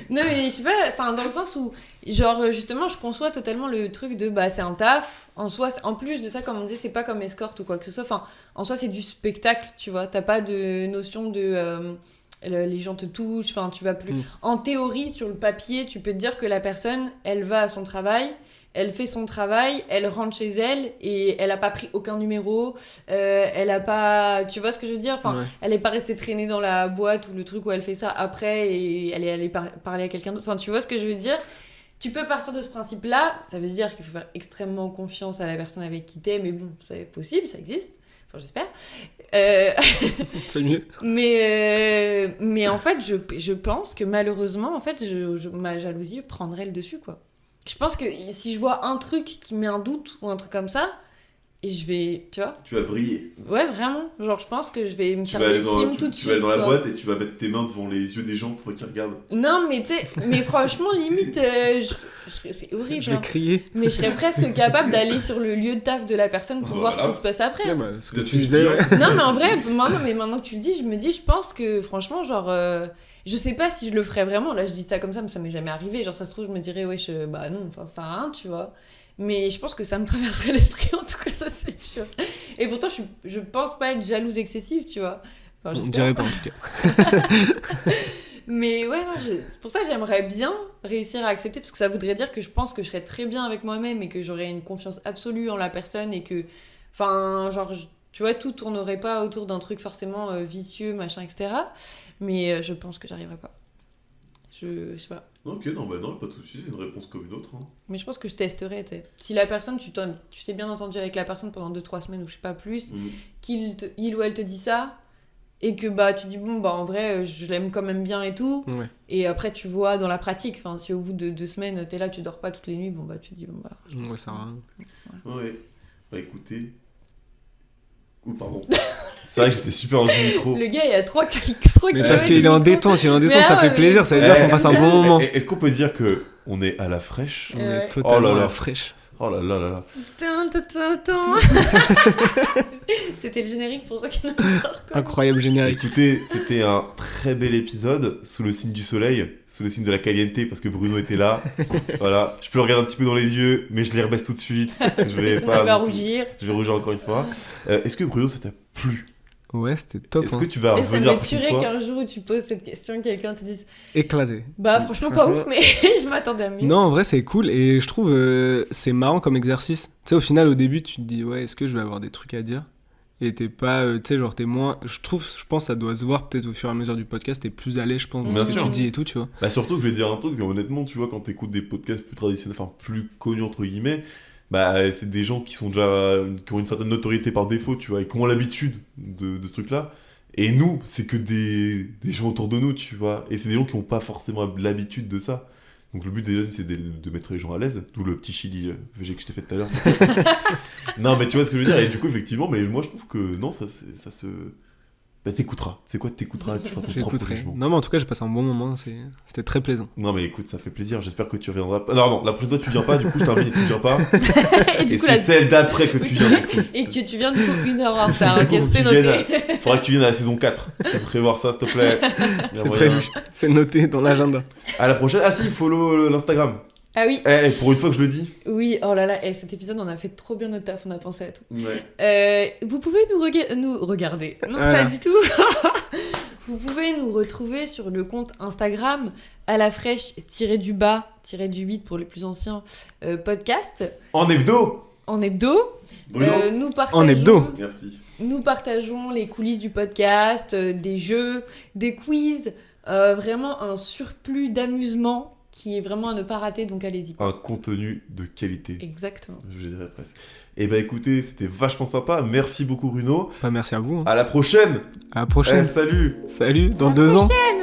Non, mais je sais pas, enfin, dans le sens où, genre, justement, je conçois totalement le truc de, bah, c'est un taf. En soi, en plus de ça, comme on disait, c'est pas comme escorte ou quoi que ce soit. Enfin, en soi, c'est du spectacle, tu vois. T'as pas de notion de... les gens te touchent, enfin, tu vas plus... En théorie, sur le papier, tu peux te dire que la personne, elle va à son travail... Elle fait son travail, elle rentre chez elle et elle a pas pris aucun numéro, elle a pas... Tu vois ce que je veux dire ? Enfin, elle est pas restée traînée dans la boîte ou le truc où elle fait ça après et elle est allée parler à quelqu'un d'autre. Enfin, tu vois ce que je veux dire ? Tu peux partir de ce principe-là, ça veut dire qu'il faut faire extrêmement confiance à la personne avec qui t'es, mais bon, c'est possible, ça existe. Enfin, j'espère. C'est mieux. Mais en fait, je pense que malheureusement, en fait, ma jalousie prendrait le dessus, quoi. Je pense que si je vois un truc qui met un doute ou un truc comme ça, et je vais, tu vois. Tu vas briller. Ouais, vraiment. Genre, je pense que je vais me faire des films tout de suite. Tu vas aller dans la quoi. boîte et tu vas mettre tes mains devant les yeux des gens pour qu'ils regardent. Non, mais tu sais, mais franchement, limite, c'est horrible. Je vais crier. Mais je serais presque capable d'aller sur le lieu de taf de la personne pour voir ce qui se passe après. Ouais, bah, ce que Le tu disais, ouais. Non, mais en vrai, maintenant que tu le dis, je me dis, je pense que franchement, genre. Je sais pas si je le ferais vraiment, là je dis ça comme ça, mais ça m'est jamais arrivé. Genre, ça se trouve, je me dirais, ouais, bah non, enfin, ça sert à rien, tu vois. Mais je pense que ça me traverserait l'esprit, en tout cas, ça c'est sûr. Et pourtant, je pense pas être jalouse excessive, tu vois. Enfin, On dirait pas en tout cas. Mais ouais, c'est pour ça que j'aimerais bien réussir à accepter, parce que ça voudrait dire que je pense que je serais très bien avec moi-même et que j'aurais une confiance absolue en la personne et que, enfin, genre, tu vois, tout tournerait pas autour d'un truc forcément vicieux, machin, etc. Mais je pense que j'arriverai pas. Je sais pas. Ok, non, bah non, pas de soucis, c'est une réponse comme une autre. Hein. Mais je pense que je testerai, tu sais. Si la personne, tu t'es bien entendu avec la personne pendant 2-3 semaines ou je sais pas plus, qu'il ou elle te dit ça, et que bah tu dis, bon, bah en vrai, je l'aime quand même bien et tout, et après tu vois dans la pratique, enfin, si au bout de 2 semaines, t'es là, tu dors pas toutes les nuits, bon bah tu te dis, bon bah... Ouais, ça va. Ouais, bah écoutez... Oh, pardon. C'est vrai que j'étais super dans le micro. Le gars, il y a 3 Mais parce qu'il est en détente, il est en détente, ça fait plaisir, ça veut dire qu'on passe un bon moment. Est-ce qu'on peut dire que on est à la fraîche ? On est totalement à la fraîche. Oh là là là là. C'était le générique pour ceux qui n'ont pas encore. Incroyable générique. Écoutez, c'était un très bel épisode sous le signe du soleil, sous le signe de la caliente parce que Bruno était là. Voilà, je peux le regarder un petit peu dans les yeux, mais je les rebaisse tout de suite. Je vais pas rougir. Je vais rougir encore une fois. Est-ce que Bruno, ça t'a plu ? Ouais, c'était top. Est-ce que tu vas Et ça revenir me la prochaine tuerait fois ? qu'un jour où tu poses cette question, quelqu'un te dise Éclaté. bah franchement pas ouf, mais je m'attendais à mieux. Non, en vrai, c'est cool et je trouve c'est marrant comme exercice. Tu sais, au final, au début, tu te dis, ouais, est-ce que je vais avoir des trucs à dire ? Et t'es pas, tu sais, genre, t'es moins. Je pense que ça doit se voir peut-être au fur et à mesure du podcast, t'es plus à l'aise, je pense, dans ce que tu dis et tout, tu vois. Bah, surtout que je vais dire un truc, honnêtement, tu vois, quand t'écoutes des podcasts plus traditionnels, enfin, plus connus entre guillemets, bah, c'est des gens qui sont déjà. Qui ont une certaine notoriété par défaut, tu vois, et qui ont l'habitude de ce truc-là. Et nous, c'est que des gens autour de nous, tu vois. Et c'est des gens qui n'ont pas forcément l'habitude de ça. Donc le but déjà, c'est de mettre les gens à l'aise. D'où le petit chili VG que je t'ai fait tout à l'heure. Non, mais tu vois ce que je veux dire. Et du coup, effectivement, mais moi, je trouve que non, ça se... Bah, t'écouteras. C'est quoi, t'écouteras, tu feras ton propre jugement. Non, mais en tout cas, j'ai passé un bon moment. C'était très plaisant. Non, mais écoute, ça fait plaisir. J'espère que tu reviendras. Non, la prochaine fois, tu viens pas. Du coup, je t'invite et tu viens pas. Et du coup, c'est celle d'après que tu viens. Du coup. Et que tu viens du coup 1 heure en retard. Ok, c'est noté. Faudra que tu viennes à la saison 4. Si tu veux prévoir ça, s'il te plaît. C'est prévu. C'est noté dans l'agenda. À la prochaine. Ah si, follow l'Instagram. Ah oui, Pour une fois que je le dis. oui, oh là là, cet épisode, on a fait trop bien notre taf, on a pensé à tout. Ouais. Vous pouvez nous regarder. Non, Voilà. pas du tout. Vous pouvez nous retrouver sur le compte Instagram à la fraîche _du8 pour les plus anciens podcast En hebdo. en hebdo. Bruno. En hebdo. Merci. Nous partageons les coulisses du podcast, des jeux, des quiz, vraiment un surplus d'amusement qui est vraiment à ne pas rater, donc allez-y. Un contenu de qualité. Exactement. Je dirais presque. Et bah écoutez, c'était vachement sympa. Merci beaucoup Bruno. Bah, merci à vous. Hein. À la prochaine. À la prochaine. Salut. Salut, dans À la 2 ans. prochaine.